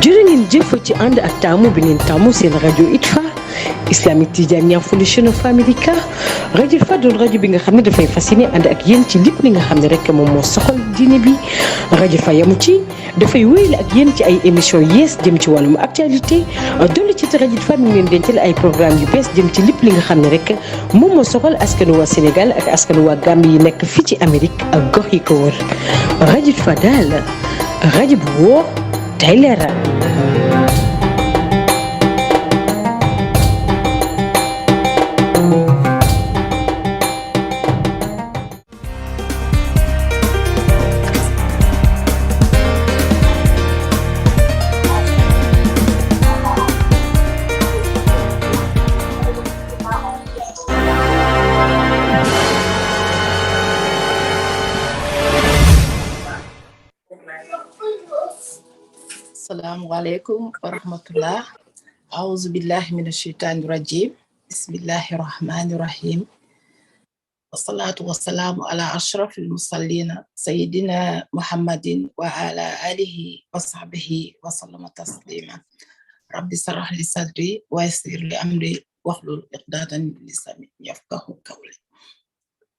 jërë ngeen jëf ci ànd ak taamu bi ngeen taamu seen rajo Itfa Islamic Tijaniya Foundation of America rajo Itfa doon rajo bi nga xam ne dafay fasciné ànd ak yéen ci lépp li nga xam ne rek moom moo soxal diine bi rajo Itfa yamu ci dafay wéyale ak yéen ci ay émission yees jëm ci wàllum actualité dolli ci rajo Itfa mi ngi leen dencal ay programme yu bees jëm ci lépp li nga xam ne rek moom moo soxal askanu waa Sénégal ak askanu waa Gambie yi nekk fii ci Amérique ak gox yi ko wër rajo Itfa daal rajo bu wóor tey leeral. Assalamu alaikum wa rahmatullah. A'udhu billahi minash shaitanir rajim. Bismillahir rahmanir rahim. Wassalatu wassalamu ala ashrafil mursalin sayyidina Muhammadin wa ala alihi wa sahbihi wa sallama taslima. Rabbi shrah li sadri wa yassir li amri wahlul uqdatan min lisani yafqahu qawli.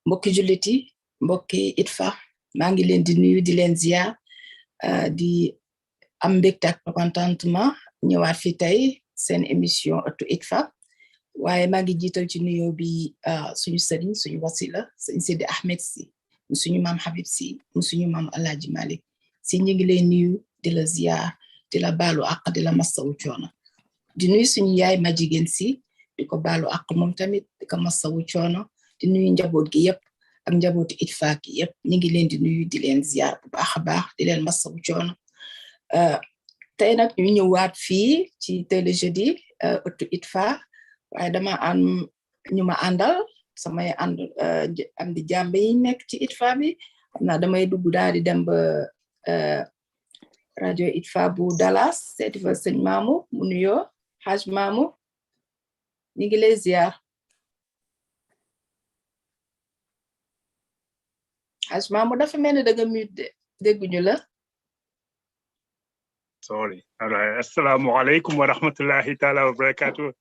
Mbokki julliti, mbokki Itfa, maa ngi leen di nuyu di leen ziar di am mbégte ak contentement ñëwaat fi tey seen émission Ëttu Itfa waaye maa ngi jiital ci nuyoo bi suñu sëriñ suñu wasila sëñ Sidi Ahmed si mu suñu maam Habib si mu suñu maam Alaaji Malik si ñu ngi lay nuyu di la ziar di la baalu àq di la masawu coono di nuyu suñu yaay ma jigéen si di ko baalu àq moom tamit di ko masawu coono di nuyu njaboot gi yëpp ak njabootu Itfa gi yëpp ñu ngi leen di nuyu di leen ziar bu baax a baax di leen masawu coono tey nag ñu ñëwaat fii ci télé jeudi Ëttu Itfa waaye dama am ñu ma àndal samay ànd am di jàmbe yi nekk ci Itfa bi xam naa damay dugg daal di dem ba rajo Itfa bu Dallas seeti fa sëñ Maamu mu nuyoo Haj Maamu ñu ngi lay ziar Haj Maamu dafa mel ni danga mute dégguñu la. Sorry. Assalamu alaikum wa rahmatullahi ta'ala wa barakatuh.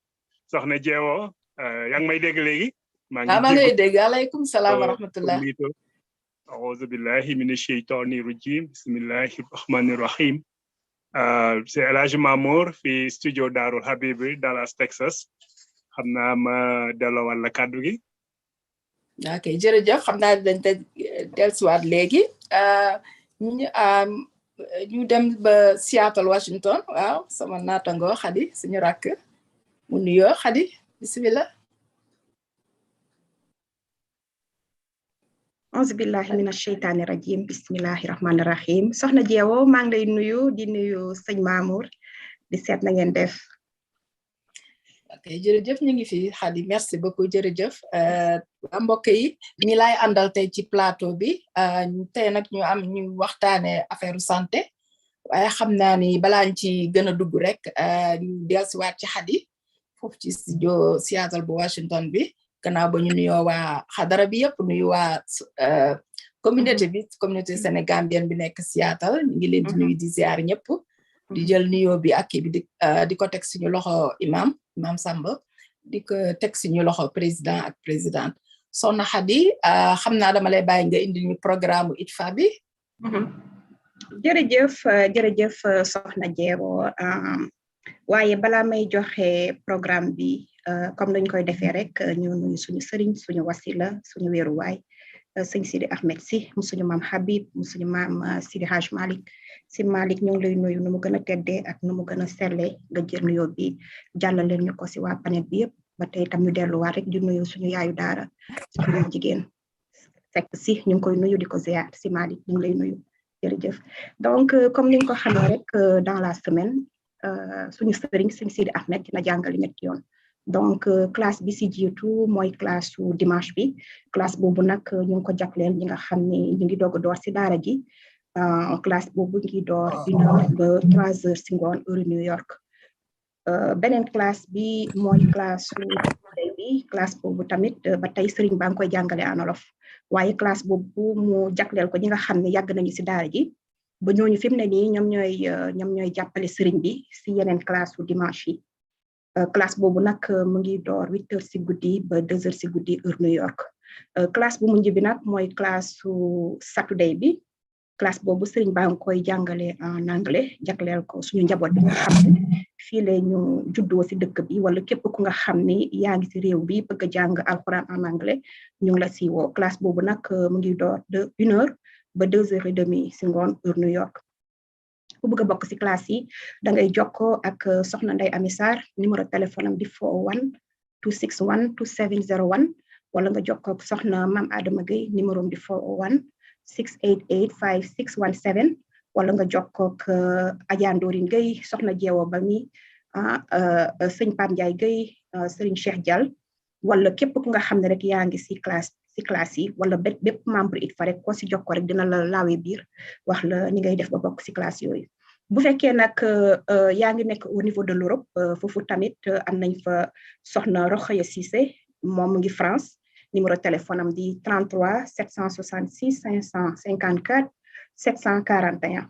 Soxna Jeewo yaa ngi may dégg léegi maa ngi lay dégg alaykum salaam wa rahmatullah. A'udhu billahi minash shaitanir rajim. Bismillahir rahmanir rahim. C'est El Hadj Mamour fi studio Darul Habibi Dallas Texas. Xam naa ma delloo wala kaddu gi. Ok jërëjëf xam naa dañ te dellusiwaat léegi ñu dem ba Seattle Washington waaw sama naatango Xadi suñu rakk mu nuyoo Xadi bismillah. Auzu billahi minash shaytanir rajim bismillahir rahmanir rahim. Soxna Jeewo maa ngi lay nuyu di nuyu sëñ Mamour di seet na ngeen def. Ok jërëjëf ñu ngi fi Xadi merci beaucoup jërëjëf mbokk yi ñi lay àndal tey ci plateau bi tey nag ñu am ñu waxtaane affaire santé waaye xam naa ni balaañ ci gën a dugg rek ñu dellusiwaat ci Xadi foofu ci studio Seattle bu Washington bi gannaaw ba ñu nuyoo waa xadara bi yëpp nuyu waa communauté sénégambienne bi nekk Seattle ñu ngi leen di nuyu di ziar ñëpp di jël nuyoo bi ak kii bi di ko teg suñu loxo imam Samba di ko teg suñu loxo président ak présidente Soxna Xadi xam naa dama lay bàyyi nga indi ñu programme Itfa bi. jërëjëf Soxna Jeewo waaye balaa may joxe programme bi comme dañ koy defee rek ñu nuyu suñu sëriñ suñu wasila suñu wéeruwaay sëñ Sidi Ahmed si mu suñu maam Habib mu suñu maam Sidi Haj Malik si Malik ñu ngi lay nuyu nu mu gën a teddee ak nu mu gën a selle nga jël nuyoo bi jàllale ñu ko si waa panel bi yëpp ba tey tam ñu delluwaat rek di nuyu suñu yaayu daara suñu jigéen fekk si ñu ngi koy nuyu di ko ziar si Malik ñu ngi lay nuyu jërëjëf donc comme ni nga ko xamee rek dans la semaine suñu sëriñ sëñ Sidi Ahmed dina jàngale ñetti yoon donc classe bi si jiitu mooy classe su dimanche bi classe boobu nag ñu ngi ko jagleel ñi nga xam ne ñu ngi doog a door si daara ji classe boobu ngi door 1h ba 3h si ngoon heure New York beneen classe bi mooy classe tey bi classe boobu tamit ba tey sëriñ baa ngi koy jàngale en wolof waaye classe boobu mu jagleel ko ñi nga xam ne yàgg nañu si daara ji ba ñooñu fi mu ne nii ñoom ñooy jàppale sëriñ bi si yeneen classe su dimanche yi classe boobu nag mu ngi door 8h si guddi ba 2h si guddi heure New York classe bu mujj bi nag mooy classe su Saturday bi classe boobu sëriñ baa ngi koy jàngale en anglais jagleel ko suñu njaboot bi nga xam ne fii la ñu juddoo si dëkk bi wala képp ku nga xam ni yaa ngi si réew bi bëgg a jàng alxuraan en anglais ñu ngi la si woo classe boobu nag mu ngi door de 1h ba 2h30 si ngoon heure New York ku bëgg a bokk si classe yi da ngay jokkoo ak soxna Ndeye Amy Sarr numéro téléphone am di 401 261 2701 wala nga jokkoo ak soxna Mame Adama Gueye numéro am di 401 688 5617 wala nga jokkoo ak Adja Ndorine Gueye soxna Jeewo ba mi sëñ Pape Ndiaye Gueye Serigne Cheikh Dial wala képp ku nga xam ne rek yaa ngi si classe yi wala bépp membre Itfa rek ko si jokkoo rek dina la laawee biir wax la ni ngay def ba bokk si classe yooyu bu fekkee nag yaa ngi nekk au niveau de l'Europe foofu tamit am nañ fa soxna Rokhaya Cissé moom mu ngi France numéro téléphone am di 33 766 554 741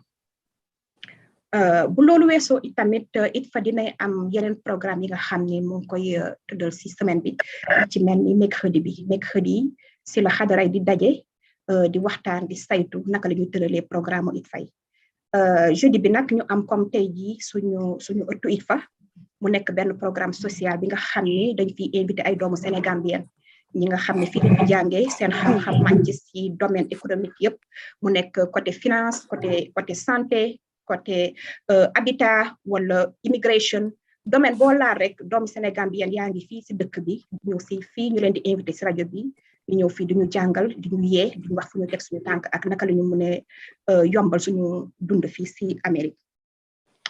bu loolu weesoo itamit Itfa dinay am yeneen programme yi nga xam ne mu ngi koy tuddal si semaine bi ci mel ni mercredi si la xadaray di daje di waxtaan di saytu naka la ñuy tëralee programme Itfa yi jeudi bi nag ñu am comme tey jii suñu ëttu Itfa mu nekk benn programme social bi nga xam ne dañ fiy invité ay doomu sénégambien ñi nga xam ne fii dañu jàngee seen xam-xam màcc ci domaine économique yëpp mu nekk côté finance côté santé côté habitat wala immigration domaine boo laal rek doomu sénégambien yaa ngi fii si dëkk bi ñëw si fii ñu leen di invité si rajo bi di ñëw fii duñu jàngal di ñu yee di ñu wax fu ñu teg suñu tànk ak naka la ñu mën a yombal suñu dund fii si Amérique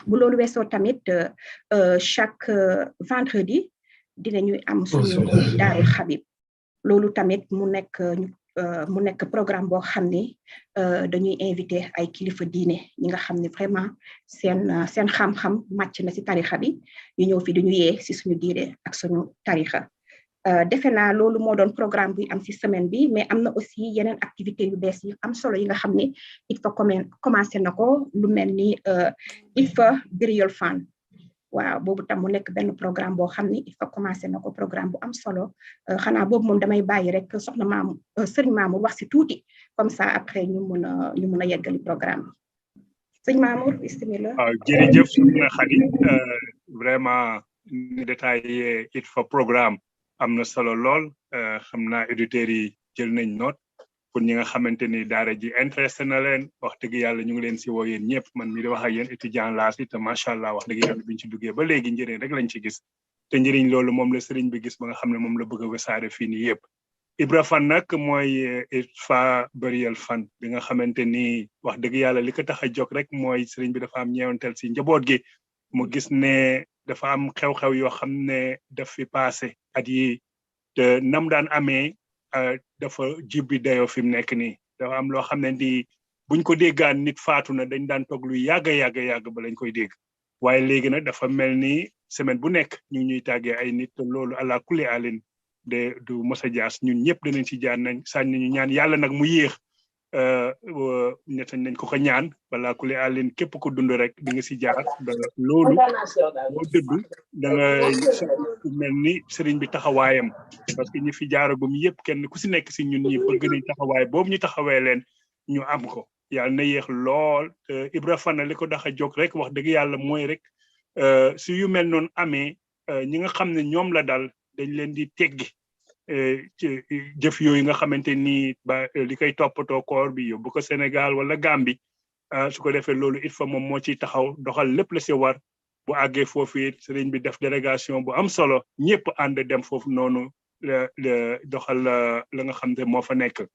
bu loolu weesoo tamit chaque vendredi dinañuy am suñu daarul Habib loolu tamit mu nekk programme boo xam ne dañuy invité ay kilifa diine ñi nga xam ne vraiment seen xam-xam màcc na si tarixa bi ñu ñëw fi duñu yee si suñu diine ak suñu tarixa defe naa loolu moo doon programme bi am si semaine bi mais am na aussi yeneen activité yu bees yi am solo yi nga xam ne Itfa commencé na ko lu mel ni Itfa Burial Fund waaw boobu tam mu nekk benn programme boo xam ne Itfa commencé na ko programme bu am solo xanaa boobu moom damay bàyyi rek soxna sëriñ Mamour wax si tuuti comme ça après ñu mun a yeggali programme bi sëñ Mamour bismillah. waaw jërëjëf soxna Khady vraiment détaillé Itfa programme am na solo lool xam naa auditeurs yi jël nañ note pour ñi nga xamante ni daara ji intéressé na leen wax dëgg yàlla ñu ngi leen si woo yéen ñëpp man mi di wax ak yéen étudiant laa si te macha allah wax dëgg yàlla biñ ci duggee ba léegi njëriñ rek lañ ci gis te njëriñ loolu moom la sëriñ bi gis ba nga xam ne moom la bëgg a wasaare fii nii yëpp. Ibra Fan nag mooy Itfa Burial Fund bi nga xamante ni wax dëgg yàlla li ko tax a jóg rek mooy sëriñ bi dafa am ñeewantel si njaboot gi mu gis ne dafa am xew-xew yoo xam ne daf fi passé at yi te nam daan amee dafa jibbi dayoo fi mu nekk nii dafa am loo xam ne ni buñ ko déggaan nit faatu na dañ daan toog lu yàgg ba lañ koy dégg waaye léegi nag dafa mel ni semaine bu nekk ñu ñuy tàggee ay nit te loolu ala kulli alin de du mos a jaas ñun ñëpp danañ ci jaar nañ sañ nañu ñaan yàlla nag mu yéex ñettañ nañ ko ñaan ala kulli alin képp ko dund rek di nga si jaar da loolu boo dëddu da nga mel ni sëriñ bi taxawaayam parce que ñi fi jaaragum yëpp kenn ku si nekk si ñun ñi bëgg nañ taxawaay boobu ñu taxawee leen ñu am ko yàlla na yéex lool Ibra Fan li ko dax a jóg rek wax dëgg yàlla mooy rek su yu mel noonu amee ñi nga xam ne ñoom la dal dañ leen di teggi ci jëf yooyu nga xamante ni ba li koy toppatoo koor bi yóbbu ko Sénégal wala Gambie su ko defee loolu Itfa moom moo ciy taxaw doxal lépp la si war bu àggee foofu it sëriñ bi def délégation bu am solo ñëpp ànd dem foofu noonu doxal la nga xam ne moo fa nekk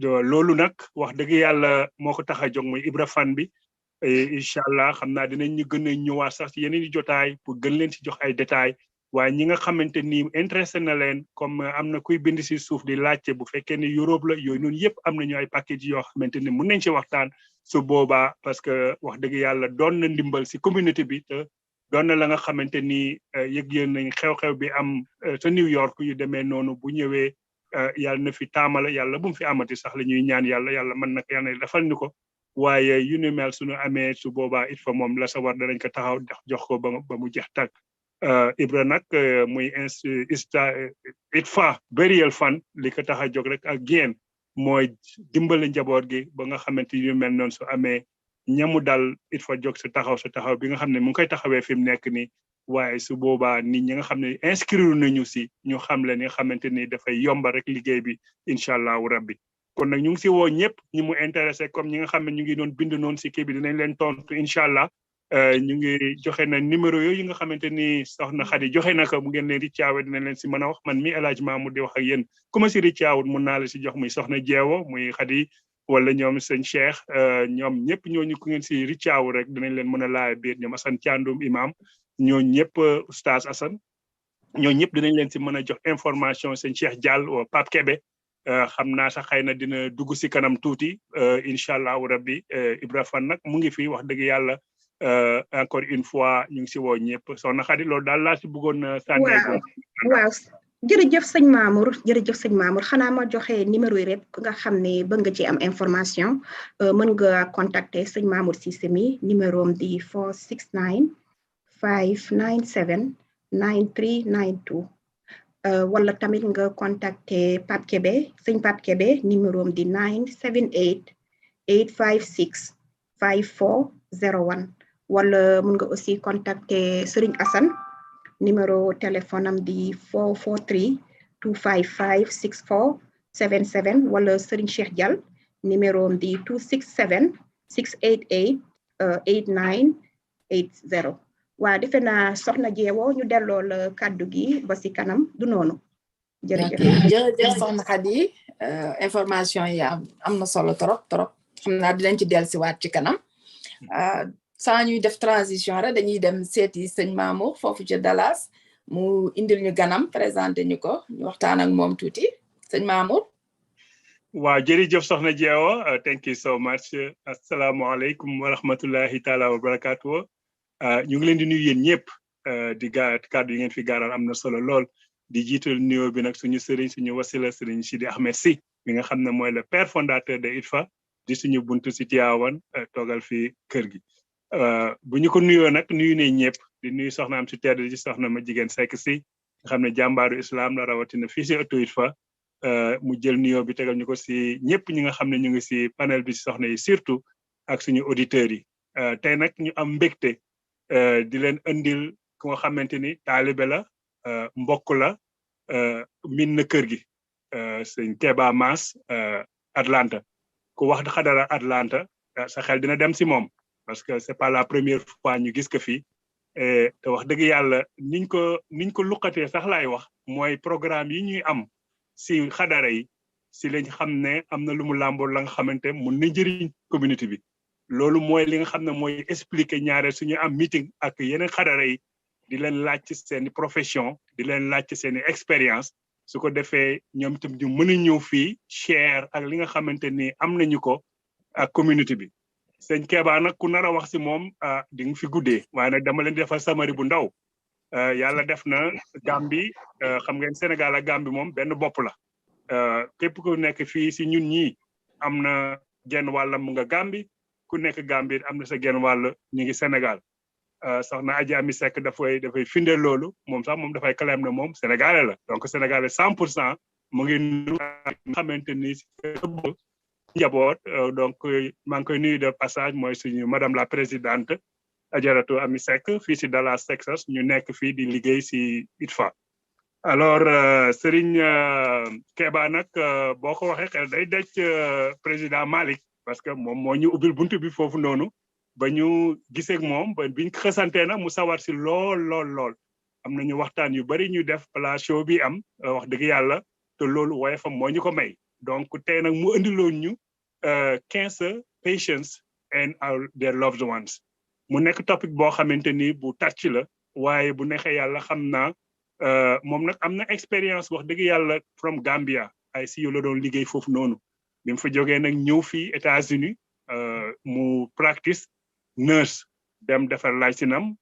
loolu nag wax dëgg yàlla moo ko tax a jóg muy Ibra Fan bi incha allah xam naa dinañ ñu gën a ñëwaat sax ci yeneen i jotaay pour gën leen ci jox ay détails waaye ñi nga xamante ni intéressé na leen comme am na kuy bind si suuf di laajte bu fekkee ne Europe la yooyu noonu yëpp am nañu ay package yoo xamante ni mun nañ ci waxtaan su boobaa parce que wax dëgg yàlla doon na ndimbal si communauté bi te doon na la nga xamante ni yëg yéen nañ xew-xew bi am ca New York yu demee noonu bu ñëwee yàlla na fi taamala yàlla bu mu fi amati sax la ñuy ñaan yàlla mën nag yàlla defal ñu ko waaye yu ni mel suñu amee su boobaa Itfa moom la sa war danañ ko taxaw jox ko ba mu jeex tàkk Ibra nag muy Itfa burial fund li ko tax a jóg rek ak génn mooy dimbali njaboot gi ba nga xamante yu mel noonu su amee ñamu dal Itfa jóg sa taxaw bi nga xam ne mu ngi koy taxawee fi mu nekk nii waaye su boobaa nit ñi nga xam ne inscrire nañu si ñu xam leen nga xamante ni dafay yomba rek liggéey bi incha allahu rabbi kon nag ñu ngi si woo ñëpp ñi mu intéressé comme ñi nga xam ne ñu ngi doon bind noonu si kii bi dinañ leen tontu incha allah ñu ngi joxe na numéro yooyu nga xamante ni soxna Xadi joxe na ko mu ngeen leen di caawe dinañ leen si mën a wax man mi El Hadj Mamoud di wax ak yéen ku ma si di caawut mun naa la si jox muy soxna Jeewo muy Xadi wala ñoom sëñ Cheikh ñoom ñëpp ñooñu ku ngeen si ricaaw rek dinañ leen mën a laaj biir ñoom Assane Thiandoum imam ñooñu ñëpp oustaz Assane ñooñu ñëpp dinañ leen si mën a jox information sëñ Cheikh Diall o Pape Kébé xam naa sax xëy na dina dugg si kanam tuuti incha allahu rabbi Ibra Fan nag mu ngi fi wax dëgg yàlla encore une fois ñu ngi si woo ñëpp soxna Xadi loolu daal laa si bëggoon sànni. waaw jërëjëf sëñ Mamour xanaa ma joxe numéro yi rek nga xam ne bëgg nga ci am information mën nga contacter sëñ Mamour Cissé mi numéro am di 469 597 9392 wala tamit nga contacter Pape Kébé sëñ Pape Kébé numéro am di 978 856 5401 wala mën nga aussi contacter Serigne Assane numéro téléphone am di 443 255 64 77 wala Serigne Cheikh Diall numéro am di 267 688 89 80 waaw defe naa soxna Jeewo ñu delloo la kàddu gi ba si kanam du noonu jërëjëf soxna Khady information yi am na solo trop xam naa dinañ ci dellusiwaat ci kanam saa ñuy def transition rek dañuy dem seeti sëñ Mamour foofu ci Dallas mu indil ñu ganam présenté ñu ko ñu waxtaan ak moom tuuti sëñ Mamour. waaw jërëjëf soxna Jeewo thank you so much asalaamaaleykum wa rahmatullahi taala wa barakatuh ñu ngi leen di nuyu yéen ñëpp di kàddu yi ngeen fi gaaral am na solo lool di jiital nuyoo bi nag suñu sëriñ suñu wasila sëriñ Sidi Ahmed Sy mi nga xam ne mooy le père fondateur de Itfa di suñu buntu si Tiwaawan toogal fi kër gi bu ñu ko nuyoo nag nuyu ne ñëpp di nuyu soxnaam si tedd ci soxna ma jigéen Seck si nga xam ne jàmbaaru islam la rawatina fii si ëttu Itfa mu jël nuyoo bi tegal ñu ko si ñëpp ñi nga xam ne ñu ngi si panel bi si soxna yi surtout ak suñu auditeurs yi tey nag ñu am mbégte di leen andil ku nga xamante ni taalibe la mbokk la min na kër gi sëñ Kebba Maas Atlanta ku wax xadara Atlanta sa xel dina dem si moom parce que c'est pas la première fois ñu gis ko fii te wax dëgg yàlla niñ ko luqatee sax laay wax mooy programme yi ñuy am si xadara yi si lañ xam ne am na lu mu làmbool la nga xamante mun na jëriñ communauté bi loolu mooy li nga xam ne mooy expliquer ñaare suñu am meeting ak yeneen xadara yi di leen laaj ci seeni profession di leen laaj ci seeni expérience su ko defee ñoom itam ñu mën a ñëw fii share ak li nga xamante ni am nañu ko ak communauté bi sëñ Kebba nag ku nar a wax si moom di nga fi guddee waaye nag dama leen defal samari bu ndaw yàlla def na Gambie xam ngeen Sénégal ak Gambie moom benn bopp la képp ku nekk fii si ñun ñii am na genn wàllam mu nga Gambie ku nekk Gambie am na sa genn wàll ñu ngi Sénégal soxna Adja Ami Seck dafay firndeel loolu moom sax moom dafay claim ne moom sénégalais la donc sénégalais 100% mu ngi nu xamante ni njaboot donc maa ngi koy nuyu de passage mooy suñu madame la présidente Adjaratou Ami Seck fii si Dallas Texas ñu nekk fii di liggéey si Itfa alors Serigne Kebba nag boo ko waxee xel day daj président Malick parce que moom moo ñu ubbil buntu bi foofu noonu ba ñu gisee ak moom ba biñ xësantee nag mu sawar si lool am nañu waxtaan yu bari ñu def balaa show bi am wax dëgg yàlla te loolu waaye fa moo ñu ko may donc tey nag mu indiloon ñu 15 patients and their loved ones mu nekk topic boo xamante ni bu tàcc la waaye bu neexee yàlla xam naa moom nag am na expérience wax dëgg yàlla from Gambia ay si la doon liggéey foofu noonu bi mu fa jógee nag ñëw fii États-Unis mu practice nurse dem defar laysinam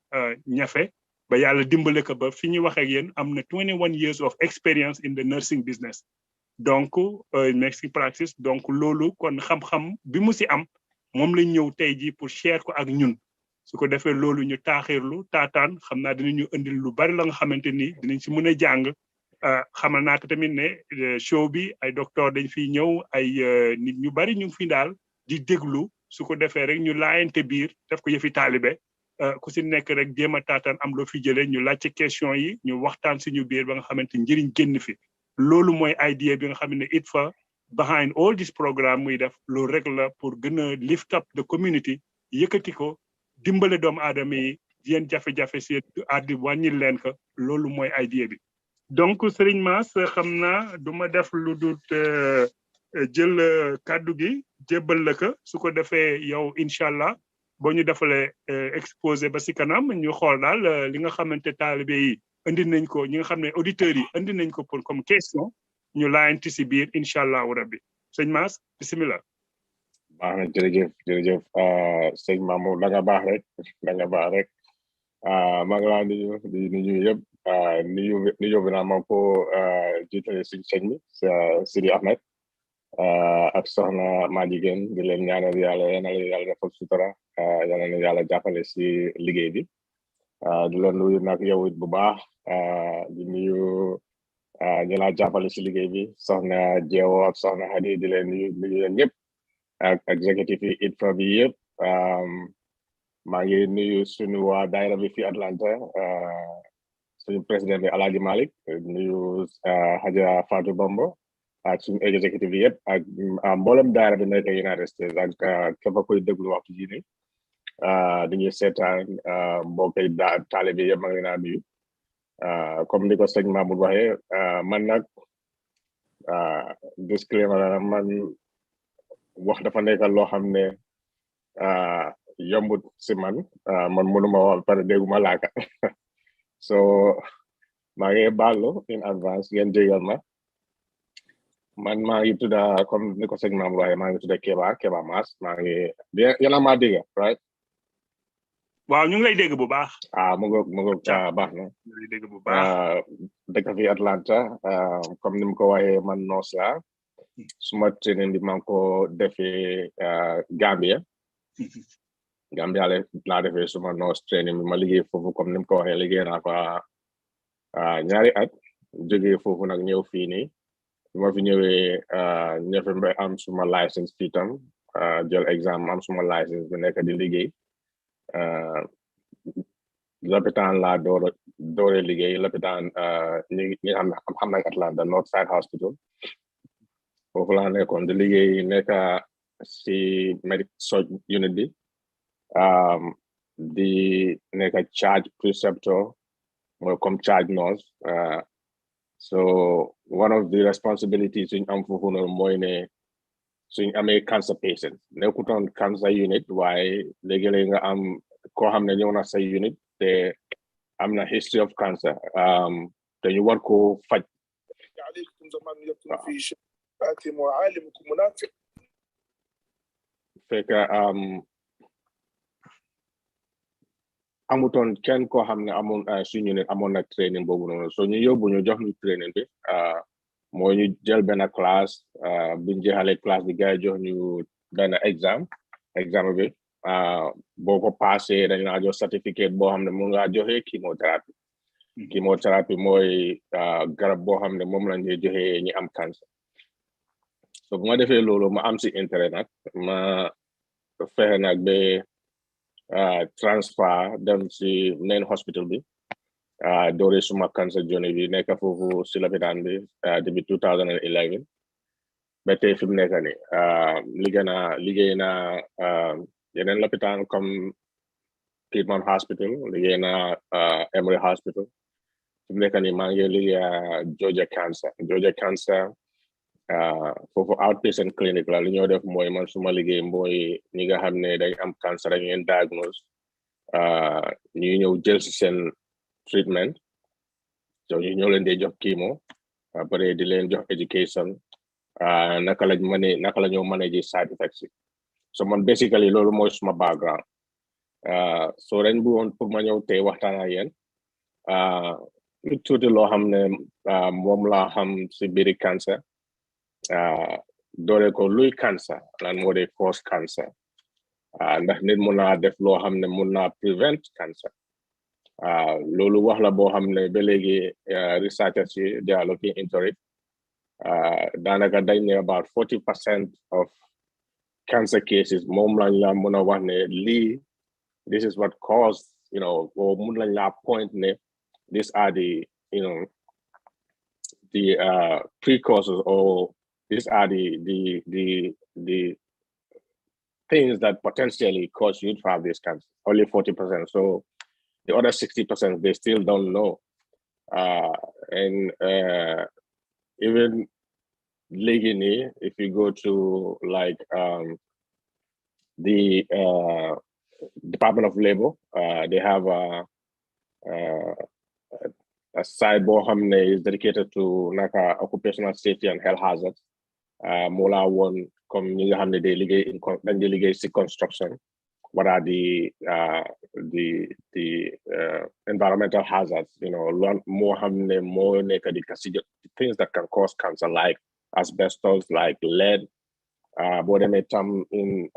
ñafe ba yàlla dimbale ko ba fi ñu wax ak yéen am na 21 years of experience in the nursing business donc nursing practice donc loolu kon xam-xam bi mu si am moom lañ ñëw tey jii pour share ko ak ñun su ko defee loolu ñu taaxirlu taataan xam naa dinañu indil lu bari la nga xamante ni dinañ si mën a jàng xamal naa ko tamit ne show bi ay docteur dañ fiy ñëw ay nit ñu bari ñu ngi fi daal di déglu su ko defee rek ñu laayante biir def ko yëfi taalibe ku si nekk rek jéem a taataan am loo fi jëlee ñu laajte question yi ñu waxtaan suñu biir ba nga xamante njëriñ génn fi loolu mooy idea bi nga xam ne Itfa behind all this programme muy def loolu rek la pour gën a lift up the community yëkkati ko dimbale doomu aadama yi yéen jafe-jafe si addi wàññil leen ko loolu mooy idea bi donc Serigne Mass xam naa du ma def lu dul jël kàddu gi jébbal la ko su ko defee yow incha allah boo ñu defalee exposé ba si kanam ñu xool daal li nga xamante taalibe yi indi nañ ko ñi nga xam ne auditeurs yi indi nañ ko pour comme question ñu laayanti si biir incha allahu rabbi sëñ Mass bisimilah. baax na jërëjëf sëñ Mamour da nga baax rek maa ngi laa nuyu yëpp nuyu bi naa ma ko jiitale suñu sëñ bi Sidi Ahmed ak soxna maa jigéen di leen ñaanal yàlla defal sutura yàlla na yàlla jàppale si liggéey bi di leen nuyu nag yow it bu baax di nuyu ñu laa jàppale si liggéey bi soxna Jeewo ak soxna Hadi di leen nuyu leen ñëpp ak executive yi Itfa bi yëpp maa ngi nuyu suñu waa daayira bi fi Atlanta suñu président bi Alhaji Malick nuyu Haja Fatou Bambo ak suñu executive bi yëpp ak mboolem daayira bi nekk United States ak képp koy déglu waxtu ji ni dañuy seetaan mbokk yi taalibe yëpp maa ngi leen a nuyu comme ni ko sëñ Mamoud waxee man nag disclaimer man wax dafa nekk loo xam ne yombut si man mënuma wax pare dégguma laaka so maa ngi baalu in advance ngeen jégal ma man maa ngi tudda comme ni ko sëñ Mamoud waxee maa ngi tudda Kebba Mass maa ngi yéen a maa dégg right waaw ñu ngi lay dégg bu baax mu nga baax na ñu lay dégg bu baax dëkk fi Atlanta comme ni mu ko waxee man noos la suma training bi maa ngi ko defee Gambia laa defee suma nurse training bi ma liggéey foofu comme ni mu ko waxee liggéey naa ko ñaari at jógee foofu nag ñëw fii nii ma fi ñëwee ñëfe ba am suma license fii tam jël exam am suma license bi nekk di liggéey lopitaan laa doore liggéey lopitaan ñi xam nañ Atlanta Northside Hospital foofu laa nekkoon di liggéey nekk si medical surg unit bi di nekk charge preceptor mooy comme charge nurse so one of the responsibilities suñ am foofu noonu mooy ne suñ amee cancer patient nekkutoon cancer unit waaye léegi-léegi nga am koo xam ne ñëw na sa unit te am na history of cancer te ñu war ko faj fekk amutoon kenn koo xam ne amoon suñu ne amoon na training boobu noonu so ñu yóbbu ñu jox ñu training bi mooy ñu jël benn classe buñ jeexalee classe bi gars yi jox ñu benn exam bi boo ko passé dañ laa jox certificate boo xam ne mu ngaa joxe chimiothérapie mooy garab boo xam ne moom lañ joxe ñi am cancer so bu ma defee loolu ma am si intérêt nag ma fexe nag ba transfer dem si main hospital bi doore suma cancer journey bi nekk foofu si lopitaan bi depuis 2011 ba tey fi mu nekk ni liggéey na yeneen lopitaan comme Piedmont Hospital liggéey na Emory Hospital fi mu nekk ni maa ngi liggéey Georgia Cancer foofu outpatient clinic la li ñoo def mooy man suma liggéey mooy ñi nga xam ne dañ am cancer dañ leen diagnose ñu ñëw jël si seen treatment so ñu ñëw leen di jox chemo après di leen jox education naka la ñoo manage side effects so man basically loolu mooy suma background so ren bu woon pour ma ñëw tey waxtaan ak yéen lu tuuti loo xam ne moom laa xam si biiri cancer doole ko luy cancer lan moo di cause cancer ndax nit mun naa def loo xam ne mun naa prevent cancer loolu wax la boo xam ne ba léegi researchers yi they are looking into it daanaka dañ ne about 40% of cancer cases moom lañ la mun a wax ne lii this is what caused or mun lañ la point ne these are the the precursors, or these are the things that potentially cause you to have this cancer. Only 40%. So the other 60%, they still don't know. And even legally, if you go to like the Department of Labor, they have a side boo xam ne is dedicated to naka occupational safety and health hazards. moo laa woon comme ñi nga xam ne dañ di liggéey si construction. What are the environmental hazards? Moo xam ne moo nekk di things that can cause cancer, like asbestos, like lead. Boo demee tam in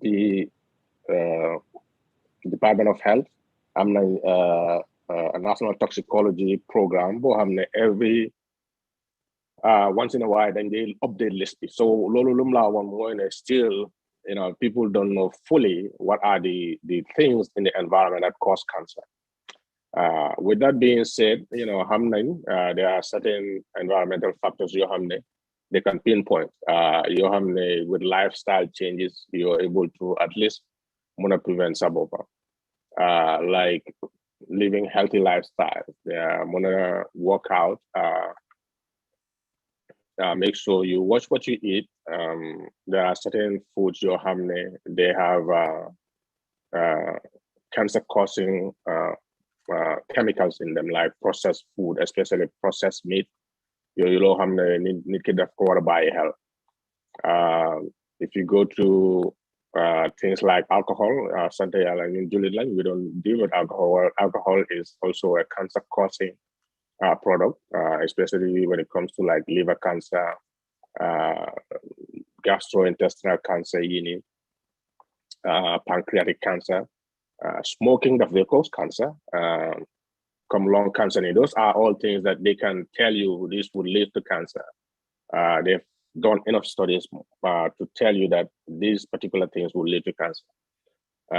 the Department of Health, am na a national toxicology program boo xam ne every once in a while then they update list. So loolu lum laa woon mooy ne still people don't know fully what are the things in the environment that cause cancer. With that being said, xam nañ there are certain environmental factors yoo xam ne they can pinpoint. Yoo xam ne with lifestyle changes you're able to at least mun a prevent sa boppa. Like living healthy lifestyle. Mun a work out. Make sure you watch what you eat. There are certain foods they have cancer-causing chemicals in them, like processed food, especially processed meat. You need to buy health. If you go to things like alcohol, we don't deal with alcohol. Alcohol is also a cancer-causing product, especially when it comes to like liver cancer, gastrointestinal cancer, pancreatic cancer, smoking that will cause cancer, lung cancer. Those are all things that they can tell you this would lead to cancer. They've done enough studies to tell you that these particular things will lead to cancer.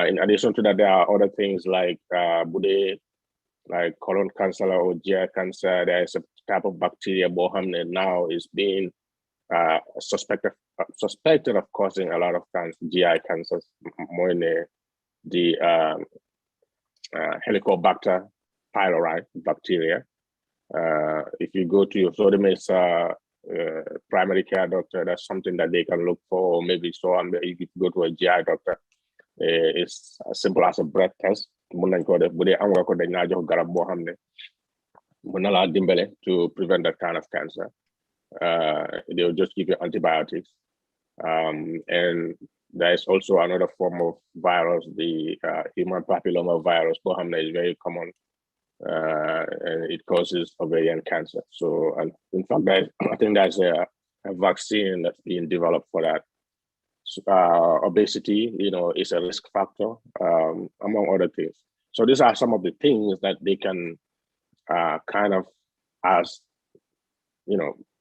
In addition to that, there are other things like like colon cancer or GI cancer. There is a type of bacteria bohamne now is being suspected of causing a lot of GI cancers, more in the Helicobacter pylori bacteria. If you go to your primary care doctor, that's something that they can look for. Or maybe if you go to a GI doctor, it's as simple as a breath test. To prevent that kind of cancer. They'll just give you antibiotics. And there is also another form of virus, the human papilloma virus, is very common. And it causes ovarian cancer. So, and in fact, I think there's a vaccine that's being developed for that. Obesity, is a risk factor, among other things. So these are some of the things that they can kind of, as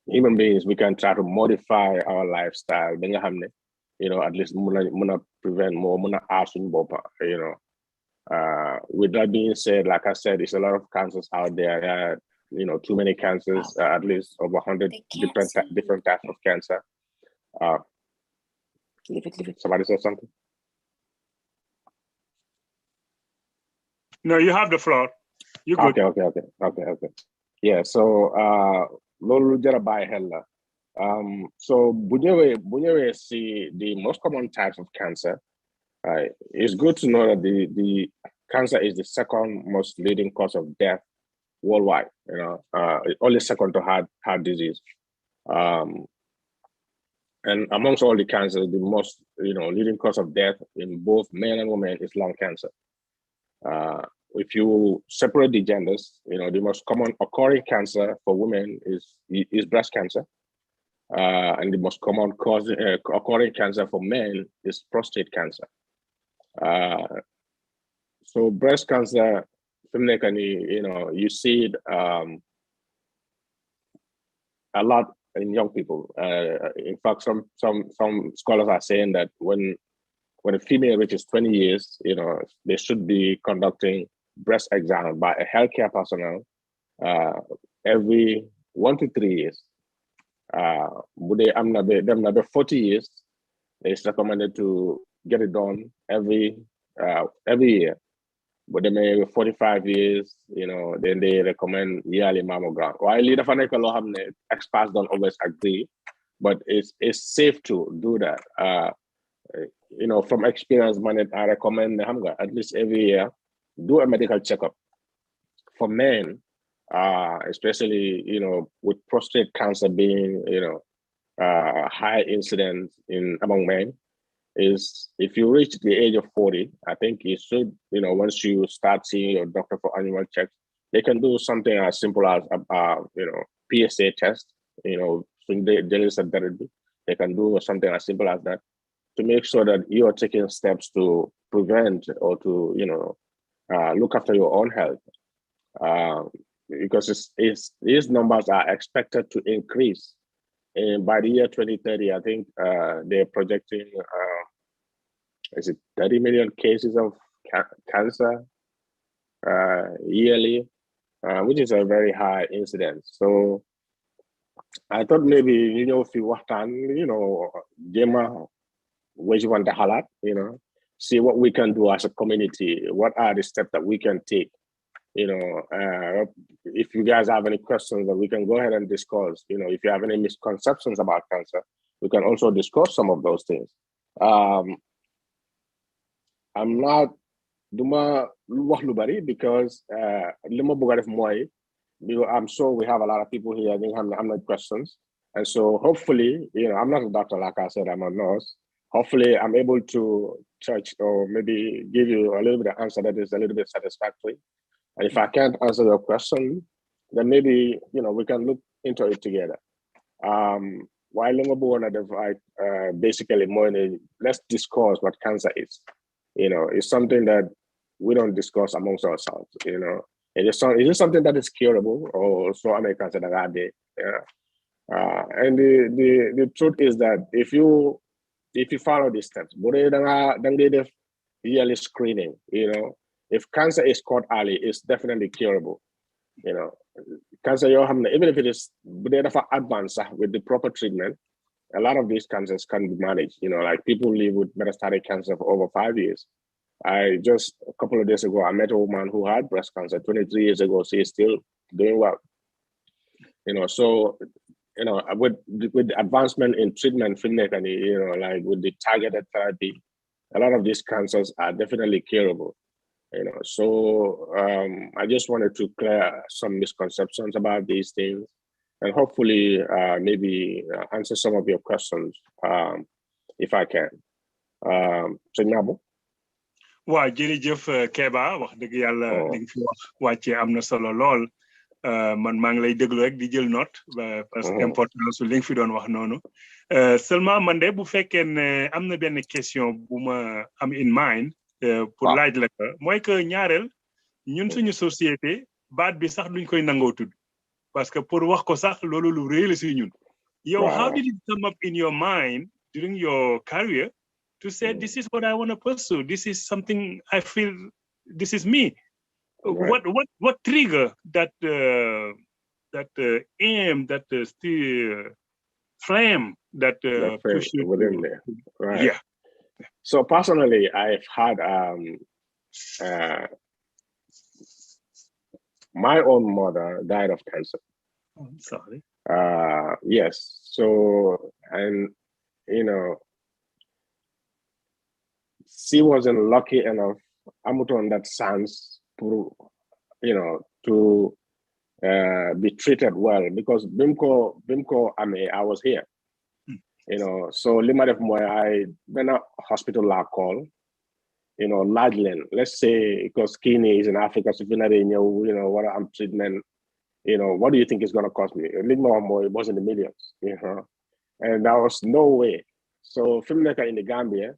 human beings, we can try to modify our lifestyle. At least muna prevent more, muna asun bopa. With that being said, like I said, there's a lot of cancers out there. Too many cancers, at least over 100 different types of cancer. Leave it. Somebody said something? No, you have the floor. You good. Okay. Yeah, so lolu jara bay hella. So bunyewe see the most common types of cancer. It's good to know that the cancer is the second most leading cause of death worldwide. Only second to heart disease. And amongst all the cancers, the most, leading cause of death in both men and women is lung cancer. If you separate the genders, the most common occurring cancer for women is breast cancer. And the most common occurring cancer for men is prostate cancer. So breast cancer, you see it a lot in young people. In fact, some scholars are saying that when a female reaches 20 years, they should be conducting breast exam by a healthcare personnel every 1 to 3 years. Them 40 years, it's recommended to get it done every year. But they may 45 years, then they recommend yearly mammogram. While experts don't always agree, but it's safe to do that. From experience, I recommend at least every year, do a medical checkup. For men, especially, with prostate cancer being, high incidence among men, is if you reach the age of 40, I think you should, once you start seeing your doctor for annual checks, they can do something as simple as, PSA test, therapy. They can do something as simple as that to make sure that you are taking steps to prevent or to, look after your own health. Because these numbers are expected to increase. And by the year 2030, I think they're projecting, is it 30 million cases of cancer yearly, which is a very high incidence. So I thought maybe, if you work on, Jema, where you want to highlight, see what we can do as a community. What are the steps that we can take? If you guys have any questions that we can go ahead and discuss, if you have any misconceptions about cancer, we can also discuss some of those things. I'm not duma wax lu bari because lima bëgg def moy because I'm sure we have a lot of people here. I think I'm not questions, and so hopefully, I'm not a doctor, like I said, I'm a nurse. Hopefully, I'm able to touch or maybe give you a little bit of answer that is a little bit satisfactory. And if I can't answer your question, then maybe, we can look into it together. While basically more, let's discuss what cancer is. It's something that we don't discuss amongst ourselves. Is it something that is curable, or so I may consider that day? And the truth is that if you follow these steps, yearly screening, if cancer is caught early, it's definitely curable. Cancer, even if it is advanced with the proper treatment, a lot of these cancers can be managed. Like people live with metastatic cancer for over 5 years. Just a couple of days ago, I met a woman who had breast cancer 23 years ago. She is still doing well. So, with the advancement in treatment, like with the targeted therapy, a lot of these cancers are definitely curable. So I just wanted to clear some misconceptions about these things, and hopefully maybe answer some of your questions if I can. So Nabo. Waaw jërëjëf Kebba wax dëgg yàlla li nga fi wax wàcce am na solo lool man maa ngi lay déglu rek di jël note parce que importance su li nga fi doon wax noonu seulement man de bu fekkee ne am na benn question bu ma am in mind pour laaj la ko mooy que ñaareel ñun suñu société baat bi sax duñ koy nangoo tudd parce que pour wax ko sax loolu lu rëy la si ñun yow how did it come up in your mind during your career to say, this is what I want to pursue. This is something I feel. This is me. Right. What trigger that aim, that still flame that push you within there? Right. Yeah. So personally, I've had my own mother died of cancer. Oh, I'm sorry. Yes. So, and she wasn't lucky enough, on that sense, to be treated well because Bimko, I was here. So lima def moy I been a hospital la call, largely, let's say because Kenya is in Africa, so what I'm treatment, what do you think is gonna cost me? More, it was in the millions, and there was no way. So filmmaker in the Gambia,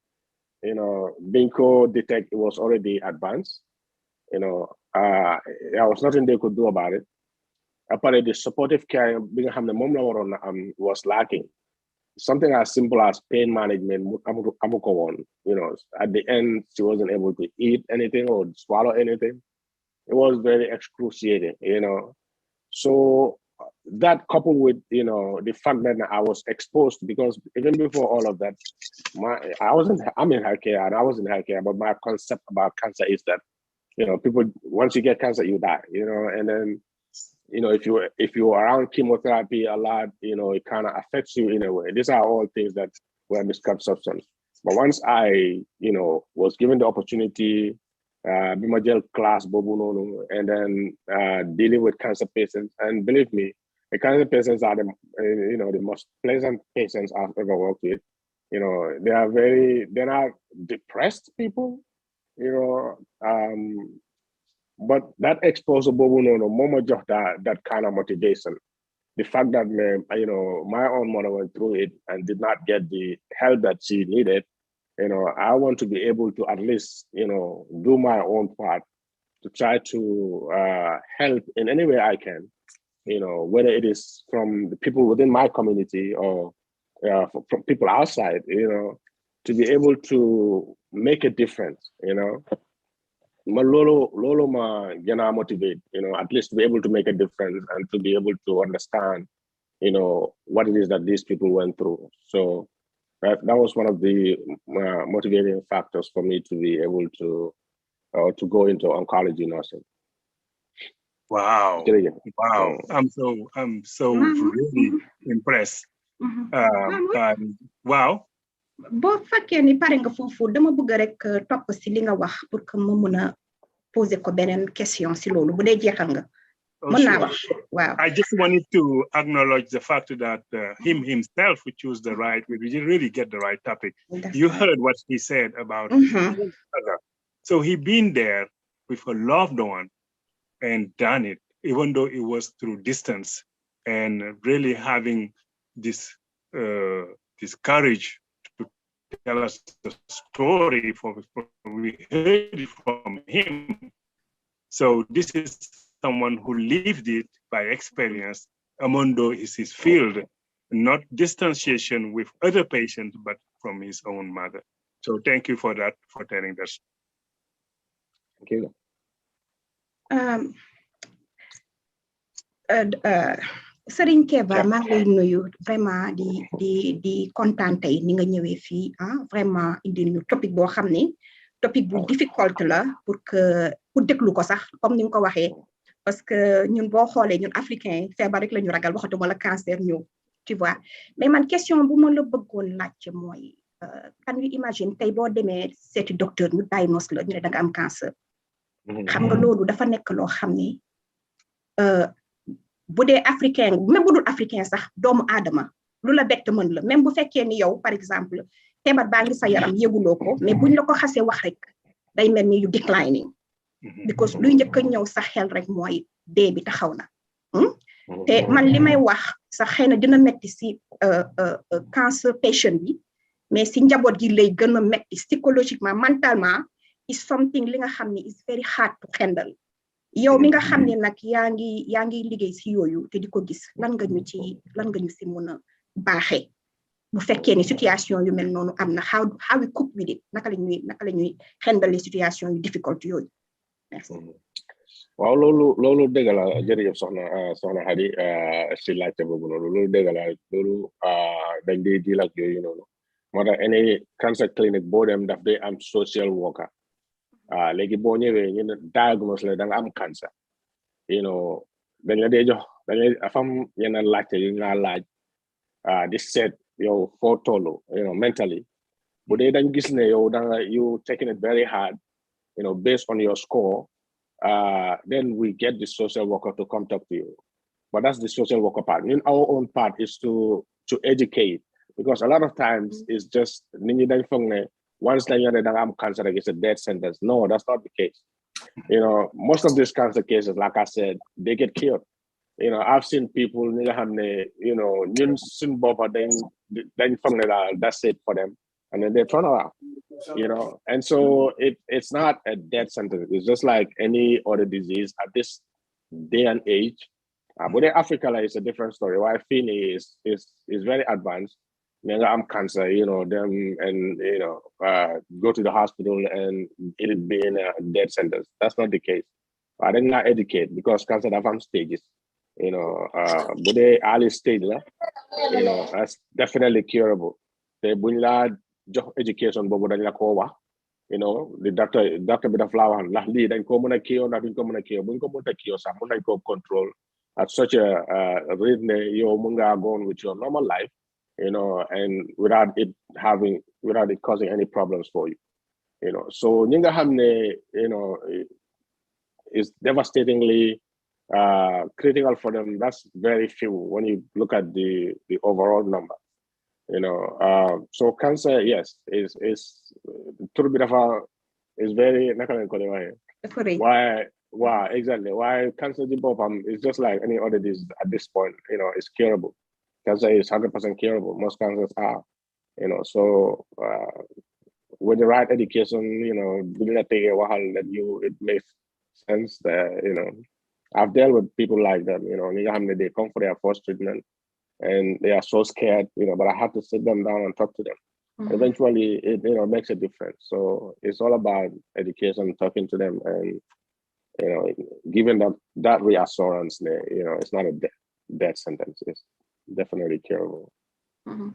Binko detect it was already advanced. There was nothing they could do about it. Apparently, the supportive care was lacking. Something as simple as pain management, at the end, she wasn't able to eat anything or swallow anything. It was very excruciating, So that coupled with, the fact that I was exposed, because even before all of that, I'm in healthcare and I was in healthcare, but my concept about cancer is that, people, once you get cancer, you die, and then, if you're around chemotherapy a lot, it kind of affects you in a way. These are all things that were misconceptions. But once I, was given the opportunity, Bimajel class, and then dealing with cancer patients, and believe me, the cancer patients are the most pleasant patients I've ever worked with. They're not depressed people, but that exposure, that kind of motivation. The fact that my own mother went through it and did not get the help that she needed, I want to be able to at least, do my own part to try to help in any way I can, whether it is from the people within my community or from people outside, to be able to make a difference, Lolo ma gonna motivate, at least to be able to make a difference and to be able to understand, what it is that these people went through. So that was one of the motivating factors for me to be able to go into oncology nursing. Wow! Wow! I'm so really impressed. Wow. boo fekkee ni pare nga foofu dama bëgg rek topp si li nga wax pour que ma mën a poser ko beneen question si loolu bu dee jeexal nga. mën naa wax waaw. I just wanted to acknowledge the fact that him himself would choose the right, we really get the right topic. You heard what he said about his own mother. So he been there with a loved one and done it, even though it was through distance, and really having this courage to tell us the story we heard it from him. So this is someone who lived it by experience. Amondo is his field, not distanciation with other patients, but from his own mother. So thank you for that, for telling us. Thank you. Serigne Kebba maa ngi lay nuyu vraiment di kontaan tey ni nga ñëwee fii vraiment indi ñu topic boo xam ne topic bu difficult la pour déglu ko sax comme ni nga ko waxee parce que ñun boo xoolee ñun africain feebar rek la ñu ragal waxatuma la cancer ñëw tu vois mais man question bu ma la bëggoon laajte mooy can you imagine tey boo demee seeti docteur ñu diagnose la ñu ne da nga am cancer xam nga loolu dafa nekk loo xam ne bu dee africain même bu dul africain sax doomu aadama lu la bett mën la même bu fekkee ni yow par exemple feebar baa ngi sa yaram yëguloo ko mais buñ la ko xasee wax rek day mel ni yu declining because luy njëkk a ñëw sa xel rek mooy dee bi taxaw na te man li may wax sax xëy na dina metti si cancer patient bi mais si njaboot gi lay gën a metti psychologiquement mentalement is something li nga xam ne is very hard to handle yow mi nga xam ne nag yaa ngi liggéey si yooyu te di ko gis lan nga ñu si mën a baaxee bu fekkee ni situation yu mel noonu am na how we cope with it naka la ñuy handle situation yu difficult yooyu merci. waaw loolu dëgg la jërëjëf soxna Hadi si laajte boobu noonu loolu dëgg la loolu dañ dee diil ak yooyu noonu moo tax any cancer clinic boo dem daf day am social worker léegi boo ñëwee ñu ne diagnose la da nga am cancer dañ la dee jox afam yenn laajte yu nga laaj di seet yow foo tollu mentally bu dee dañ gis ne yow you taking it very hard based on your score then we get the social worker to come talk to you but that's the social worker part. Our own part is to educate because a lot of times it's just once they have cancer, it's a death sentence. No, that's not the case. Most of these cancer cases, like I said, they get cured. I've seen people, that's it for them. And then they turn around, and so it's not a death sentence. It's just like any other disease at this day and age. But in Africa, it's a different story. Why Fini is very advanced. I'm cancer, them and go to the hospital and it being a death sentence. That's not the case. I did not educate because cancer have stages. But the early stage, that's definitely curable. The bunya education, but the doctor bit of flower, lahli, then come on a cure, nothing come on a cure, control at such a rhythm, your munga going with your normal life, and without it causing any problems for you, So Ninga Hamne, is devastatingly critical for them. That's very few when you look at the overall number. So cancer, yes, is very why exactly why cancer is just like any other disease at this point. It's curable. Cancer is 100% curable. Most cancers are. So with the right education, it makes sense that I've dealt with people like that. They come for their first treatment and they are so scared, but I have to sit them down and talk to them. Mm-hmm. Eventually, it makes a difference. So it's all about education, talking to them, and giving them that reassurance. It's not a death sentence. It's definitely curable. Mm-hmm.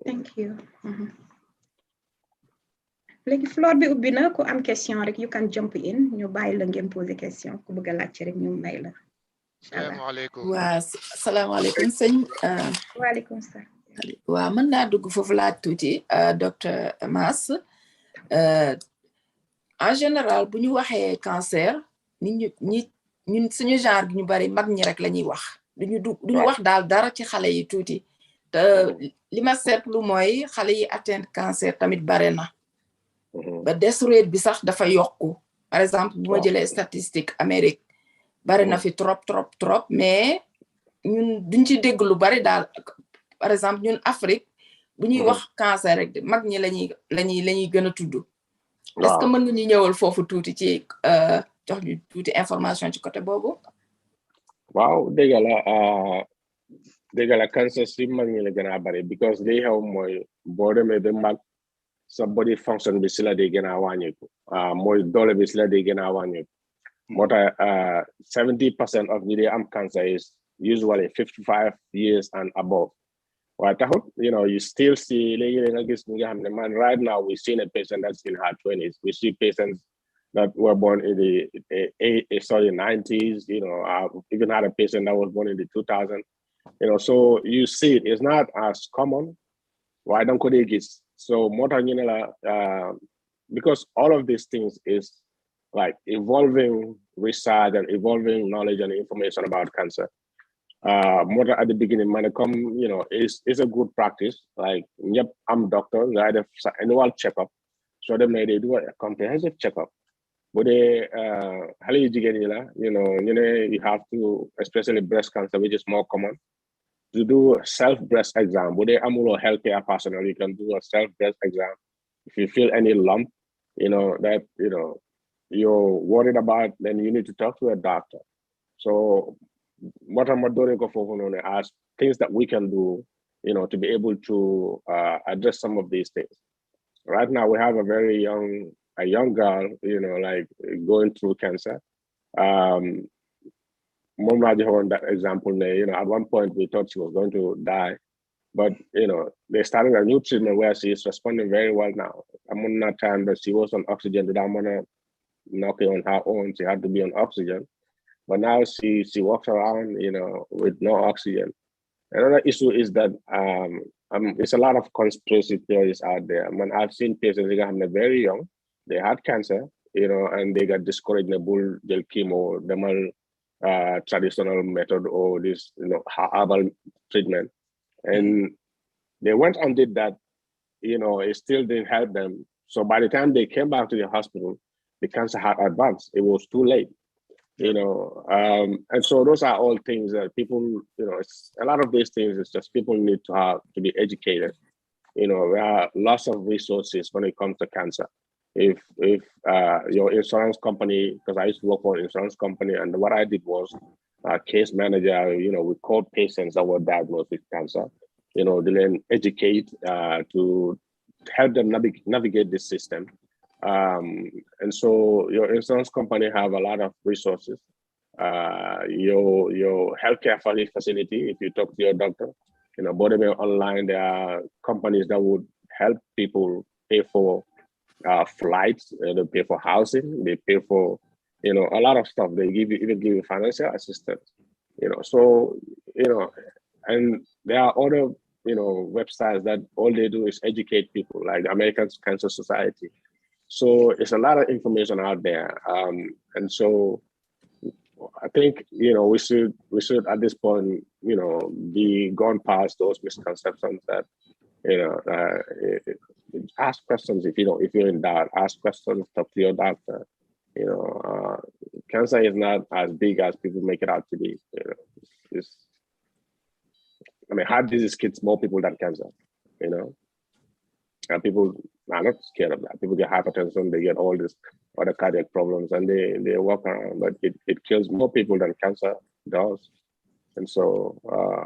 Thank you. Mm-hmm. Léegi floor bi ubbi na ku am question rek you can jump in ñu bàyyi la ngeen poser question ku bëgg a laajte rek ñu may la. Salaamaaleykum. Waaw salaamaaleykum sëñ. Waaleykum salaam. Waaw mën naa dugg foofu laaj tuuti docteur Mass. En général bu ñu waxee cancer ñun suñu genre gi ñu bari mag ñi rek la ñuy wax. duñu wax daal dara ci xale yi tuuti. Te li ma seetlu mooy xale yi atteindre cancer tamit bare na. Ba death rate bi sax dafa yokku. Par exemple bu ma jëlee statistique Amérique bari na fi trop mais ñun duñ ci dégg lu bari daal. Par exemple ñun Afrique bu ñuy wax cancer rek mag ñi lañuy gën a tudd. Est-ce que mën nga ñu ñëwal foofu tuuti ci jox ñu tuuti information ci côté boobu? Waaw dégg la cancer si mag ñi la gën a bari because li xew mooy boo demee ba mag sa body function bi si la di gën a wàññeeku mooy doole bi si la di gën a wàññeeku moo tax 70% of ñi di am cancer is usually 55 years and above. Waaye taxut you still see léegi nga gis ñi nga xam ne man right now we seen a patient that's in her 20s. We see patients that were born in the 90s. I've even had a patient that was born in the 2000s. So you see it's not as common. Why don't they get so more because all of these things is like evolving research and evolving knowledge and information about cancer. More at the beginning, man, it's a good practice. Like, yep, I'm a doctor. I have annual checkup. So they do a comprehensive checkup. But you have to, especially breast cancer, which is more common, to do a self-breast exam. But I'm a healthcare personnel. You can do a self-breast exam. If you feel any lump, that you're worried about, then you need to talk to a doctor. So what I'm doing as things that we can do, to be able to address some of these things. Right now, we have a young girl, like going through cancer. Mom on that example, at one point we thought she was going to die, but they started a new treatment where she is responding very well now. I'm on that time that she was on oxygen, that I'm gonna knock it on her own. She had to be on oxygen. But now she walks around, with no oxygen. Another issue is that it's a lot of conspiracy theories out there. I've seen patients who are very young, they had cancer, and they got discouraged in the bull gel chemo, the traditional method or this, herbal treatment. And They went and did that, it still didn't help them. So by the time they came back to the hospital, the cancer had advanced. It was too late, and so those are all things that people, it's a lot of these things. It's just people need to be educated. There are lots of resources when it comes to cancer. If your insurance company, because I used to work for an insurance company, and what I did was case manager, we called patients that were diagnosed with cancer, they then educate to help them navigate this system. And so your insurance company have a lot of resources. Your healthcare facility, if you talk to your doctor, bottom online, there are companies that would help people pay for flights, they pay for housing, they pay for, a lot of stuff. They even give you financial assistance, so, and there are other, websites that all they do is educate people, like the American Cancer Society. So it's a lot of information out there. And so I think, we should at this point, be gone past those misconceptions that, ask questions if you're in doubt, ask questions, talk to your doctor. Cancer is not as big as people make it out to be. Heart disease kills more people than cancer, and people are not scared of that. People get hypertension, they get all these other cardiac problems, and they walk around, but it kills more people than cancer does. And so,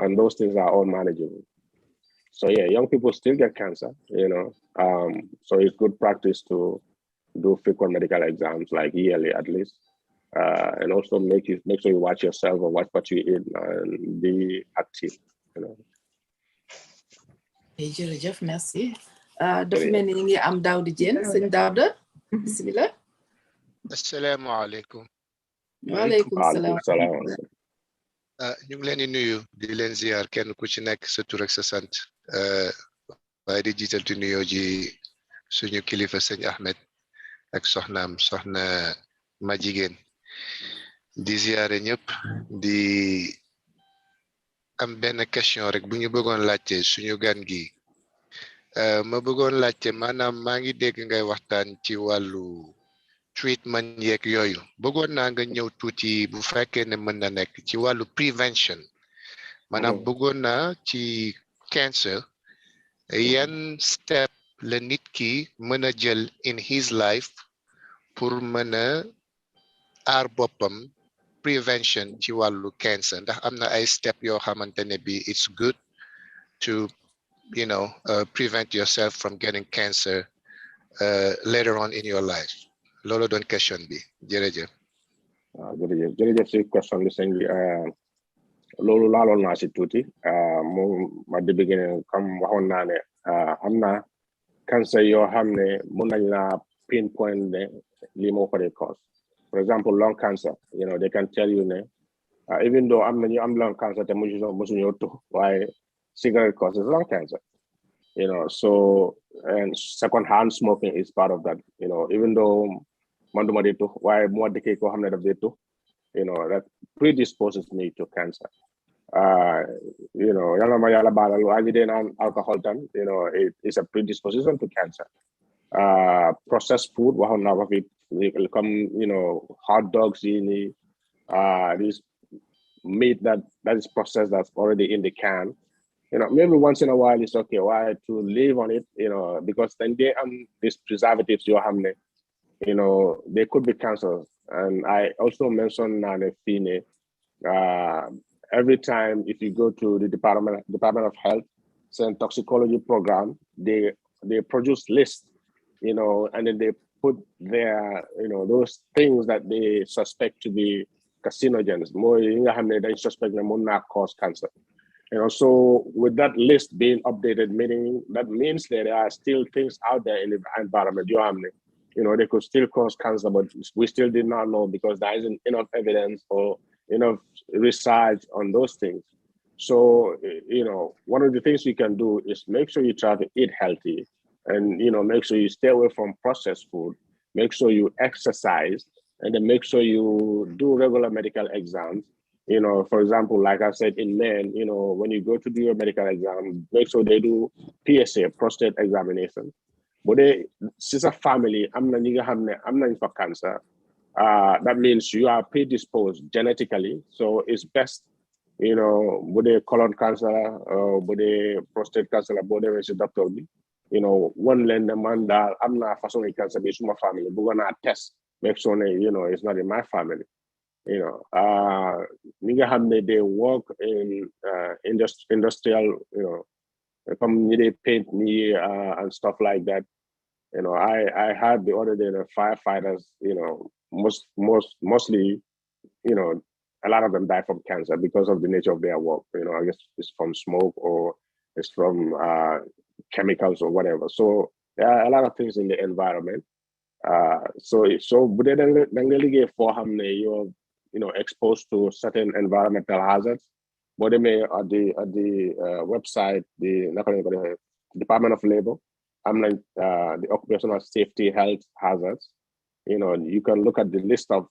and those things are all manageable. So yeah, young people still get cancer, so it's good practice to do frequent medical exams, like yearly at least, and also make sure you watch yourself and watch what you eat and be active. jërëjëf merci dafa mel ni ñu ngi am Daouda Diène sëñ Daouda bismillah. asalaamaaleykum. waaleykum salaam. ñu ngi leen di nuyu di leen ziar kenn ku ci nekk sa tur ak sa sant waaye di jiital di nuyoo ji suñu kilifa sëñ Ahmed ak soxna ma jigéen di ziare ñëpp di am benn question rek bu ñu bëggoon laajte suñu gan gi ma bëggoon laajte maanaam maa ngi dégg ngay waxtaan ci wàllu treatment yeeg yooyu bëggoon naa nga ñëw tuuti bu fekkee ne mën na nekk ci wàllu prevention maanaam bëggoon naa ci cancer yan step la nit ki mën a jël in his life pour mën a aar boppam prevention ci wàllu cancer ndax am na ay step yoo xamante ne bi it's good to prevent yourself from getting cancer later on in your life loolu doon question bi jërëjëf. jërëjëf si question bi sëñ bi loolu laaloon naa si tuuti moom ma di beginning comme waxoon naa ne am na cancer yoo xam ne mun nañ la pinpoint ne lii moo ko di cause. For example, lung cancer, they can tell you, even though I'm lung cancer, why cigarette causes lung cancer, so, and secondhand smoking is part of that, even though why more decay that predisposes me to cancer. Alcohol, it is a predisposition to cancer. Processed food, will come, hot dogs, this meat that is processed that's already in the can. Maybe once in a while it's okay. Why to live on it? Because then they these preservatives they could be cancerous. And I also mentioned every time if you go to the Department of Health, toxicology program, they produce lists, and then they put their, those things that they suspect to be carcinogens, more they suspect them will not cause cancer. So with that list being updated, that means that there are still things out there in the environment, they could still cause cancer, but we still did not know because there isn't enough evidence or enough research on those things. So, one of the things we can do is make sure you try to eat healthy and, make sure you stay away from processed food, make sure you exercise, and then make sure you do regular medical exams. You know, for example, like I said, in men, you know, when you go to do your medical exam, make sure they do PSA, prostate examination. But they, since a family, I'm not for cancer. That means you are predisposed genetically. So it's best, you know, with the colon cancer, with the prostate cancer, with the doctor, you know, one lend man that I'm not for some cancer, be my family. We're gonna test, make sure, you know, it's not in my family. You know, they work in industrial, you know, come they paint me and stuff like that. You know, I had the other day the firefighters, you know, mostly, you know, a lot of them die from cancer because of the nature of their work. You know, I guess it's from smoke or it's from chemicals or whatever. So there are a lot of things in the environment. But then really get for you're, you know, exposed to certain environmental hazards. But they may at the website, the Department of Labor, I'm like the occupational safety health hazards. You know, you can look at the list of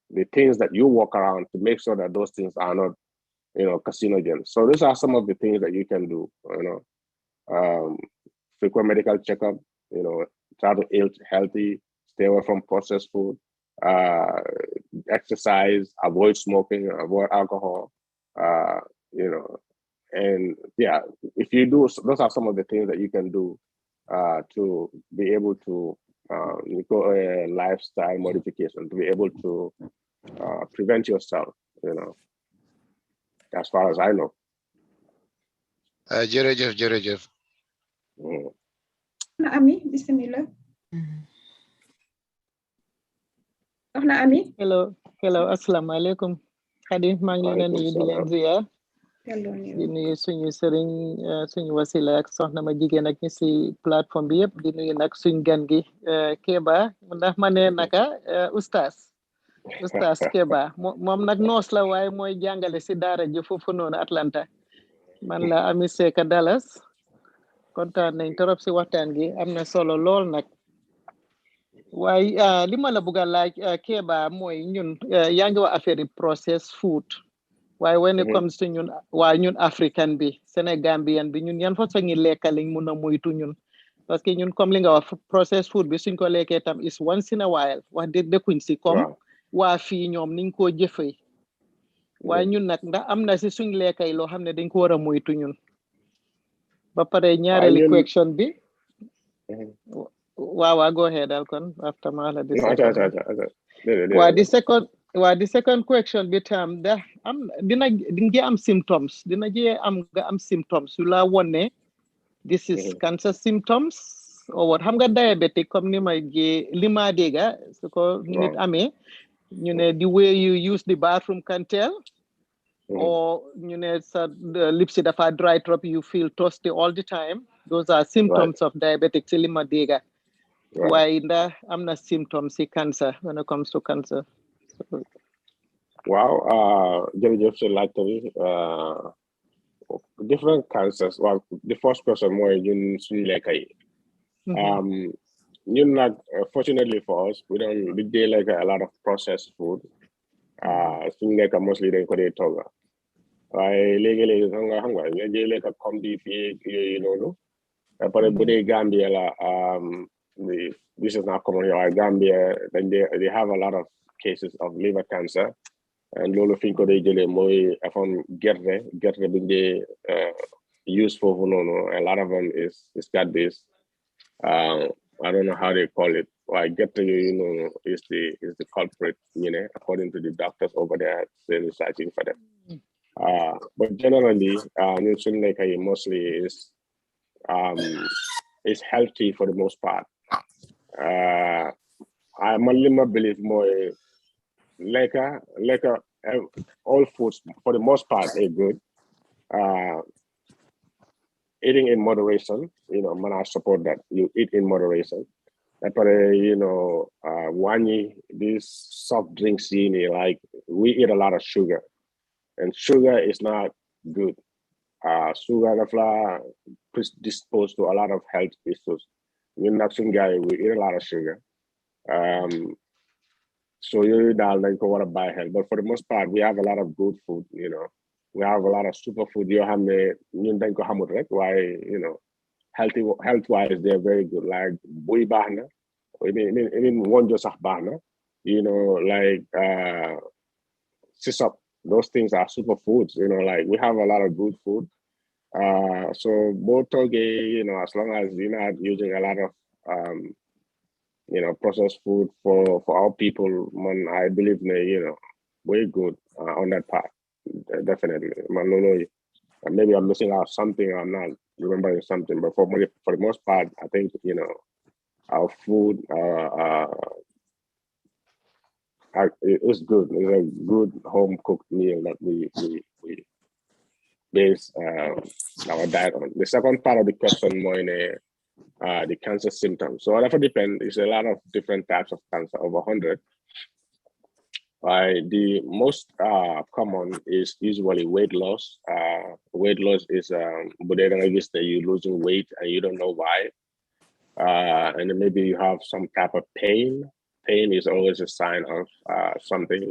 the things that you walk around to make sure that those things are not, you know, carcinogens. So these are some of the things that you can do. You know, frequent medical checkup. You know, try to eat healthy, stay away from processed food, exercise, avoid smoking, avoid alcohol. You know, and yeah, if you do, those are some of the things that you can do to be able to go a lifestyle modification, to be able to prevent yourself, you know, as far as I know. Jërëjëf. Ami, bismillah. Soxna Ami. Hello, assalamu alaikum. Hadith maa ngi leen di leen ziar. Di nuyu suñu sëriñ suñu wasila ak soxna ma jigéen ak ñi si plateforme bi yëpp di nuyu nag suñ gan gi Kebba ndax ma ne naka oustaz Kebba moom nag noos la waaye mooy jàngale si daara ji foofu noonu Atlanta man la Ami Seka Dallas kontaan nañ torop si waxtaan gi am na solo lool nag waaye li ma la bëgg a laaj Kebba mooy ñun yaa ngi wax affaire processed food waaye when it comes to ñun African bi Sénégambien bi ñun yan façon ngi lekka lañ mun a moytu ñun parce que ñun comme li nga wax processed food bi suñ ko lekkee tam is once in a while wax dëkkuñ si comme waa fii ñoom niñ ko jëfee waaye ñun nag ndax am na si suñ lekka yi loo xam ne dañ ko war a moytu ñun ba pare ñaareeli question bi waaw go ahead Alcon after ma la the second question bi tam da dina am symptoms nga am symptoms yu la wone this is cancer symptoms or what xam nga diabetic comme ni ma li ma dégga su ko nit amee ñu ne the way you use the bathroom can tell or ñu ne sa lips yi dafa dry trop you feel thirsty all the time those are symptoms of diabetic ci li ma dégga waaye ndax am na symptoms ci cancer when it comes to cancer. Wow, jërëjëf si laajte bi different cancers. Well, the first question mooy ñun suñu lekka yi. Ñun nag fortunately for us, we dey like a lot of processed food. Suñu lekka mostly dañ ko dee togga. Waaye léegi-léegi xam nga nga jël lekka comme di fii yooyu noonu. Après bu dee Gambia la this is not common here. Gambia they have a lot of cases of liver cancer. And loolu fi ñu ko dee jëlee mooy afam gerte buñ dee use foofu noonu a lot of them is got this I don't know how they call it waaye gerte yooyu noonu is the culprit, you know, according to the doctors over there they're searching for them. But generally ñun suñu lekka yi mostly is healthy for the most part. Man li ma believe mooy all foods for the most part are good. Eating in moderation, you know, man, I support that. You eat in moderation. But you know, these soft drinks, you know, like we eat a lot of sugar, and sugar is not good. Sugar the flour predisposed to a lot of health issues. We're not some guy, we eat a lot of sugar. So you dañ ko war a bàyyi xel, but for the most part we have a lot of good food, you know. We have a lot of superfood yoo xam ne ñun dañ ko xamut rek waaye, you know, health wise they're very good, like buy baax na, even wonjo sax baax na, you know, like sisop, those things are superfoods, you know, like we have a lot of good food. So both toge, you know, as long as you're not using a lot of you know, processed food for our people, man, I believe you know, we're good on that part. Definitely. Man, no, maybe I'm missing out something, I'm not remembering something, but for the most part, I think, you know, our food it's good. It's a good home cooked meal that we base our diet on. The second part of the question more in the cancer symptoms. So that depends. It's a lot of different types of cancer, over 100. The most common is usually weight loss. Weight loss is but then you're losing weight and you don't know why. And then maybe you have some type of pain. Pain is always a sign of something.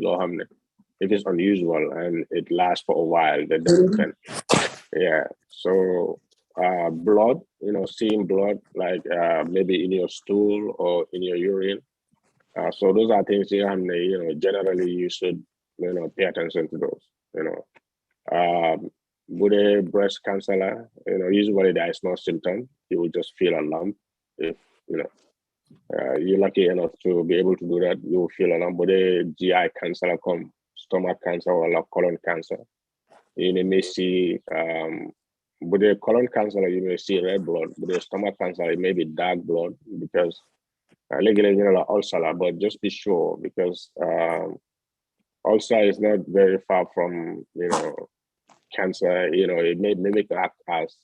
If it's unusual and it lasts for a while, then depends. Yeah. So blood, you know, seeing blood like maybe in your stool or in your urine. So those are things you know, generally you should, you know, pay attention to those, you know. With a breast cancer, you know, usually there is no symptom. You will just feel a lump. If, you know, you're lucky enough to be able to do that, you will feel a lump. But a GI cancer, come stomach cancer or colon cancer, you may see, with the colon cancer, you may see red blood. With the stomach cancer, it may be dark blood because ulcer, but just be sure because ulcer is not very far from, you know, cancer. You know, it may mimic act as,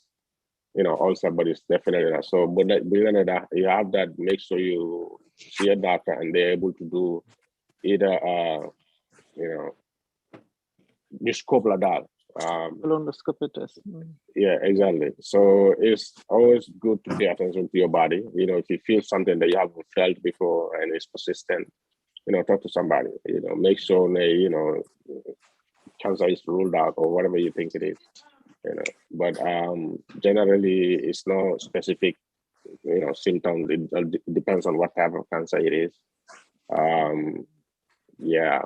you know, ulcer, but it's definitely not. So, but that, you have that, make sure you see a doctor and they're able to do either, you know, discopladal. Colonoscopy test. Yeah, exactly. So it's always good to pay attention to your body. You know, if you feel something that you haven't felt before and it's persistent, you know, talk to somebody. You know, make sure they, you know, cancer is ruled out or whatever you think it is. You know, but generally it's no specific, you know, symptoms. It depends on what type of cancer it is. Yeah.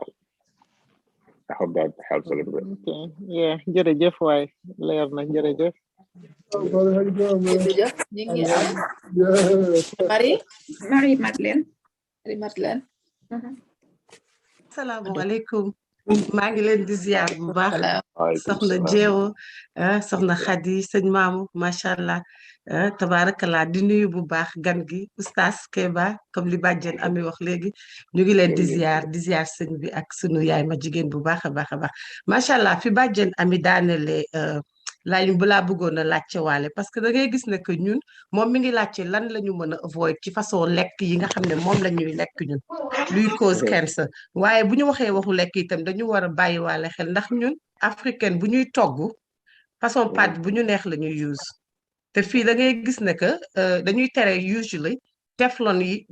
I hope that helps a little bit. Okay. Yeah, jërëjëf waay leer na jërëjëf. jërëjëf ñu ngi am Marie Madeleine. Asalaamaaleykum. maa ngi leen di ziar bu baax. soxna Jeewo soxna Xadi sëñ Maamu macha allah tabarakallah di nuyu bu baax gan gi oustaz Kebba comme li bàjjen Ami wax léegi ñu ngi leen di ziar sëñ bi ak sunu yaay ma jigéen bu baax a baax a baax macha allah fi bàjjen Ami daanele laaj bu laa bëggoon a laajte waale parce que da ngay gis ne que ñun moom mi ngi laajte lan la ñu mën a avoid ci façon lekk yi nga xam ne moom la ñuy lekk ñun luy cause cancer waaye bu ñu waxee waxu lekk itam dañu war a bàyyi waale xel ndax ñun africaine bu ñuy togg façon pâte bu ñu neex la ñuy use te fii da ngay gis ne que dañuy tere usually teflon yi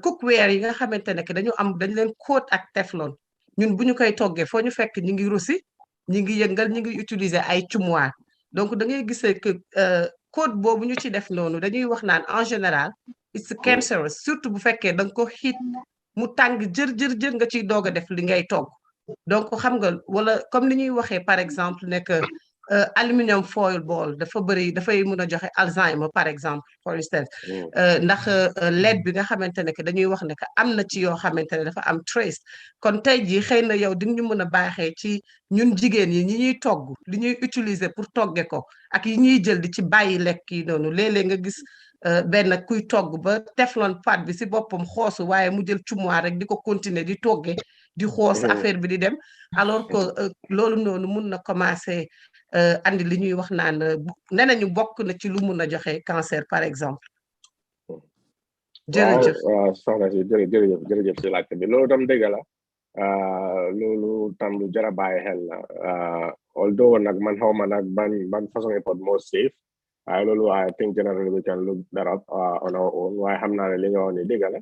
cookware yi nga xamante ne que dañ leen coat ak teflon ñun bu ñu koy toggee foo ñu fekk ñi ngi russi ñi ngi yëngal ñi ngi utiliser ay cumuwaar donc da ngay gisee que coat boobu ñu ci def noonu dañuy wax naan en général it's cancerous surtout bu fekkee da nga ko xiit mu tàng jër nga ciy doog a def li ngay togg donc xam nga wala comme li ñuy waxee par exemple ne que aluminium foil ball dafay mën a joxe Alzheimer par exemple for instance ndax lead bi nga xamante ne que dañuy wax ne que am na ci yoo xamante ne dafa am trace kon tey jii xëy na yow di ñu mën a baaxee ci ñun jigéen yi ñi ñuy togg li ñuy utiliser pour togge ko ak yi ñuy jël di ci bàyyi lekk yi noonu léeg-léeg nga gis benn kuy togg ba teflon pâte bi si boppam xoosu waaye mu jël cumuwaar rek di ko continuer di togge di xoos affaire bi di dem alors que loolu noonu mun na commencer andi li ñuy wax naan nee nañu bokk na ci lu mun a joxe cancer par exemple. jërëjëf waaw soxna si jërëjëf si laajte bi loolu tam dëgg la loolu tam lu jar a bàyyi xel la although nag man xaw ma nag ban façon pot moo safe loolu I think generally we can look that up on our own waaye xam naa ne li nga wax ni dëgg la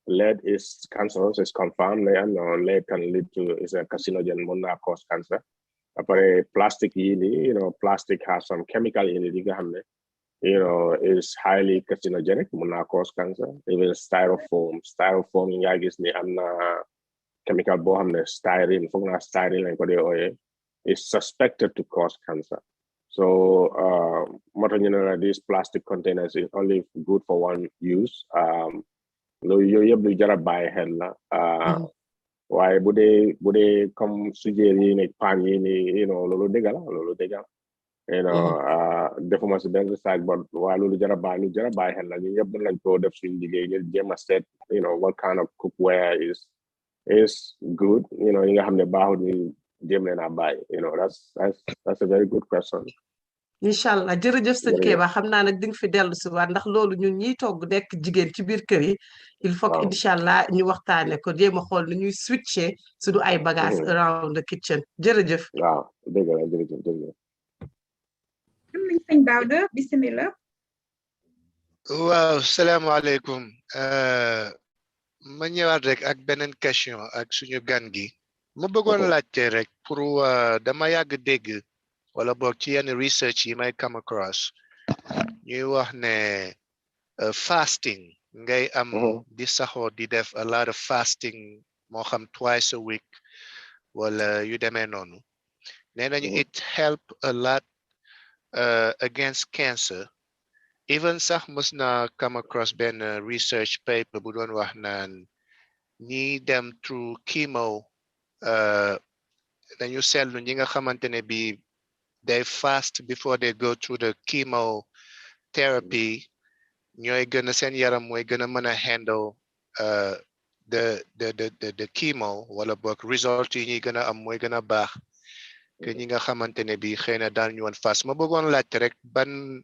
lead is cancerous, it's confirmed. Lead can lead to, is a carcinogen, mun na cause cancer. Apare plastic plastic has some chemical in it, is highly carcinogenic, mun na cause cancer. Even styrofoam nga gis ni am na chemical bo xamne styrene, foog na styrene lañ ko dee ooyee, is suspected to cause cancer. So these plastic containers is only good for one use. Loolu yëpp lu jar a bàyyi xel la. Waaye bu dee comme sujeer yi nekk paan yi ni loolu dëgg la. Defuma si benn research, but waaye loolu jar a bàyyi xel la. Ñu ñëpp mën nañ ko def suñu liggéey ñu jéem a seet what kind of cookware is good, yi nga xam ne baaxul ñu jéem leen a bàyyi. That's a very good question. Inshallah jërëjëf sëñ Keba xam naa nag di nga fi dellu si waat ndax loolu ñun ñiy togg nekk jigéen ci biir kër yi il faut que inshallah ñu waxtaane ko jéem a xool nu ñuy switché suñu ay bagages around the kitchen jërëjëf. Waaw dëgg la jërëjëf. am nañ sëñ Daouda bismillah. waaw salaamaaleykum. ma ñëwaat rek ak beneen question ak suñu gan gi. ma bëggoon laajte rek pour dama yàgg dégg wala boog ci yenn research yi may come across ñuy wax ne fasting ngay am di saxoo di def a lot of fasting moo xam twice a week wala yu demee noonu nee nañu it help a lot against cancer. Even sax mës na come across benn research paper bu doon wax naan ñi dem through chemo dañu seetlu ñi nga xamante ne bi they fast before they go through the chemotherapy ñooy gën a seen yaram mooy gën a mën a handle the chemo wala boog result yi ñuy gën a am mooy gën a baax que ñi nga xamante ne bi xëy na daan ñu woon fast ma bëggoon laajte rek ban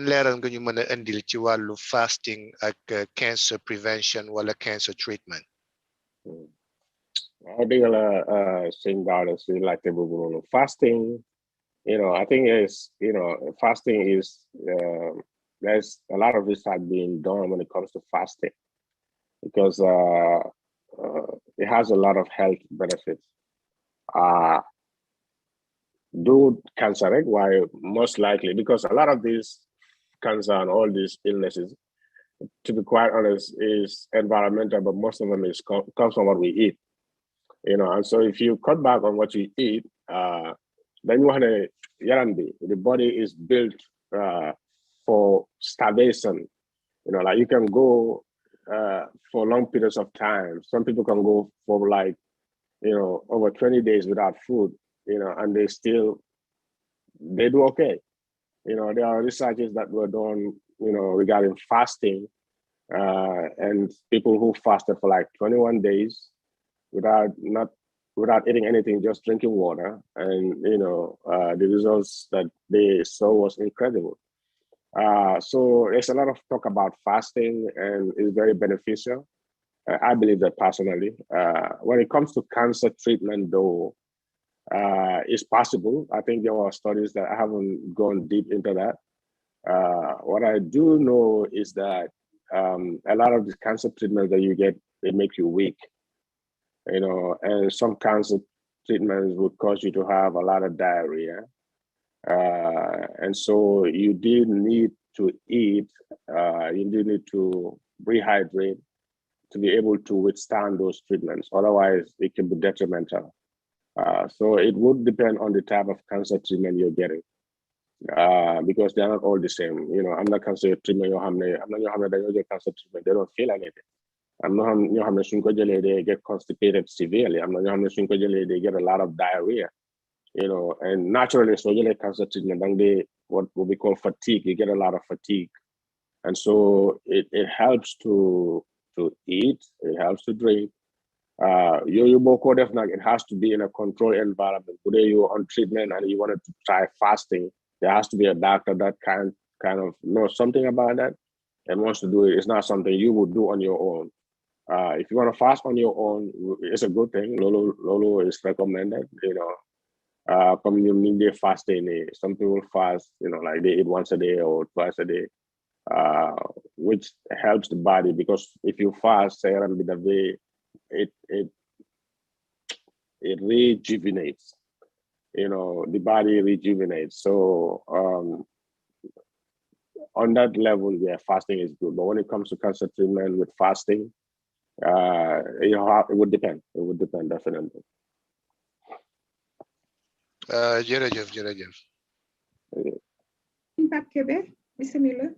leeral nga ñu mën a indil ci wàllu fasting ak cancer prevention wala cancer treatment. I think saying that is like the fasting. I think fasting is there's a lot of research being done when it comes to fasting because it has a lot of health benefits. Do cancer, right? Why most likely because a lot of these cancer and all these illnesses, to be quite honest, is environmental, but most of them comes from what we eat. And so if you cut back on what you eat, then you want to the body is built for starvation. Like you can go for long periods of time. Some people can go for like, over 20 days without food, and they do okay. There are researches that were done, regarding fasting, and people who fasted for like 21 days without eating anything, just drinking water, and the results that they saw was incredible. So there's a lot of talk about fasting, and it's very beneficial. I believe that personally. When it comes to cancer treatment, though, it's possible. I think there are studies that I haven't gone deep into that. What I do know is that a lot of the cancer treatments that you get, they make you weak. And some cancer treatments would cause you to have a lot of diarrhea. And so you did need to eat, you do need to rehydrate to be able to withstand those treatments. Otherwise, it can be detrimental. So it would depend on the type of cancer treatment you're getting. Because they're not all the same. I'm not cancer treatment, I'm not cancer treatment, they don't feel anything. I'm not they get constipated severely. I'm not they get a lot of diarrhea. And naturally, so cancer treatment, then they what we call fatigue, you get a lot of fatigue. And so it helps to eat, it helps to drink. It has to be in a controlled environment. Today you're on treatment and you wanted to try fasting, there has to be a doctor that kind of knows something about that and wants to do it. It's not something you would do on your own. If you want to fast on your own, it's a good thing. Lolo is recommended. Communion day fasting. Some people fast, like they eat once a day or twice a day. which helps the body, because if you fast, it rejuvenates. The body rejuvenates. So on that level, yeah, fasting is good. But when it comes to cancer treatment with fasting, it would depend. It would depend definitely. Jërëjëf. Pape Kebba, bismillah.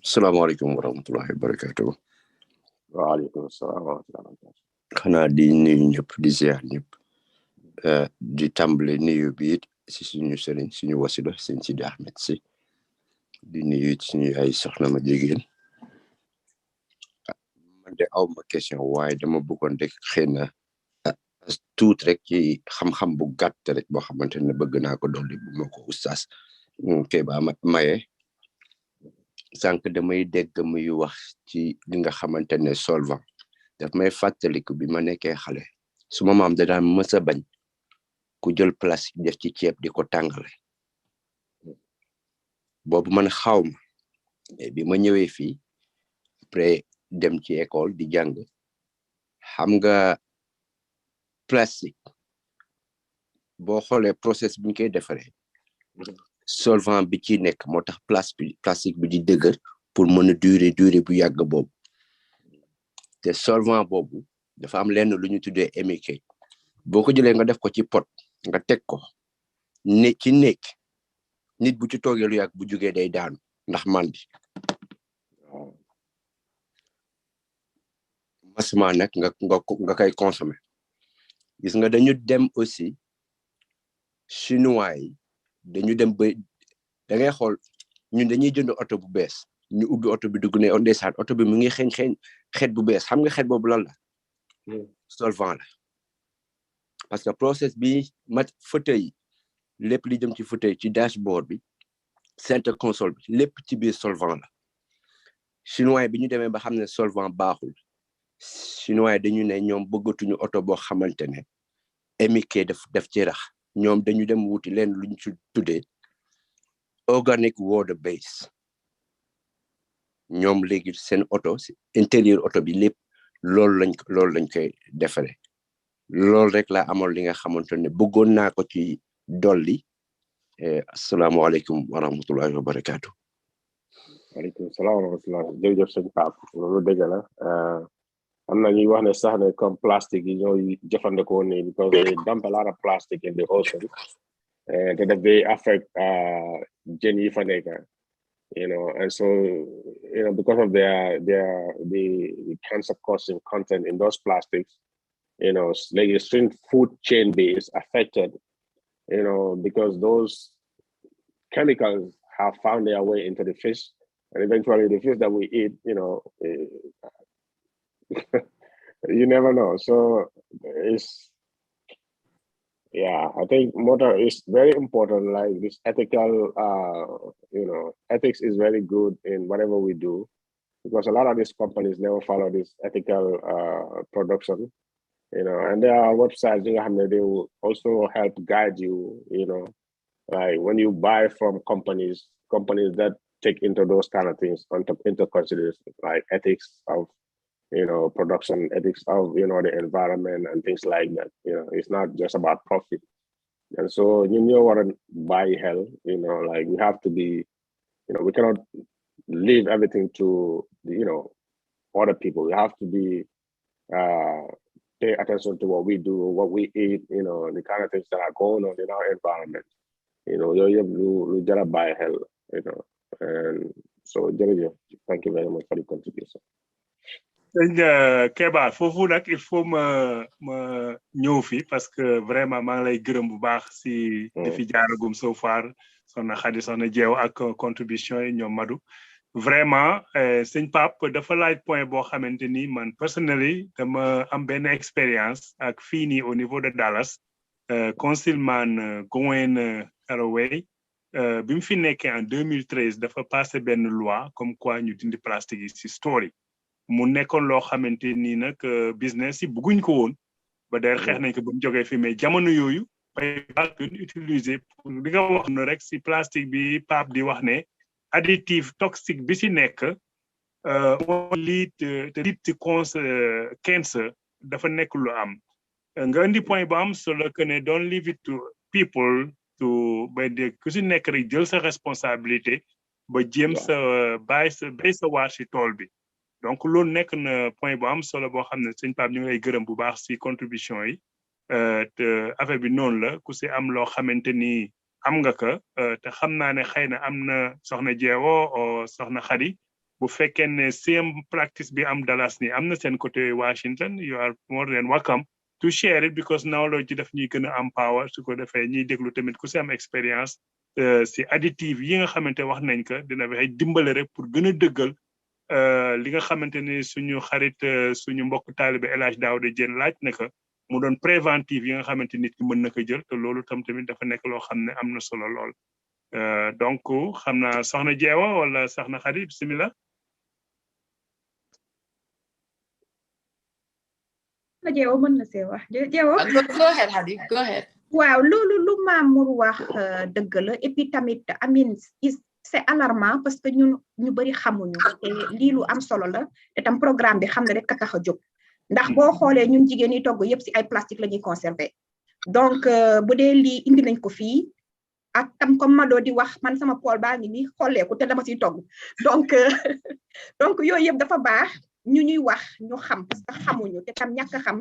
Assalamualaikum warahmatullahi wabarakatuh. Waalaikum assalam warahmatullahi wabarakatuh. Xanaa di nuyu ñëpp di ziar ñëpp di tàmbale nuyu bi si suñu sëriñ suñu wasila sëñ Sidi Ahmed si di nuyu suñu ay soxna ma jigéen man de aw ma question waaye dama bëggoon rek xëy na tuut rek ci xam-xam bu gàtt rek boo xamante ne bëgg naa ko dolli bu ma ko oustaz Kebba maye sànq damay dégg muy wax ci li nga xamante ne solvant daf may fàttaliku bi ma nekkee xale suma maam da daan mës a bañ ku jël plastique def ci ceeb di ko tàngale boobu man xawma bi ma ñëwee fii après dem ci école di jàng xam nga plastique boo xoolee process bi ñu koy defaree solvant bi ci nekk moo tax plastique bi di dëgër pour mën a durer bu yàgg boobu te solvant boobu dafa am lenn lu ñu tuddee MK boo ko jëlee nga def ko ci pot nga teg ko ci nekk nit bu ci toogee lu yàgg bu jugee day daanu ndax mandi masma nag nga koy consommer gis nga dañu dem aussi chinois yi dañu dem ba da ngay xool ñun dañuy jënd oto bu bees ñu ubbi oto bi dugg ne ndeysaan oto bi mu ngi xeeñ xeet bu bees xam nga xeet boobu lan la solvant la parce que process bi fauteuil yi lépp li jëm ci fauteuil ci dashboard bi center console bi lépp ci biir solvant la chinois bi ñu demee ba xam ne solvant baaxul chinois dañu ne ñoom bëggatuñu oto boo xamante ne MK def ci rax ñoom dañu dem wuti leen luñ ci tuddee organic water base ñoom léegi seen oto intérieur oto bi lépp loolu lañ koy defaree loolu rek laa amoon li nga xamante ne bëggoon naa ko ci dolli asalaamaaleykum wa rahmatullahi wa barakaatu. waaleykum salaam wa rahmatullah jërëjëf sëñ Pape loolu dëgg la am na ñuy wax ne sax ne comme plastique yi ñooy jëfandikoo nii because they dump a lot of plastic in the ocean te daf day affect jën yi fa nekk and so because of the cancer causing content in those plastics like the food chain be is affected because those chemicals have found their way into the fish, and eventually the fish that we eat you never know. So I think motor is very important, like this ethical ethics is very good in whatever we do, because a lot of these companies never follow this ethical production, and there are websites they will also help guide you, like when you buy from companies that take into those kind of things into consideration, like ethics of production, ethics of the environment and things like that. It's not just about profit. And so you want to buy hell, like we have to be, we cannot leave everything to other people. We have to be pay attention to what we do, what we eat, the kind of things that are going on in our environment. You gotta buy hell, and so thank you very much for the contribution. Kebba foofu nag il faut ma ñëw fi parce que vraiment maa ngi lay gërëm bu baax si di fi jaaragum so far soxna Khady soxna Jeew ak contribution yi ñoom Madou vraiment sëñ Pape dafa laaj point boo xamante ni man personnellement dama am benn expérience ak fii nii au niveau de Dallas consulman Gwen Haraway bi mu fi nekkee en 2013 dafa passé benn loi comme quoi ñu dindi plastique yi si store yi mu nekkoon loo xamante ni nag business yi bëgguñ ko woon ba der xeex nañ ko ba mu jógee fi mais jamono yooyu pay utiliser pour li nga wax no rek si plastique bi Pape di wax ne additif toxique bi ci nekk lead to cancer dafa nekk lu am nga indi point bu am solo que ne don't leave it to people to ba de ku ci nekk rek jël sa responsabilité ba jéem sa bay sa waar ci tool bi donc loolu nekk na point bu am solo boo xam ne sëñ Pape ñu ngi lay gërëm bu baax ci contribution yi te affaire bi noonu la ku ci am loo xamante ni am nga ko te xam naa ne xëy na am na soxna Jeewo o soxna Xadi bu fekkee ne same practice bi am Dallas ni am na seen côté Washington you are more than welcome to share it because knowledge ji daf ñuy gën a empower su ko defee ñuy déglu tamit ku ci am expérience ci additive yi nga xamante wax nañ ko dina waxay dimbale rek pour gën a dëggal li nga xamante ni suñu xarit suñu mbokk taalibe El Hadj Daouda Diène laaj na ko mu doon préventive yi nga xamante nit ki mën na ko jël te loolu tam tamit dafa nekk loo xam ne am na solo lool donc xam naa soxna Jeewa wala soxna Xadi bismillah Jeewo mën na see wax Jeewo go ahead Hadi go ahead waaw loolu lu Mamour wax dëgg la et puis tamit amin c'est alarmant parce que ñun ñu bari xamuñu te lii lu am solo la te tam programme bi xam ne rek ka tax a jóg ndax boo xoolee ñun jigéen yi togg yëpp ci ay plastique la ñuy conserver donc bu dee lii indi nañ ko fii ak tam comme Mado di wax man sama pool baa ngi nii xolleeku te dama ciy togg donc yooyu yëpp dafa baax ñu ñuy wax ñu xam parce que xamuñu te tam ñàkk xam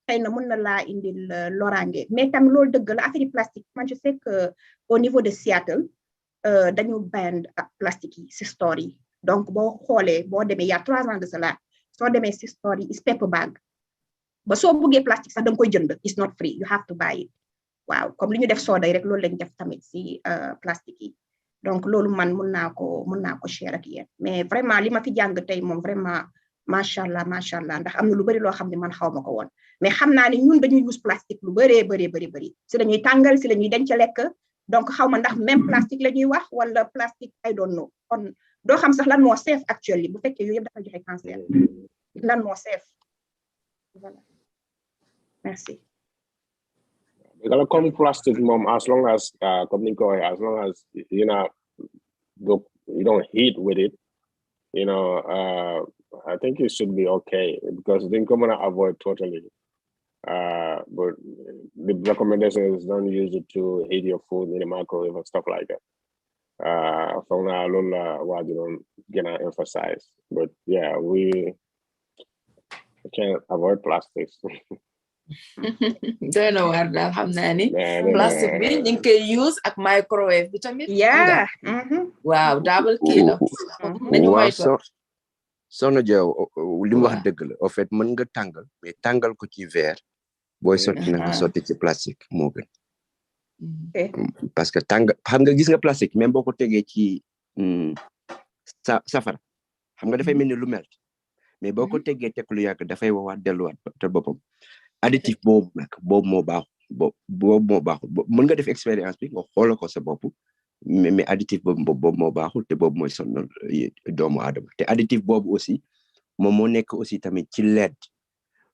xëy na mën na laa indil loraange mais tam loolu dëgg la affaire plastique man je sais que au niveau de Seattle dañu ban plastique yi ci store yi donc boo xoolee boo demee il y a 3 ans de cela soo demee ci store yi is paper bag ba soo buggee plastique sax da nga koy jënd it's not free you have to buy it waaw comme li ñu def soda yi rek loolu lañ def tamit ci plastique yi donc loolu man mën naa ko share ak yéen mais vraiment li ma fi jàng tey moom vraiment macha allah ndax am na lu bari loo xam ne man xaw ma ko woon mais xam naa ne ñun dañuy use plastique lu bari ci lañuy tàngal ci lañuy denc lekk donc xaw ma ndax même plastique la ñuy wax wala plastique I don't know kon doo xam sax lan moo safe actually bu fekkee yooyu yëpp dafa joxe cancer lan moo safe voilà merci. Because comme plastic mom as long as comme ni ko as long as you don't heat with it I think it should be okay because then come on avoid totally but the recommendation is don't use it to heat your food in the microwave and stuff like that from now lola what you don't gonna emphasize but yeah we can't avoid plastics. doy na waar daal xam naa ni plastique bi ñu ngi koy use ak microwave bi tamit waaw double kii la nañu moytu soxna Jeew li mu wax dëgg la en fait mën nga tàngal mais tàngal ko ci verre booy sotti na nga sotti ci plastique moo gën parce que tàngal xam nga gis nga plastique même boo ko tegee ci safara xam nga dafay mel ni lu melt mais boo ko tegee teg lu yàgg dafay wawaat delluwaat te boppam additif boobu nag boobu moo baaxul mën nga def expérience bi nga xoolal ko sa bopp mais additif boobu moo baaxul te boobu mooy sonal doomu aadama te additif boobu aussi moom moo nekk aussi tamit ci LED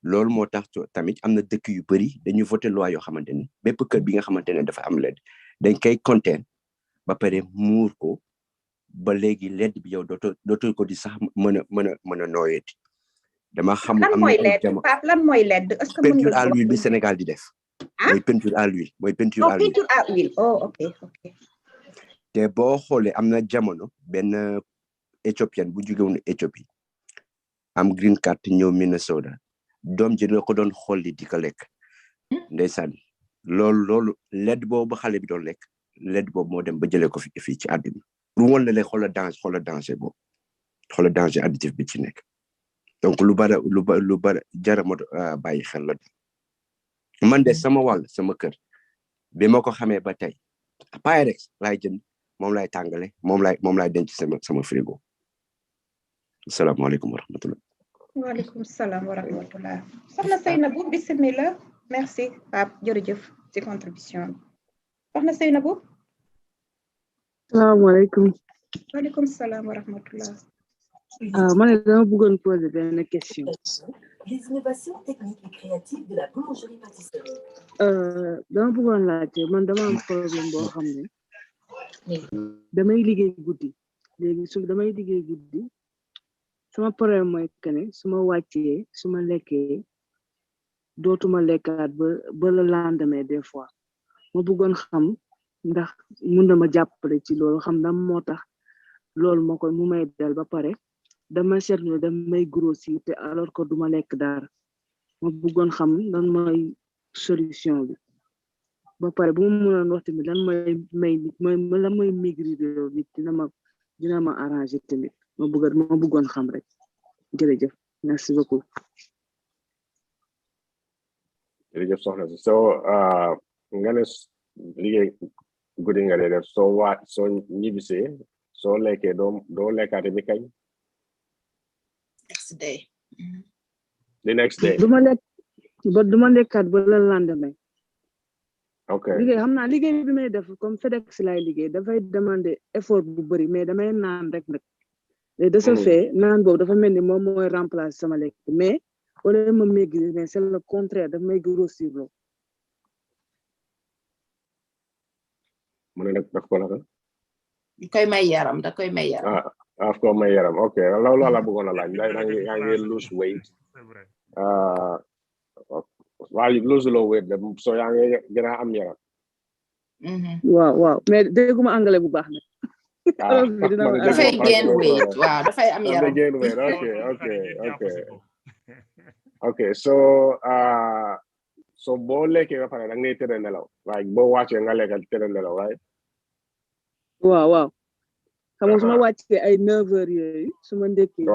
loolu moo tax tamit am na dëkk yu bari dañu voté loi yoo xamante ni bépp kër bi nga xamante ne dafa am LED dañ koy contenir ba pare muur ko ba léegi LED bi yow dootoo ko di sax mën a nooyeeti dama xam am na lan mooy LED est-ce que peinture à l'huile bi Sénégal di def mooy peinture à l'huile ok te boo xoolee am na jamono benn éthiopienne bu jóge woon Éthiopie am green card ñëw Minnesota doom ji ko doon xolli di ko lekk ndeysaan loolu LED boobu xale bi doon lekk LED boobu moo dem ba jëlee ko fii ci àdduna lu woon la lay xoolal danger boobu xoolal danger additif bi ci nekk donc lu bari jara mo bàyyi xel la man de sama wàll sama kër bi ma ko xamee ba tey Pyrex laay jënd moom laay tàngale moom laay denc sama frigo asalaamaaleykum wa rahmatullah. waaleykum salaam wa rahmatullah. soxna Seynabou bismillah merci Pape jërëjëf ci contribution soxna Seynabou. salaamaaleykum. waaleykum salaam wa rahmatullah. man dama bëggoon poser benn question. Les innovations techniques et créatives de la boulangerie-pâtisserie. dama bëggoon laajte man dama am problème boo xam ne damay liggéey guddi léegi su damay liggéey guddi sama problème mooy que ne su ma wàccee su ma lekkee dootuma lekkaat ba le lendemain des fois ma bëggoon xam ndax mun na ma jàppale ci loolu xam na moo tax loolu moo koy mu may dal ba pare dama seetlu damay grossir te alors que duma lekk dara ma bëggoon xam lan mooy solution bi ba pare bu ma mënoon wax tamit lan mooy maigrir nit dina ma arranger tamit ma bëggoon xam rek jërëjëf merci beaucoup. jërëjëf soxna si soo nga ne liggéey guddi nga dee def soo ñibbisee soo lekkee doo lekkaate bi kañ. next day. the next day. duma lekkaat ba le lendemain. ok liggéey xam naa liggéey bi may def comme FedEx laay liggéey dafay demander effort bu bëri mais damay naan rek nag. de ce fait naan boobu dafa mel ni moom mooy remplacer sama lekk mais wala ma maigrir mais c'est le contraire daf may grossir loo. mu ne nag daf ko naka. da koy may yaram da koy may yaram. daf ko may yaram ok loolu la bëggoon a laaj yaa ngi lose weight. waaye lose loo weight de soo yaa ngi gën a am yaram. waaw mais dégguma anglais bu baax nag. dafay gain weight waaw dafay am yaram. gain weight ok so boo lekkee ba pare da ngay tëdd nelaw waaye boo wàccee nga lekkal tëdd nelaw waaye. waaw xam nga su ma wàccee ay 9h yooyu su ma ndekkee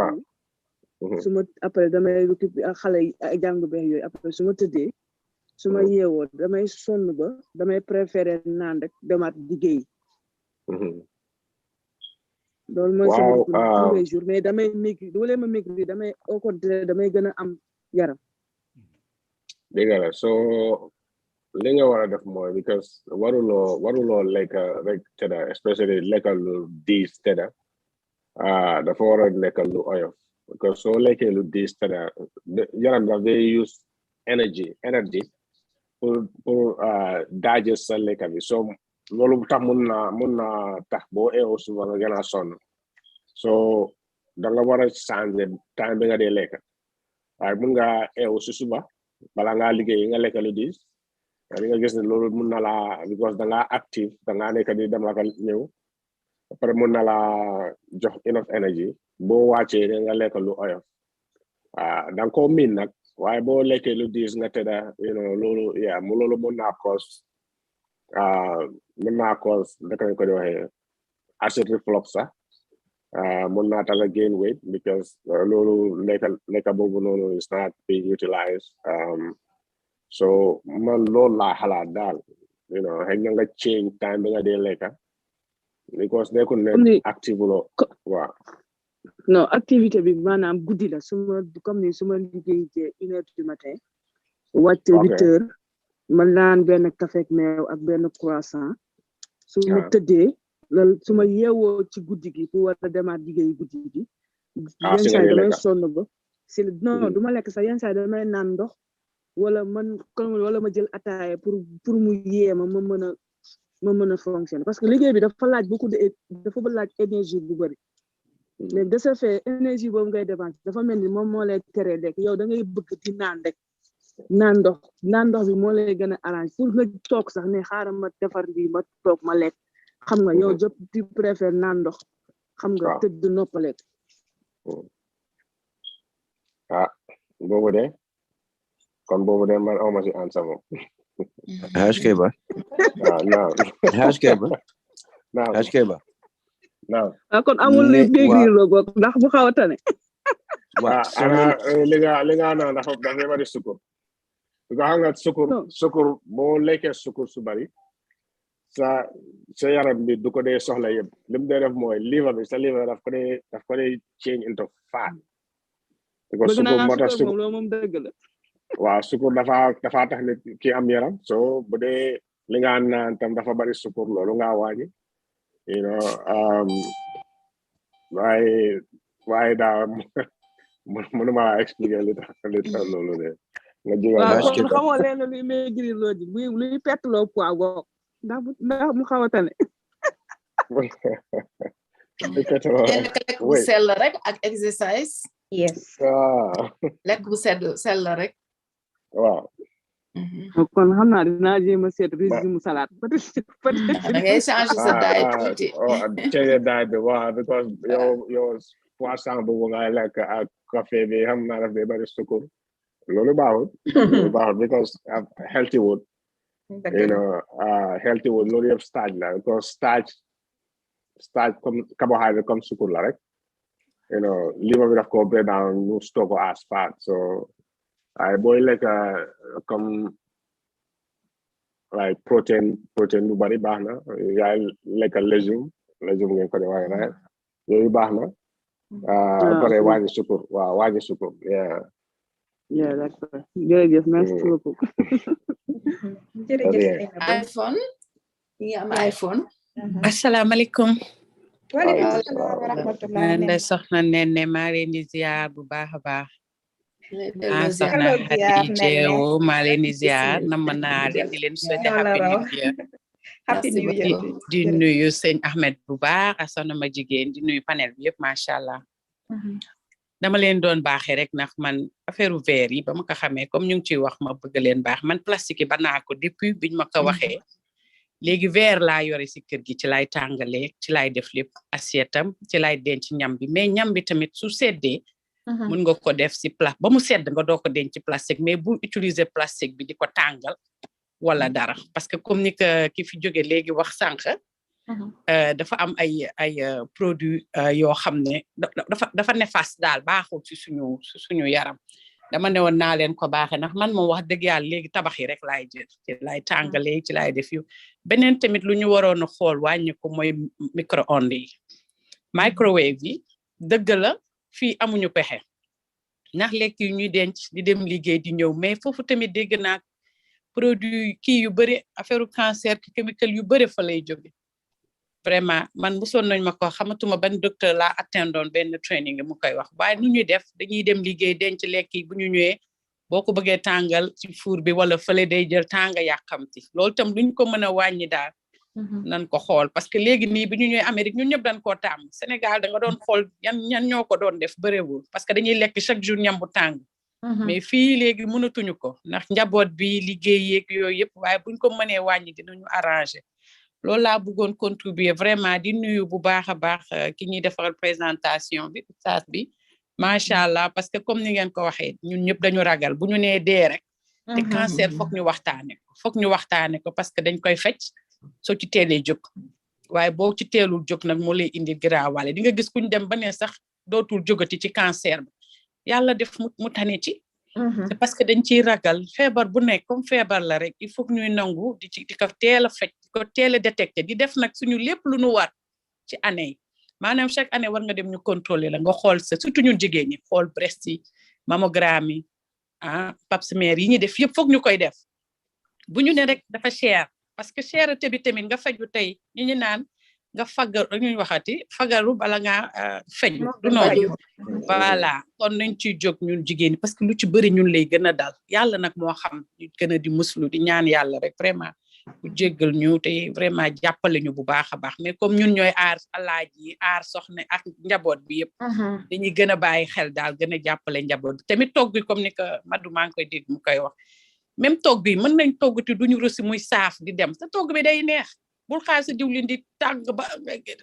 su ma après damay récupé ak xale yi ak jàng beex yooyu après su ma tëddee su ma yeewoo damay sonn ba damay préféré naan rek demaat liggéey. loolu mooy sama tous les jours mais damay maigrir doolee ma maigrir damay au contraire damay gën a am yaram. dégg nga so li nga war a def mooy because waruloo lekk rek tëdda especially lekka lu diis tëdda dafa war a lekka lu oyof because soo lekkee lu diis tëdda yaram daf day use energy pour digest sa lekka bi so loolu tax mun na tax boo eewu suba nga gën a sonn so danga war a changer time bi nga dee lekka waaye mun nga eewu si suba bala nga liggéey nga lekka lu diis li nga gis ne loolu mun na la because danga active danga nekk di dem ak ñëw après mun na la jox enough energy boo wàccee nga lekka lu oyof danga ko miin nag waaye boo lekkee lu diis nga tëdda loolu mun naa cause naka lañ ko di waxee acid reflux sax mun naa tax nga gain weight because loolu lekka boobu noonu is not being utilized so man loolu laa xalaat daal xëy na nga change time bi nga dee lekka because nekkul ne active loo waaw non activité bi maanaam guddi la comme ni su ma liggéey 1h du matin wàcc 8h ma naan benn café ak meew ak benn croissant su ma tëddee loolu su ma yeewoo ci guddi gi pour war a demaat liggéey guddi gi yenn saa damay sonn ba non du ma lekk sax yenn saa damay naan ndox wala ma jël ataaya pour mu yee ma mën a fonctionner parce que liggéey bi dafa laaj dafa laaj énergie bu bëri léegi de ce fait énergie boobu ngay dépenser dafa mel ni moom moo lay tere lekk yow da ngay bëgg di naan rek naan ndox bi moo lay gën a arrange pour nga toog sax ne xaaral ma defar lii ma toog ma lekk xam nga yow jot tu préfère naan ndox xam nga tëdd noppaleek boobu de man awma si ansa moom Kebba Kebba kon amul li maigrir loo bokk ndax bu xaw a tane li nga naan dafa bari sukur nga xam nga sukur boo lekkee sukur su bari sa yaram bi du ko dee soxla yëpp li mu dee def mooy liver bi sa liver daf ko dee change into fat sukur moo tax sukur moom dëgg la waaw sukur dafa tax nit ki am yaram so bu dee li nga naan tam dafa bari sukur loolu nga wàññi waaye daa mënuma expliquer li tax loolu de nga jóge kon xamoo leen luy maigrir loo ji luy perte loo poids boo ndax mu xaw a tane lekk bu sell rek ak exercise. Yes. lekk bu sell rek. waaw. kon xam naa dinaa jéem a seet régime salade da ngay changer sa diet tuuti. change diet bi waaw because yow poisson boobu ngay lekk ak café bi xam naa daf day bari sukur loolu baaxul because healthy wood healthy wood loolu yëpp starch la because starch comme carbohydrate comme sukur la rek liver bi daf ko break down ñu store ko as fat so ay booy lekk comme like protein lu bari baax na yaay lekk légume ngeen ko de waaye right yooyu baax na pare wàññi sukur yeah d'accord jërëjëf merci beaucoup jërëjëf iPhone ñi am iPhone. asalaamaaleykum. waaleykum salaam wa rahmatulah. nda soxna Nene maa leen di ziar bu baax a baax. soxna Xadi Jeewo maa leen di ziar nam naa leen di leen souhaité happy new year di nuyu sëñ Ahmed bu baax ak soxna ma jigéen di nuyu panel bi yëpp macha allah. dama leen doon baaxee rek ndax man affaire verre yi ba ma ko xamee comme ñu ngi ciy wax ma bëgg leen baax man plastique yi ba naa ko depuis biñ ma ko waxee. léegi verre laa yore si kër gi ci lay tàngalee ci lay def lépp assiette am ci lay denc ñam bi mais ñam bi tamit su seddee mën nga ko def si plat ba mu sedd nga doo ko denc ci plastique mais bu utiliser plastique bi di ko tàngal wala dara parce que comme ni ki fi jóge léegi wax sànq dafa am ay produit yoo xam ne dafa néfaste daal baaxul ci suñu yaram dama ne woon naa leen ko baaxee ndax man moom wax dëgg yàlla léegi tabax yi rek laay jël ci laay tàngalee ci laay def yu beneen tamit lu ñu waroon a xool wàññi ko mooy micro-ondes yi microwave yi dëgg la fii amuñu pexe ndax lekk yu ñuy denc di dem liggéey di ñëw mais foofu tamit dégg naa produit kii yu bëri affaire cancer chimique yu bëri fa lay jóge vraiment man mosoon nañ ma ko xamatuma ban docteur laa attendoon benn training mu koy wax waaye nu ñuy def dañuy dem liggéey denc lekk yi bu ñu ñëwee boo ko bëggee tàngal ci four bi wala fële day jël tànga yàqamti loolu tam luñ ko mën a wàññi daal nan ko xool parce que léegi nii bi ñu ñëwee Amérique ñun ñëpp dañ koo tàmm Sénégal da nga doon xool ñan ñoo ko doon def bëriwul parce que dañuy lekk chaque jour ñam bu tàng mais fii léegi mënatuñu ko ndax njaboot bi liggéey yeeg yooyu yëpp waaye buñ ko mënee wàññi dinañu arrangé loolu laa bëggoon contribuer vraiment di nuyu bu baax a baax ki ñuy defaral présentation bi saas bi macha allah parce que comme ni ngeen ko waxee ñun ñëpp dañu ragal bu ñu nee dee rek te cancer foog ñu waxtaane ko parce que dañ koy fecc soo ci teelee jóg waaye boo ci teelul jóg nag moo lay indi giraawale di nga gis kuñ dem ba ne sax dootul jógati ci cancer bi yàlla def mu tane ci c'est parce que dañ ciy ragal feebar bu nekk comme feebar la rek il faut que ñuy nangu di ko teel a fecc di ko teel a détecté di def nag suñu lépp lu ñu war ci année yi maanaam chaque année war nga dem ñu contrôler la nga xool sa surtout ñun jigéen ñi xool breast yi mammogramme yi pap smear yi ñuy def yëpp foog ñu koy def bu ñu ne rek dafa cher parce que cherté bi tamit nga faju tey ñu naan nga fagaru ñu waxati fagaru bala nga feju du noonu voilà kon nañ ciy jóg ñun jigéen ñi parce que lu ci bëri ñun lay gën a dal yàlla nag moo xam ñu gën a di muslu di ñaan yàlla rek vraiment bu jéggal ñu te vraiment jàppale ñu bu baax a baax mais comme ñun ñooy aar alaaji aar soxna ak njaboot bi yëpp dañuy gën a bàyyi xel daal gën a jàppale njaboot bi tamit togg bi comme ni que Madou maa ngi koy dégg mu koy wax même togg bi mën nañ togg te duñu rësi muy saaf di dem te togg bi day neex bul xaar sa diwlin di tàng ba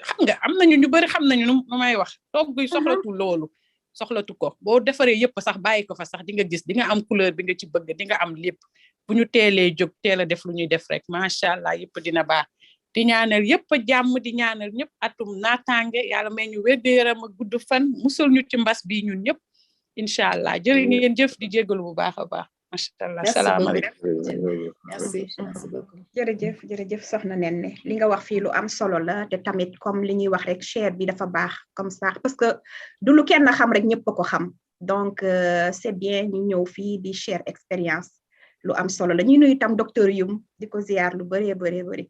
xam nga am nañu ñu bëri xam nañu nu may wax togg bi soxlatu loolu soxlatu ko boo defaree yëpp sax bàyyi ko fa sax di nga gis di nga am couleur bi nga ci bëgg di nga am lépp bu ñu teelee jóg teel a def lu ñuy def rek macha allah yëpp dina baax di ñaanal yëpp jàmm di ñaanal ñëpp atum naataange yàlla may ñu wér gu yaram ak gudd fan musul ñu ci mbas bi ñun ñëpp incha allah jërë ngeen jëf di jégalu bu baax a baax macha allah salaamaaleykum merci beaucoup jërëjëf soxna Nene li nga wax fii lu am solo la te tamit comme li ñuy wax rek share bi dafa baax comme ça parce que du lu kenn xam rek ñëpp ko xam donc c'est bien ñu ñëw fii di share expérience lu am solo la ñuy nuyu tam docteur Yum di ko ziar lu bëree bëri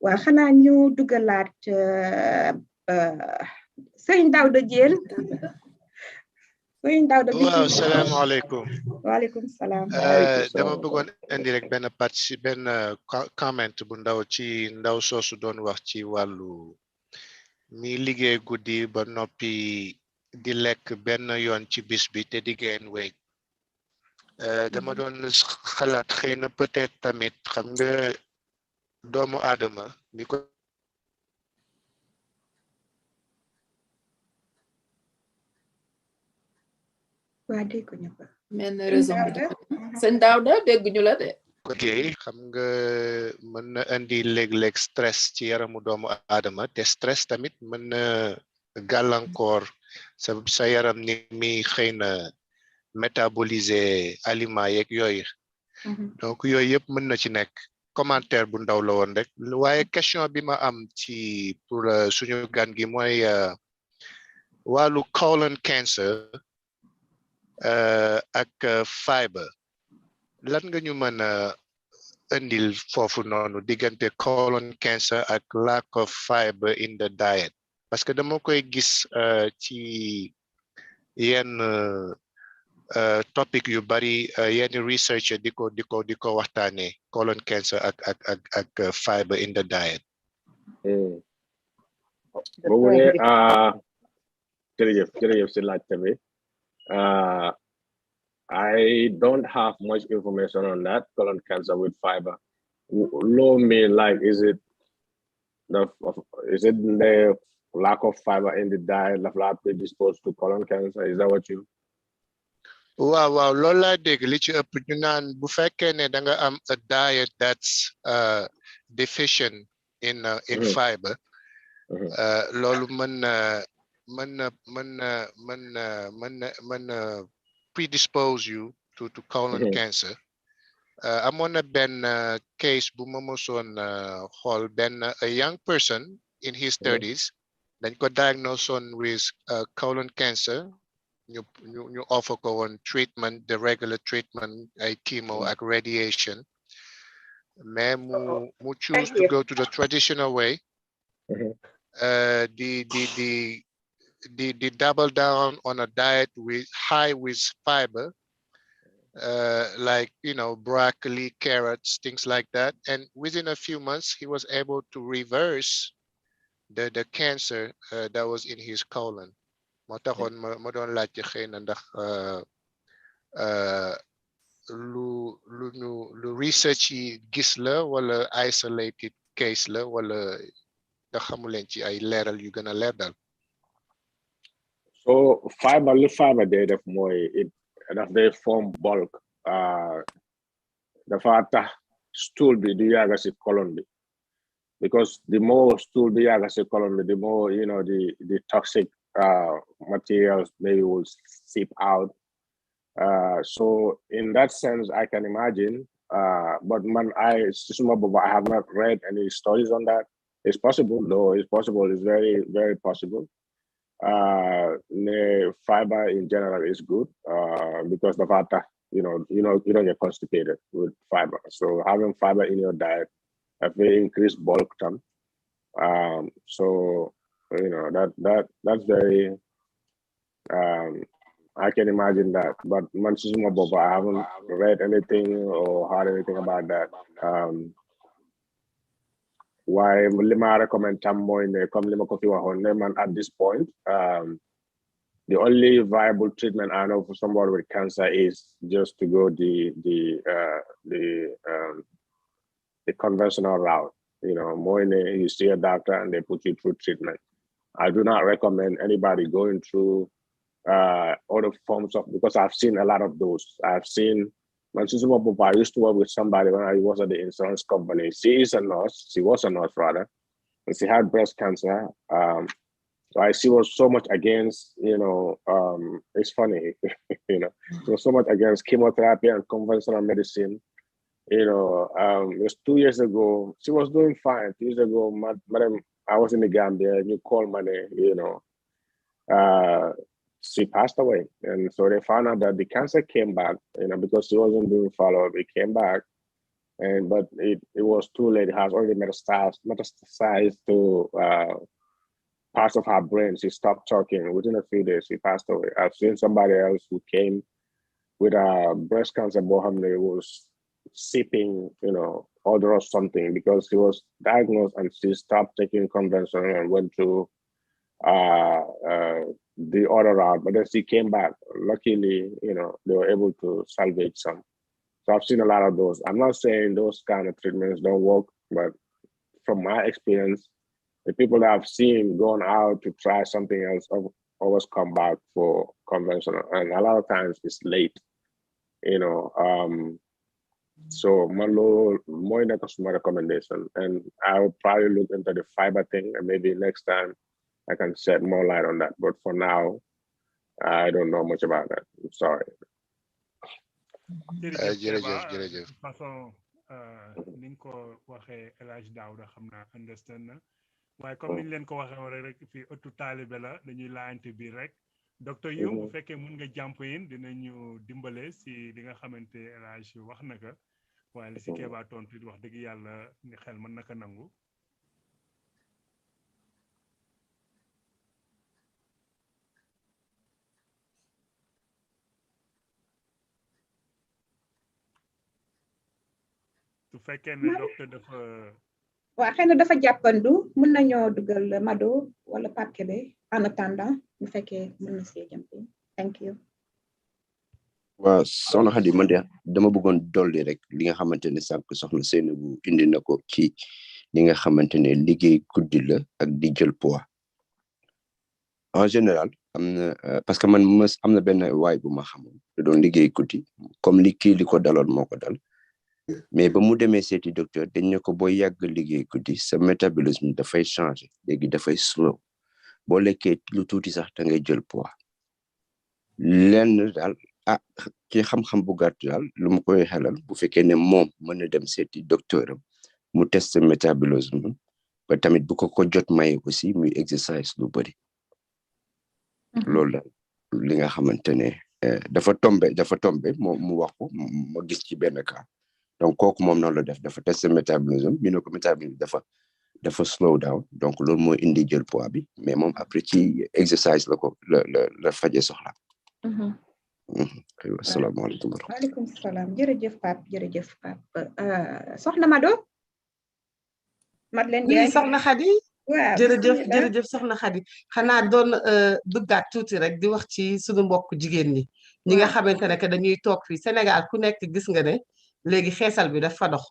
waaw xanaa ñu dugalaat sëñ Daouda Diène waaw salaamaaleykum waaleykum salaam dama bëggoon indi rek benn comment bu ndaw ci ndaw soosu doon wax ci wàllu mi liggéey guddi ba noppi di lekk benn yoon ci bis bi te di gain weight dama doon xalaat xëy na peut-être tamit xam nga doomu aadama ni ko waa dégguñu ko mel na raison bi dafa sëñ Daawda dégguñu la de ok xam nga mën na indi léeg-léeg stress ci yaramu doomu aadama te stress tamit mën na gàllankoor sa yaram ni mi xëy na métaboliser aliments yeeg yooyu donc yooyu yëpp mën na ci nekk commentaire bu ndaw la woon rek waaye question bi ma am ci pour suñu gan gi mooy wàllu colon cancer ak fiber lan nga ñu mën a indil foofu noonu diggante colon cancer ak lack of fiber in the diet parce que dama koy gis ci yenn topic yu bari yenn researcher di ko waxtaane colon cancer ak fiber in the diet boobu ne jërëjëf si laajte bi I don't have much information on that colon cancer with fiber. Low me like is it the lack of fiber in the diet that predisposed to colon cancer? Is that what you? Wow, loolu laa dégg li ci ëpp ñu naan bu fekkee ne da nga am a diet that's deficient in fiber loolu mën na predispose you to colon cancer amoon na benn case bu ma mosoon xool benn a young person in his 30s dañ ko diagnosed with colon cancer ñu offer ko woon treatment the regular treatment ay chemo ak radiation mais mu choose to go to the traditional way the double down on a diet with high with fiber like broccoli, carrots, things like that, and within a few months he was able to reverse the cancer that was in his colon moo taxoon ma doon laajte xëy na ndax lu research yi gis la wala isolated case la wala da xamuleen ci ay leeral yu gën a leer daal. So fiber day def mooy daf day form bulk dafa tax stool bi du yàgga si colon bi because the more stool bi yàgga si colon bi the more the toxic materials maybe will seep out so in that sense I can imagine but I have not read any studies on that. It's possible though. It's possible. It's very, very possible. The fiber in general is good because the fata, you don't get constipated with fiber. So having fiber in your diet have very increased bulk time. So that's very. I can imagine that, but I haven't read anything or heard anything about that. Why lima recommend tam mooy ne comme lima ko fi waxoon ne man at this point the only viable treatment I know for somebody with cancer is just to go the conventional route. More you see a doctor and they put you through treatment. I do not recommend anybody going through other forms of, because I've seen a lot of those. I've seen I used to work with somebody when I was at the insurance company. She is a nurse. She was a nurse rather, and she had breast cancer. So she was so much against, it's funny, she was so much against chemotherapy and conventional medicine. It was 2 years ago. She was doing fine. 2 years ago, madam, I was in the Gambia, and you called money, she passed away. And so they found out that the cancer came back, because she wasn't doing follow-up, it came back. But it was too late. It has already metastasized to parts of her brain. She stopped talking. Within a few days, she passed away. I've seen somebody else who came with a breast cancer, Bohamne, was sipping, odor or something because she was diagnosed and she stopped taking conventional and went to the other route, but then she came back. Luckily, you know, they were able to salvage some. So I've seen a lot of those. I'm not saying those kind of treatments don't work, but from my experience, the people that I've seen going out to try something else always come back for conventional, and a lot of times it's late, you know. So more that's my recommendation, and I'll probably look into the fiber thing, and maybe next time I can shed more light on that. But for now, I don't know much about that. I'm sorry. jërëjëf façon ni nga ko waxee El Hadj Daouda xam naa understand na waaye comme niñ leen ko waxee rek fii ëttu taalibe la dañuy laante biir rek docteur Youm bu fekkee mun nga jàmp yin dinañu dimbale si li nga xamante El Hadj wax na ko waaye li si Kebba tontu wax dëgg yàlla ni xel mën na ko nangu. su fekkee ne docteur dafa waaw xëy na dafa jàppandu mën nañoo dugal Mado wala Pape Kébé en attendant bu fekkee mën na see jàmp. Thank you. waaw soxna Khady man de dama bëggoon dolli rek li nga xamante ne sànq soxna Seynabou indi na ko ci li nga xamante ne liggéey guddi la ak di jël poids en général am na parce que man am na benn waay bu ma xamoon da doon liggéey guddi comme li ko daloon moo ko dal mais ba mu demee seeti docteur dañ ne ko boo yàgg liggéey guddi sa métabolisme dafay changer léegi dafay slow boo lekkee lu tuuti sax da ngay jël poids lenn daal ci xam-xam bu gàtt daal lu mu koy xelal bu fekkee ne moom mën na dem seeti docteur am mu test métabolisme ba tamit bu ko jot may aussi muy exercice lu bëri loolu la li nga xamante ne dafa tombé mu wax ko ma gis ci benn cas donc kooku moom noonu la def dafa test métabolisme ñu ne ko métabolisme dafa slow down donc loolu mooy indi jël poids bi mais moom après ci exercice la ko la faje soxla. Asalaamaaleykum. Waaleykum salaam jërëjëf Pape soxna Mado. Madeleine Ndiaye soxna Khady. jërëjëf soxna Khady xanaa doon duggaat tuuti rek di wax ci suñu mbokk jigéen ñi nga xamante ne que dañuy toog fii Sénégal ku nekk gis nga ne léegi xeesal bi dafa dox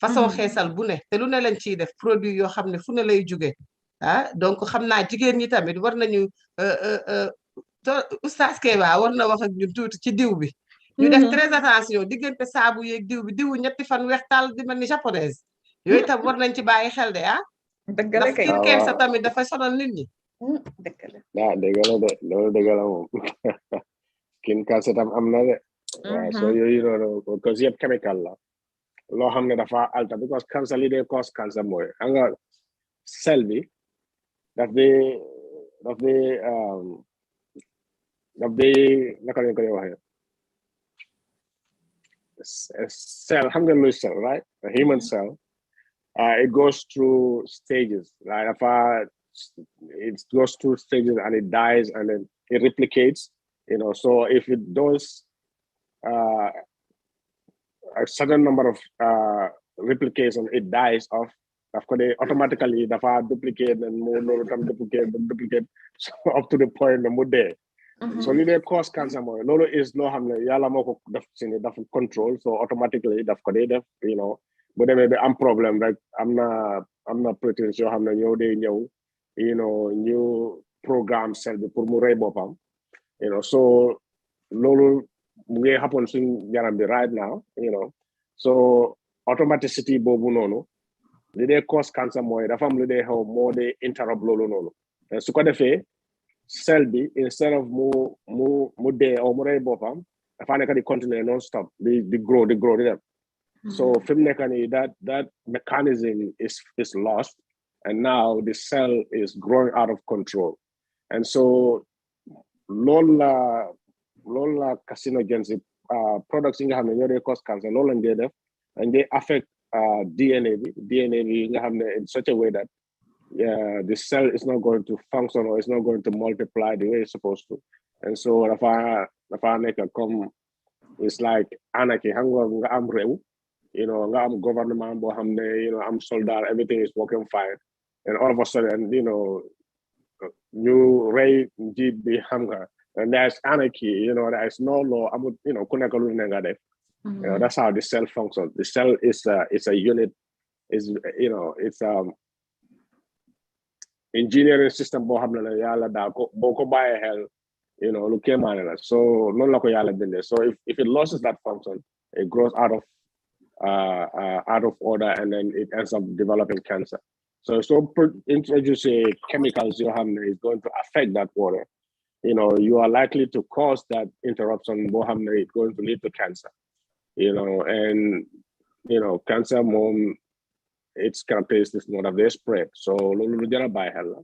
façon xeesal bu ne te lu ne lañ ciy def produit yoo xam ne fu ne lay jóge donc xam naa jigéen ñi tamit war nañu Oustaz Kebba war na wax ak ñun tuuti ci diw bi ñu def très attention diggante saabu yeeg diwu ñetti fan weextaal di mel ni japonaise yooyu tam war nañ ci bàyyi xel de dëgg la kay skin cancer tamit dafa sonal nit ñi dëgg la dëgg la de loolu dëgg la moom skin cancer tam am na de waaw so yooyu noonu because yëpp chemical la loo xam ne dafa alta because cancer li dee cause cancer mooy xam nga cell bi daf dee naka lañ ko dee waxee cell xam nga luy cell right a human cell it goes through stages right it goes through stages and it dies and then it replicates, you know. So if it does a certain number of replication, it dies off. Of course, they automatically duplicate and more duplicate so up to the point the more there. So they cause cancer more. Lolo is no hamle yala moko daf control. So automatically you know. But then maybe I'm problem like I'm not pretentious hamle you know new program cell pour mu rey bopam, you know. So lolo mu happen in yaram bi right now, you know. So automaticity bobu nono they cause cancer more dafa am lu dey xew more they interrupt lolo nono. Su ko defé cell bi instead of mu dey or mu rey bopam dafa nek di continue non stop di grow them. So that mechanism is lost, and now the cell is growing out of control. And so lola carcinogens products in the cause cancer, and they affect DNA in such a way that the cell is not going to function or it's not going to multiply the way it's supposed to. And so it's like anarchy. You know, I'm government, you know, I'm soldier, everything is working fine. And all of a sudden, you know, ñu rey njiit bi xam nga, and there's anarchy, there's no law, ku nekk lu ne nga def. That's how the cell functions. The cell is a unit, it's engineering system boo xam ne la yàlla daa ko boo ko bàyyee xel lu kéemaane la, so noonu la ko yàlla bindee. So if it loses that function, it grows out of order, and then it ends up developing cancer. So introducing chemicals yoo xam ne is going to affect that water, you are likely to cause that interruption boo xam ne it's going to lead to cancer. And cancer moom, its characteristics more of their spread. So lolu lu jara bay xel la.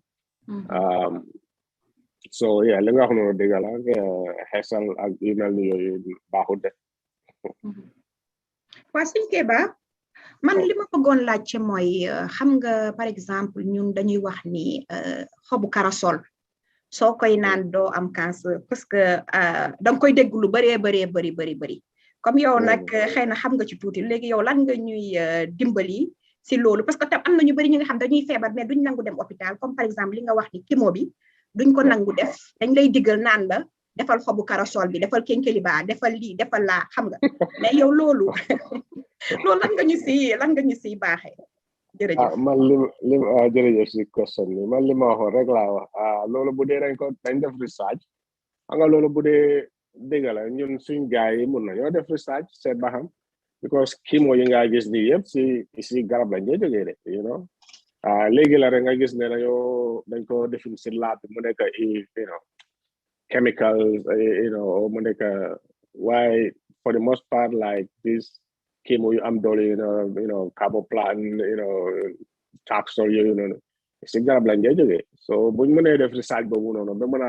So yeah, li nga wax noonu dëgg la, xeesal ak yu mel ni yooyu baaxul de. Waa Sëñ Kebba, man li ma bëggoon laajte mooy xam nga par exemple ñun dañuy wax ni xobu karasol soo koy naan doo am cancer parce que danga koy dégg lu bari comme yow nag xëy na xam nga ci tuuti léegi yow lan nga ñuy dimbali si loolu, parce que tam am na ñu bari ñu nga xam dañuy feebar mais duñ nangu dem hôpital, comme par exemple li nga wax ni chimo bi duñ ko nangu def, dañ lay diggal naan la defal xobu karasol bi, defal kenkeliba, defal lii defal laa, xam nga. Mais yow loolu lan nga ñu si baaxee. Jërëjëf. Man li jërëjëf si question bi, man li ma waxoon rek laa wax, loolu bu dee dañ def research, xam nga loolu bu dee dëgg la ñun suñ gaay yi mun nañoo def research seet ba xam, because chemo yi nga gis ni yëpp si garab lañ dee jógee de, léegi la rek nga gis ne dañ ko defin si lab mu nekk chemicals, mu nekk, waaye for the most part like this chemo yu am doole, carboplatin, taxol yooyu si garab lañ dee jógee. So buñ mënee def research boobu noonu ba mën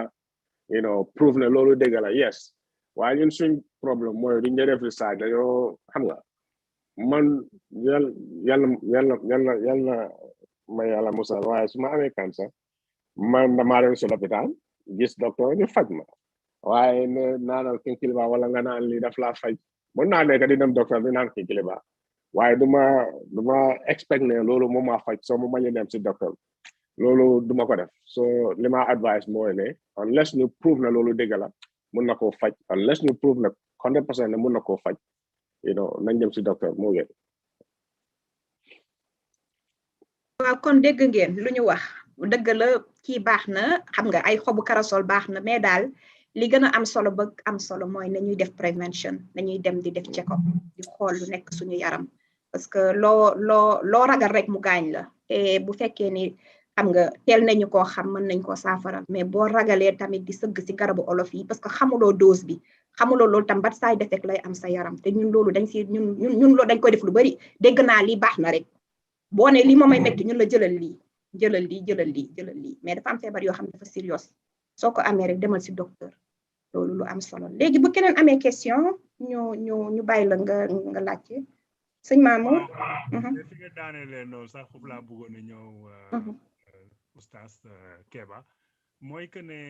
a prove ne loolu dëgg la, yes, waaye ñun suñ problème mooy duñ dee def research, dañoo xam nga, man yàlla ma yàlla musal, waaye su ma amee cancer man damaa dem si lopitaan gis docteur ñu faj ma, waaye ne naanal kenkiliba wala nga naan lii daf laa faj, mën naa nekk di dem docteur di naan kenkiliba, waaye duma expect ne loolu moo ma faj, soo ma mañu dem si docteur, loolu duma ko def. So li ma advice mooy ne unless ñu prove na loolu dëgg la mun na koo faj, unless ñu prove na 100% ne mun na koo faj, nañ dem si docteur moo gën. Waaw, kon dégg ngeen lu ñu wax, dëgg la kii baax na, xam nga ay xobu karasol baax na, mais daal li gën a am solo ba am solo mooy nañuy def prévention, nañuy dem di def check up, di xool lu nekk suñu yaram, parce que loo ragal rek mu gaañ la, te bu fekkee ni xam nga teel nañu koo xam mën nañ koo saafara, mais boo ragalee tamit di sëgg si garabu olof yi parce que xamuloo dose bi, xamuloo loolu tam bat side effect lay am sa yaram, te ñun loolu ñun loolu dañ koy def lu bari, dégg naa lii baax na rek, boo ne lii moo may metti ñun la jëlal lii, mais dafa am feebar yoo xam ne dafa serious, soo ko amee rek demal si docteur, loolu lu am solo. Léegi bu keneen amee question ñu bàyyi la nga laajte sëñ Mamour. fi nga daanelee noonu sax foofu laa bëggoon a ñëw oustaz Kebba, mooy que ne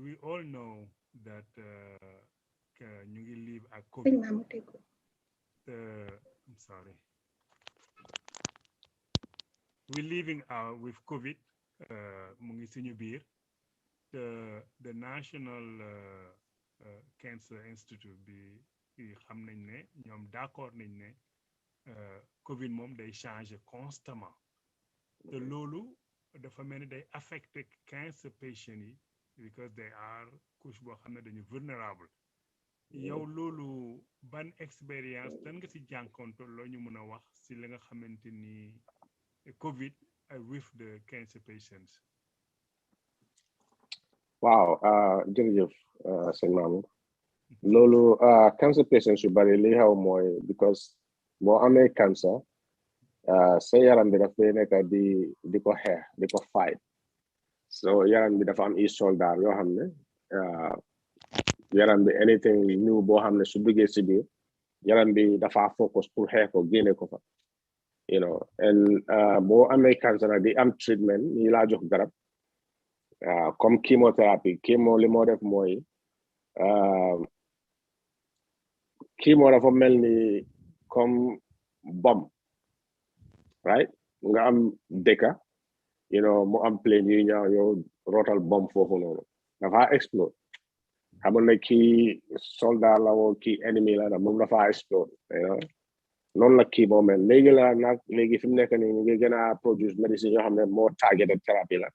we all know that ñu ngi live ak COVID. I'm sorry. We're living with COVID mu ngi suñu biir. The National Cancer Institute bi xam nañ ne ñoom d'accord nañ ne COVID moom day changer constamment, te loolu dafa mel ni day affecté cancer patients yi because they are couche boo xam ne dañu vulnérable. Yow loolu ban expérience dan nga si jànkoonte loo ñu mën a wax si li nga xamante ni COVID with the cancer patients? Wow, jërëjëf sëñ Mamour, loolu cancer patients yu bari li xew mooy because boo amee cancer sa yaram bi dafay nekk di ko xeex, di ko fight, so yaram bi dafa am i soldat yoo xam ne yaram bi anything new boo xam ne su duggee si biir yaram bi dafa focus pour xeex ko génne ko fa, and boo amee cancer nag di am treatment ñi laa jox garab comme chemotherapy. Chemo li moo def mooy chemo dafa mel ni comme bomb, right? Nga am dëkka you know mu am plane yu ñaaw yow rotal bomb foofu noonu dafa explode xamul ne kii soldat la woo kii ennemi la moom dafa explode you know noonu la kii boo mel léegi la nag léegi fi mu nekk nii ñu ngi gën a produce médecine yoo xam ne moo targeted thérapie la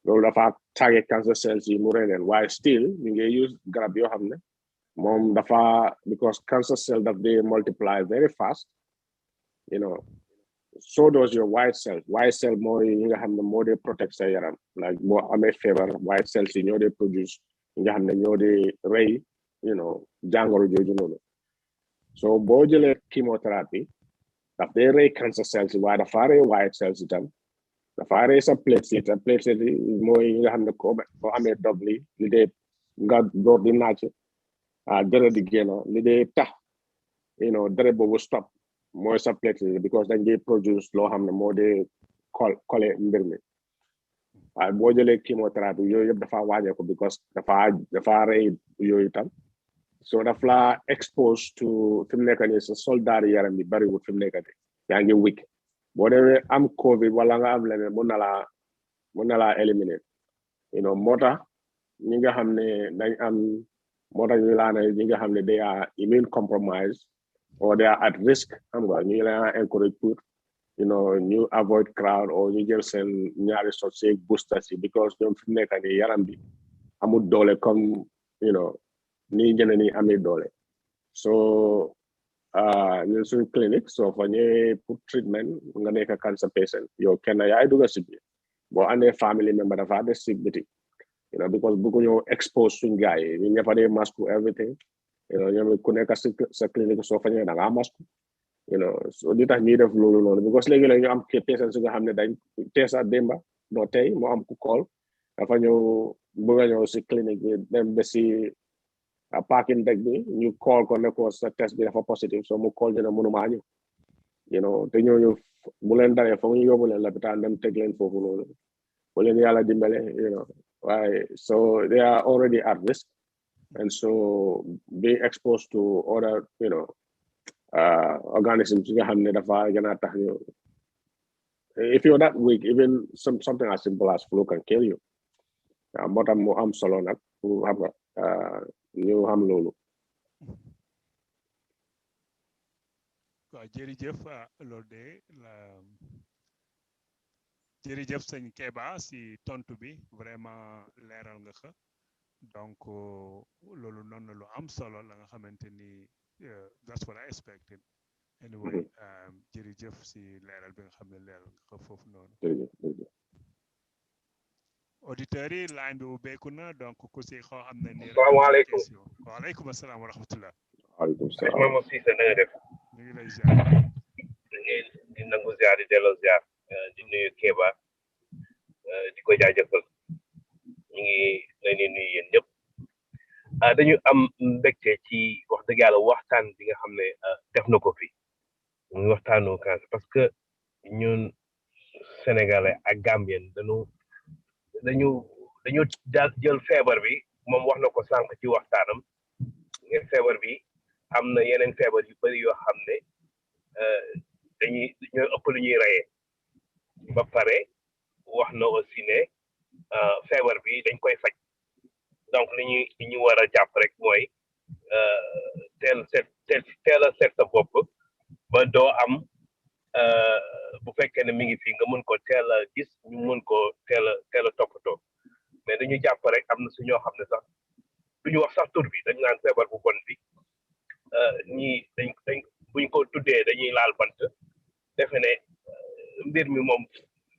loolu dafa target cancer cells yi mu rey leen waaye still ñu ngi use garab yoo xam ne moom dafa because cancer cell daf dey multiply very fast you know so does your white cell mooy yi nga xam ne moo dee protect sa yaram like boo amee feebar white cells yi ñoo dee produce yi nga xam ne ñoo dee rey you know jàngoro jooju noonu so boo jëlee chemotherapy daf dee rey cancer cells yi waaye dafa rey white cells itam dafa rey sa platelet yi mooy yi nga xam ne boo amee dobli li dee nga door di naaj deret di génn li dee tax you know deret boobu stop mooy sa platelet because dañ dee produce loo xam ne moo dee kole mbir mi waaye boo jëlee chemotherapy yooyu yëpp dafa wàññeeku because dafa rey yooyu tam so daf la expose to fi mu nekk nii sa soldat yaram bi bariwul fi mu nekk nii yaa ngi weak boo demee am covid wala nga am leneen mun na laa éliminer you know moo tax ñi nga xam ne dañ am moo tax ñu laa ne ñi nga xam ne they are immune compromised or they are at risk xam nga ñu leen encourage pour you know ñu avoid crowd or ñu jël seen ñaari shot si boosters yi because ñoom fi mu nekk nii yaram bi amul doole comme you know ni ñeneen ñi amee doole so ñun suñ clinique soo fa ñëwee pour treatment nga nekk cancer patient yow kenn yaay dugg si biir boo andee family member dafa des si biti you know because bëggu ñëw expose suñ gars yi ñu ñëpp a dee masque everything you know ñoom ku nekk sa clinique soo fa ñëwee da ngaa masque you know so di tax ñuy def loolu noonu because léegi la ñu am patient su nga xam ne dañ teesa démba doo tey moo am ku call dafa ñëw bëgg a ñëw si clinique bi dem ba si parking deck bi ñu call ko ne ko sa test bi dafa positive so mu call dina mënumaa ñëw you know te ñooñu bu leen dalee foog ñu yóbbu leen lopitaan dem teg leen foofu noonu bu leen yàlla dimbale you know waaye so they are already at risk and so being exposed to other you know organisms yi nga xam ne dafa gën a tax ñu if you're that weak even something as simple as flu can kill you moo tax mu am solo nag pour xam nga ñu xam loolu waaw jërëjëf loolu de la jërëjëf sëñ Kebba si tontu bi vraiment leeral nga ko donc loolu noonu lu am solo la nga xamante ni that's what I expected anyway jërëjëf si leeral bi nga xam ne leeral nga ko foofu noonu auditeurs yi line bi ubbeeku na donc ku si xoo xam ne nii salaamaaleykum waaleykum asalaam wa rahmatullah waaleykum salaam Mama Cissé na nga def ñu ngi lay ziar di nangu ziar di delloo ziar di nuyu Kebba di ko jaajëfal ñu ngi leen di nuyu yéen ñëpp dañu am mbégte ci wax dëgg yàlla waxtaan bi nga xam ne def na ko fi muy waxtaanu cancer parce que ñun sénégalais ak gambien dañu daal jël feebar bi moom wax na ko sànq ci waxtaanam ngeen feebar bi am na yeneen feebar yu bari yoo xam ne ñooy ëpp lu ñuy reyee ba pare wax na aussi ne feebar bi dañ koy faj donc li ñu war a jàpp rek mooy teel a seet sa bopp ba doo am bu fekkee ne mi ngi fi nga mën ko teel a gis ñu mën ko teel a toppatoo mais dañu jàpp rek am na su ñoo xam ne sax duñu wax sax tur bi dañu naan feebar bu bon bi ñii dañ buñ ko tuddee dañuy laal bant defe ne mbir mi moom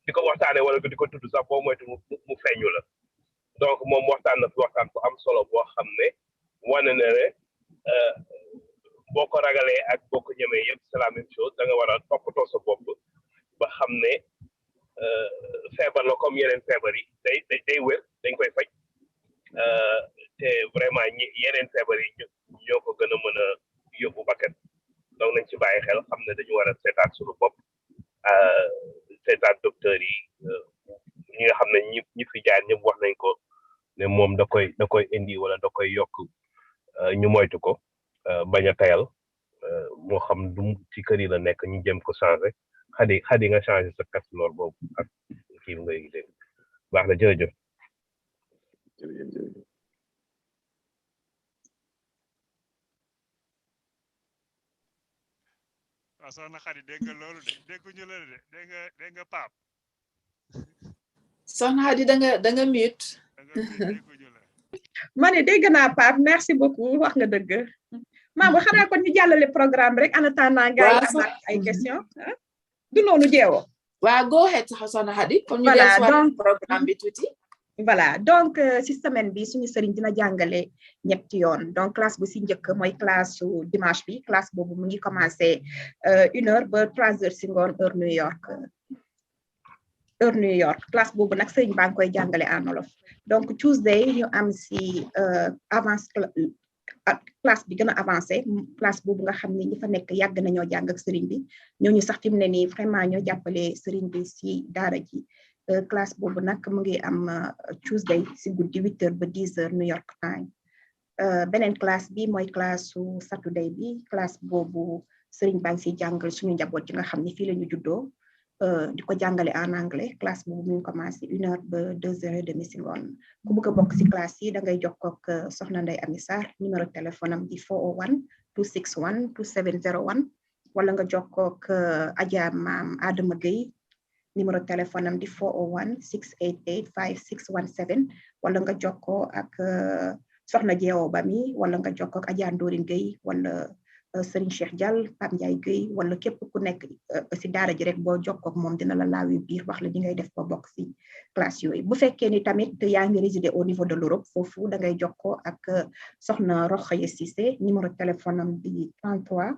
di ko waxtaanee wala di ko tudd sax boo moytu mu feeñu la donc moom waxtaan na fi waxtaan bu am solo boo xam ne wane na ne boo ko ragalee ak boo ko ñemee yëpp c'est la même chose da nga war a toppatoo sa bopp ba xam ne feebar la comme yeneen feebar yi day wér dañ koy faj te vraiment yeneen feebar yi ñoo ko gën a mën a yóbbu bakkan donc nañ ci bàyyi xel xam ne dañu war a seetaat suñu bopp seetaat docteur yi ñi nga xam ne ñi fi jaar ñëpp wax nañ ko ne moom da koy indi wala da koy yokk ñu moytu ko bañ a tayal moo xam du ci kër yi la nekk ñu jëm ko changé xadi nga changé sa castelor boobu ak kii ngay dégg baax na jërëjëf. waaw soxna Khady dégg nga loolu de dégguñu la de dégg nga Pape. soxna Khady da nga mute. dégguñu la. ma ne dégg naa Pape merci beaucoup wax nga dëgg maa bu xanaa kon ñu jàllale programme rek en attendant gars yi amaat ay question du noonu jeewoo waaw go ahead soxna Khady kon ñu voilà dellusiwaat donc programme bi tuuti. voilà donc si semaine bi suñu sëriñ dina jàngale ñetti yoon donc classe bu si njëkk mooy classe su dimanche bi classe boobu mu ngi commencé 1h ba 3h si ngoon heure New York classe boobu nag sëriñ baa ngi koy jàngale en wolof donc Tuesday ñu am si avance classe bi gën a avancé classe boobu nga xam ne ñi fa nekk yàgg nañoo jàng ak sëriñ bi ñooñu sax fi mu ne nii vraiment ñoo jàppale sëriñ bi si daara ji classe boobu nag mu ngi am Tuesday si guddi 8h ba 10h New York time beneen classe bi mooy classe su Saturday bi classe boobu sëriñ baa ngi si jàngal suñu njaboot yi nga xam ne fii la ñu juddoo di ko jàngale en anglais classe boobu mu ngi commencé 1h ba 2h30 si ngoon ku bëgg a bokk si classe yi da ngay jokkoo ak soxna Ndeye Amy Sarr numéro téléphone am di 401 261 2701 wala nga jokkoo ak Adja Maam Adama Gueye numéro téléphone am di 401 688 5617 wala nga jokkoo ak soxna Jeewo Ba mi wala nga jokkoo ak Adja Ndorin Gueye wala Serigne Cheikh Diall Pape Ndiaye Gueye wala képp ku nekk si daara ji rek boo jokkoo ak moom dina la laawi biir wax la di ngay def ba bokk si classe yooyu bu fekkee ni tamit yaa ngi résider au niveau de l'Europe foofu da ngay jokkoo ak soxna Rokhaya Cissé numéro téléphone am di 33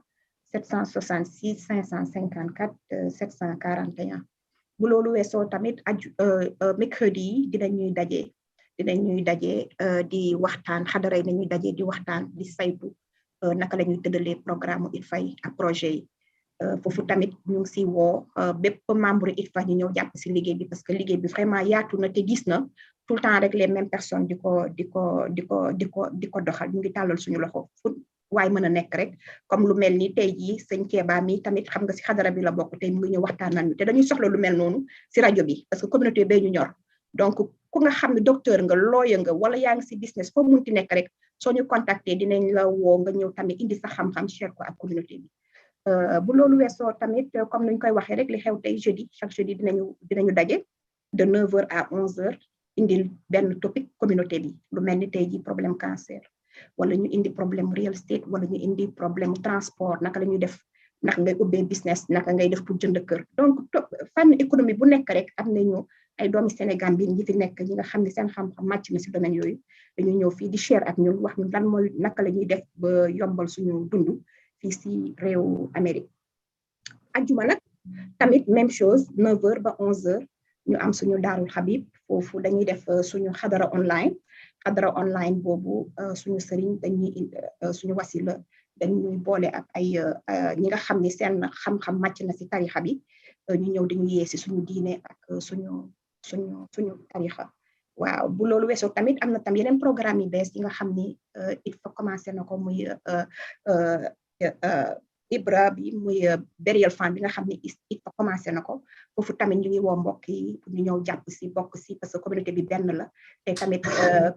766 554 741 bu loolu weesoo tamit mercredi yi dinañuy daje di waxtaan xadara yi nañuy daje di waxtaan di saytu naka la ñuy tëddalee programme Itfa ak projet yi foofu tamit ñu ngi si woo bépp membre Itfa ñu ñëw jàpp si liggéey bi parce que liggéey bi vraiment yaatu na te gis na tout le temps rek les mêmes personnes di ko doxal ñu ngi tàllal suñu loxo fu waaye mën a nekk rek comme lu mel ni tey jii sëñ Kebba mi tamit xam nga si xadara bi la bokk tey mu ngi ñëw waxtaanal ñu te dañuy soxla lu mel noonu si rajo bi parce que communauté bee ñu ñor donc ku nga xam ne docteur nga lawyer nga wala yaa ngi si business foo munti nekk rek soo ñu contacter dinañ la woo nga ñëw tamit indi sa xam-xam share ko ak communauté bi bu loolu weesoo tamit comme nuñ koy waxee rek li xew tey jeudi chaque jeudi dinañu daje de 9h à 11h indil benn topic communauté bi lu mel ni tey ji problème cancer wala ñu indi problème real estate wala ñu indi problème transport naka la ñuy def naka ngay ubbee business naka ngay def pour jënd kër donc fànn économie bu nekk rek am nañu ay doomi Sénégal bi ñi fi nekk ñi nga xam ne seen xam-xam màcc na si domaine yooyu dañu ñëw fii di share ak ñun wax ñu lan mooy naka la ñuy def ba yombal suñu dund fii si réew Amérique ajjuma nag tamit même chose 9h ba 11h ñu am suñu daarul Habib foofu dañuy def suñu xadara online boobu suñu sëriñ dañuy suñu wasila dañuy boole ak ay ñi nga xam ne seen xam-xam màcc na si tarixa bi ñu ñëw dañu yee si suñu diine ak suñu tarixa waaw bu loolu weesoo tamit am na tam yeneen programme yi bees yi nga xam ni Itfa commencé na ko muy Ibra bi muy burial fund bi nga xam ne Itfa commencé na ko foofu tamit ñu ngi woo mbokk yi pour ñu ñëw jàpp si bokk si parce que communauté bi benn la te tamit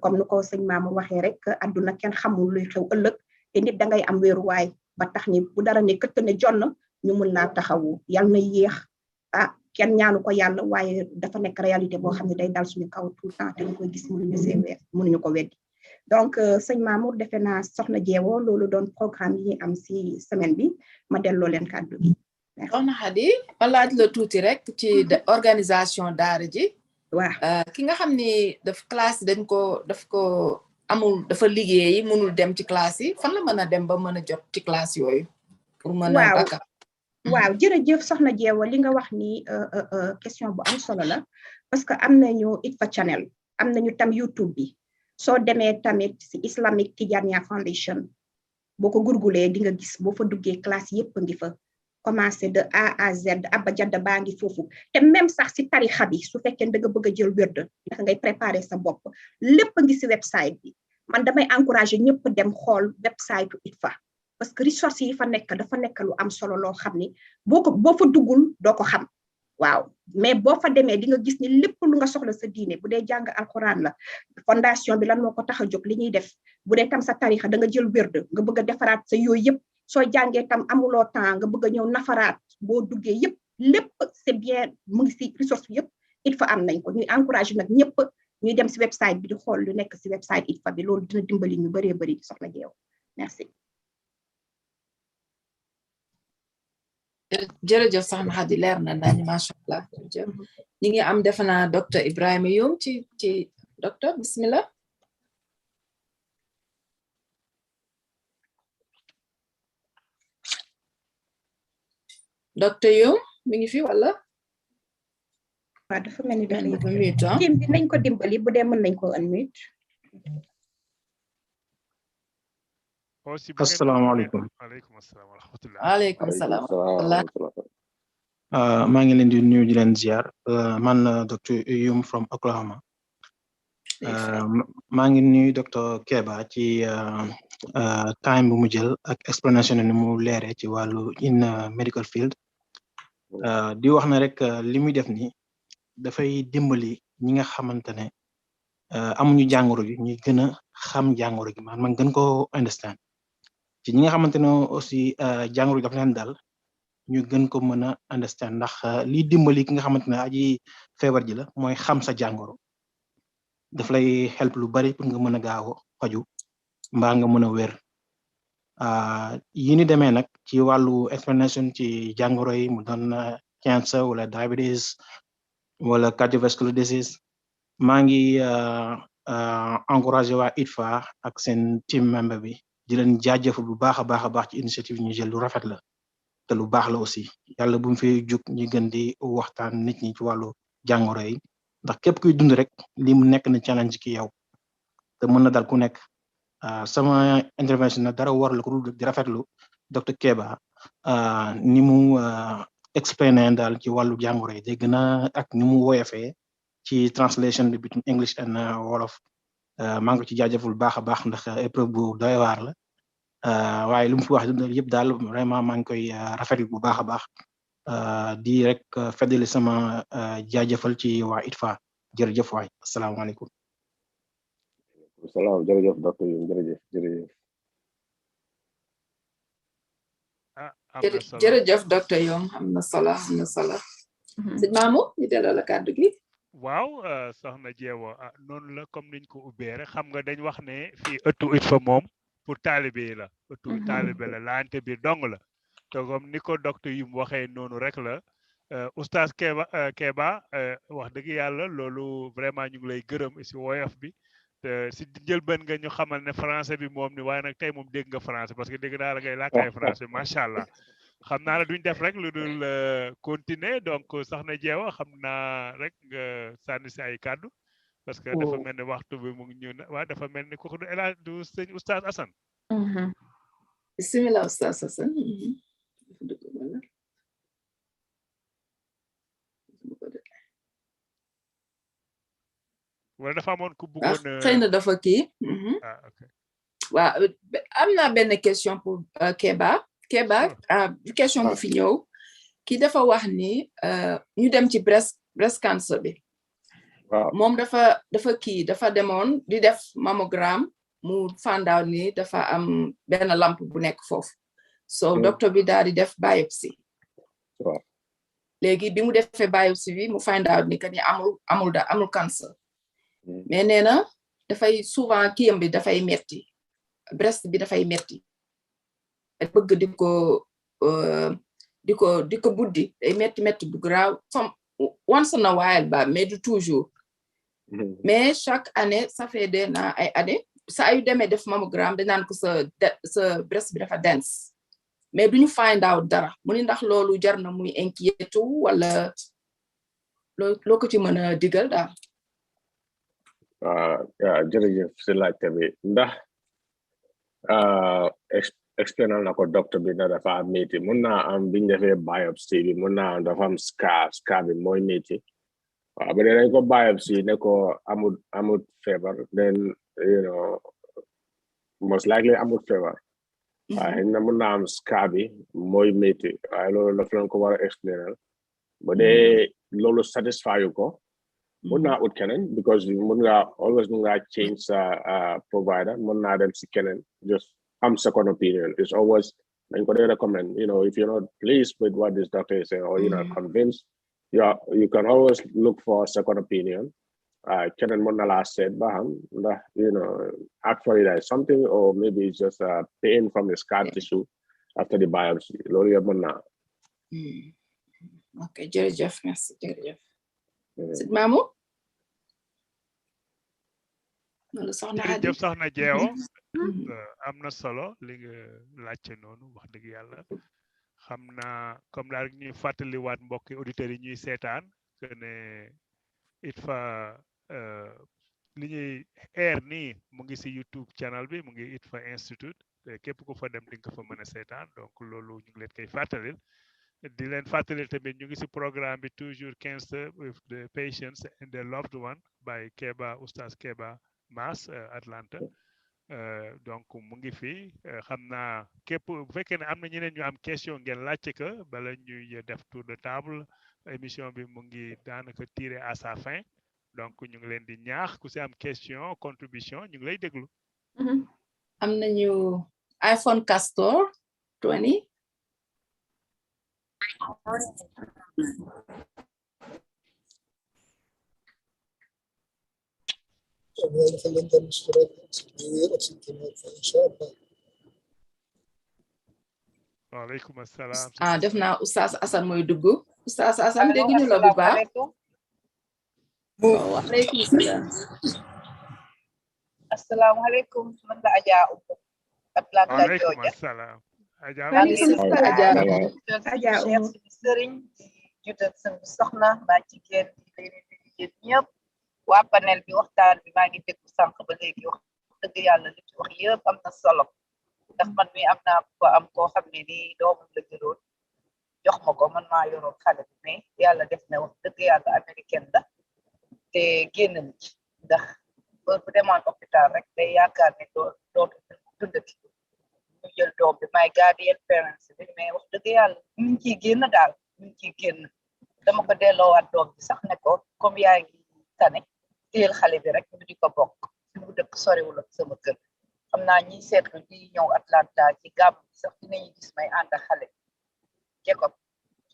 comme nu ko sëñ Mamour waxee rek àdduna kenn xamul luy xew ëllëg te nit da ngay am wéeruwaay ba tax ni bu dara ne këtt ne jonn ñu mun laa taxawu yal na yéex kenn ñaanu ko yàlla waaye dafa nekk réalité boo xam ne day dal suñu kaw tout le temps te ñu koy gis mënuñu ko weddi donc sëñ Mamour defe naa soxna Jeewo loolu doon programme yi am si semaine bi ma delloo leen kàddu gi. soxna Khady ma laaj la tuuti rek ci organisation daara ji. waaw ki nga xam ni classe daf ko amul dafa liggéeyi mënul dem ci classe yi fan la mën a dem ba mën a jot ci classe yooyu. pour mën a bàkka waaw jërëjëf soxna Jeewo li nga wax ni question bu am solo la parce que am nañu Itfa channel am nañu tam YouTube bi soo demee tamit si Islamic Tijaniya Foundation boo ko gurgulee di nga gis boo fa duggee classe yépp ngi fa commencé de A à Z abba jadda baa ngi foofu te même sax si tarixa bi su fekkee da nga bëgg a jël wérd ndax ngay préparer sa bopp lépp ngi si website bi man damay encourager ñëpp dem xool website Itfa parce que ressources yi fa nekk dafa nekk lu am solo loo xam ni boo fa duggul doo ko xam waaw mais boo fa demee di nga gis ni lépp lu nga soxla sa diine bu dee jàng alxuraan la fondation bi lan moo ko tax a jóg li ñuy def bu dee tam sa tarixa da nga jël wérde nga bëgg a defaraat sa yooyu yëpp soo jàngee tam amuloo temps nga bëgg a ñëw nafaraat boo duggee yëpp lépp c'est bien mu ngi si ressource yëpp Itfa am nañ ko ñuy encouragé nag ñëpp ñuy dem si website bi di xool lu nekk si website Itfa bi loolu dina dimbali ñu bëree bëri soxna Jeew merci. jërëjëf soxna Xadi leer na nañu macha allah jërëjëf ñi ngi am defe naa docteur Ibrahima Youm ci docteur bismillah docteur Youm mi ngi fi wala waaw dafa mel ni dafa mute team bi nañ ko dimbali bu dee mën nañ ko unmute. asalaamaaleykum. waaleykum salaam maa ngi leen di nuyu di leen ziar man docteur Youm from Oklahoma. maa ngi nuyu docteur Kebba ci time bu mu jël ak explanation ni mu leere ci wàllu in medical field di wax na rek li muy def ni dafay dimbali ñi nga xamante ne amuñu jàngoro gi ñuy gën a xam jàngoro gi man gën ko understand ci ñi nga xamante ne aussi jàngoro gi dafa leen dal ñu gën ko mën a understand ndax li dimbali ki nga xamante ne aji feebar ji la mooy xam sa jàngoro daf lay help lu bari pour nga mën a gaaw a faju mbaa nga mën a wér yi ni demee nag ci wàllu explanation ci jàngoro yi mu doon cancer wala diabetes wala cardiovascular disease maa ngi encouragé waa Itfa ak seen team member bi di leen jaajëfal bu baax a baax ci initiative ñu jël lu rafet la te lu baax la aussi yàlla bu mu fi jug ñu gën di waxtaan nit ñi ci wàllu jàngoro yi ndax képp kuy dund rek li mu nekk na challenge ki yow te mën na dal ku nekk sama intervention na dara war la ko di rafetlu docteur Kebba ni mu explain daal ci wàllu jàngoro yi day gën a ak ni mu woyofee ci translation bi between English and Wolof maa ngi ko ci jaajëful baax a baax ndax épreuve bu doy waar la waaye lu mu fi wax yëpp daal vraiment maa ngi koy rafetlu bu baax a baax di rek feddali sama jaajëfal ci waa Itfa jërëjëf waay asalaamaaleykum. salaam jërëjëf docteur Youm jërëjëf. jërëjëf docteur Youm am na solo sëñ Mamou ñu delloo la kàddu gi. waaw soxna Jeewo noonu la comme niñ ko ubbee rek xam nga dañ wax ne fii ëttu Itfa moom pour taalibe yi la ëttu taalibe la laante biir dong la te comme ni ko docteur Youm waxee noonu rek la oustaz Kebba wax dëgg yàlla loolu vraiment ñu ngi lay gërëm si woyof bi te si njëlbeen nga ñu xamal ne français bi moom ni waaye nag tey moom dégg nga français parce que dégg naa la ngay làkkaay français macha allah xam naa la duñ def rek lu dul continuer donc soxna Jeewa xam naa rek nga sànni si ay kàddu parce que dafa mel ni waxtu bi mu ngi ñu waaw dafa mel ni kooku du sëñ oustaz Assane. bismillah oustaz Assane. wala dafa amoon ku bëggoon xëy na dafa kii. ok waaw am naa benn question pour Kebba question bu fi ñëw ki dafa wax ni ñu dem ci breast cancer bi. moom dafa demoon di def mammogram mu find out ni dafa am benn lampe bu nekk foofu so docteur bi daal di def biopsie léegi bi mu defee biopsie bi mu find out ni que ni amul cancer mais nee na dafay souvent kiyam bi dafay metti breast bi dafay metti bëgg di ko buddi day metti bu graaw once in a while ba mais du toujours mais chaque année ça fait ay année saa yu demee def mammogram dañ naan ko sa breast bi dafa dense mais duñu find out dara mu ni ndax loolu jar na muy inquiété wala loo ko ci mën a digal daal. jërëjëf si laajte bi ndax explainal na ko docteur bi na dafa am métti mun naa am biñ defee biopsie bi mun naa am dafa am scar bi mooy métti waaw ba dañ ko biopsie ne ko amul feebar then most likely amul feebar waaye na mun naa am scar bi mooy métti waaye loolu daf leen ko war a explainal but they lolo satisfy you ko mun naa ut keneen because mun nga change provider mun naa dem si keneen just second opinion. It's always dañ ko dee recommend, if you're not pleased with what this doctor is saying or you're not convinced, you can always look for a second opinion. Keneen mun na laa seet ba xam ndax actually there is something or maybe it's just pain from the scar tissue after the biopsy loolu yëpp mën naa. Ok, jërëjëf, merci, jërëjëf. Sëñ Mamou? jërëjëf soxna Jeewo am na solo li nga laajte noonu wax dëgg yàlla xam naa comme daal ñuy fàttaliwaat mbokki auditeurs yi ñuy seetaan que ne Itfa li ñuy air nii mu ngi si YouTube channel bi mu ngi Itfa Institute képp ku fa dem di nga fa mën a seetaan donc loolu ñu ngi leen koy fàttalil di leen fàttalil tamit ñu ngi si programme bi toujours 15 with the patients and their loved one by Kebba Oustaz Kebba Mass Atlanta donc mu ngi fi xam naa képp bu fekkee ne am na ñeneen ñu am question ngeen laajte que bala ñuy def tour de table émission bi mu ngi daanaka tiré à sa fin donc ñu ngi leen di ñaax ku si am question contribution ñu ngi lay déglu. am nañu iPhone Castor 20. waaleykum asalaam. def naa Oustaz Assane mooy dugg Oustaz Assane dégguñu la bu baax. waaleykum salaam. asalaamaaleykum man la Adja Atlanta waaleykum Georgia. asalaam. Adja sëriñ jutal seen soxna mbaa jigéen di leen ñëpp waa panel bi waxtaan bi maa ngi déglu sànq ba léegi wax dëgg yàlla li ci wax yëpp am na solo ndax man mi am naa ko am koo xam ne nii doomam la jëloon jox ma ko man maa yoroon xale bi mais yàlla def na wax dëgg yàlla américaine la te génn na ci ndax bu demoon hôpital rek day yaakaar ne dootu dundati ñu jël doom bi may guardian parents bi mais wax dëgg yàlla ñu ngi ciy génn daal ñu ngi ciy génn dama ko delloowaat doom bi sax ne ko comme yaa ngi tane téel xale bi rek ñu di ko bokk fi mu dëkk soriwul ak sama kër xam naa ñiy seetlu di ñëw Atlanta ci gàmm bi sax dinañu gis may ànd ak xale bi Jacob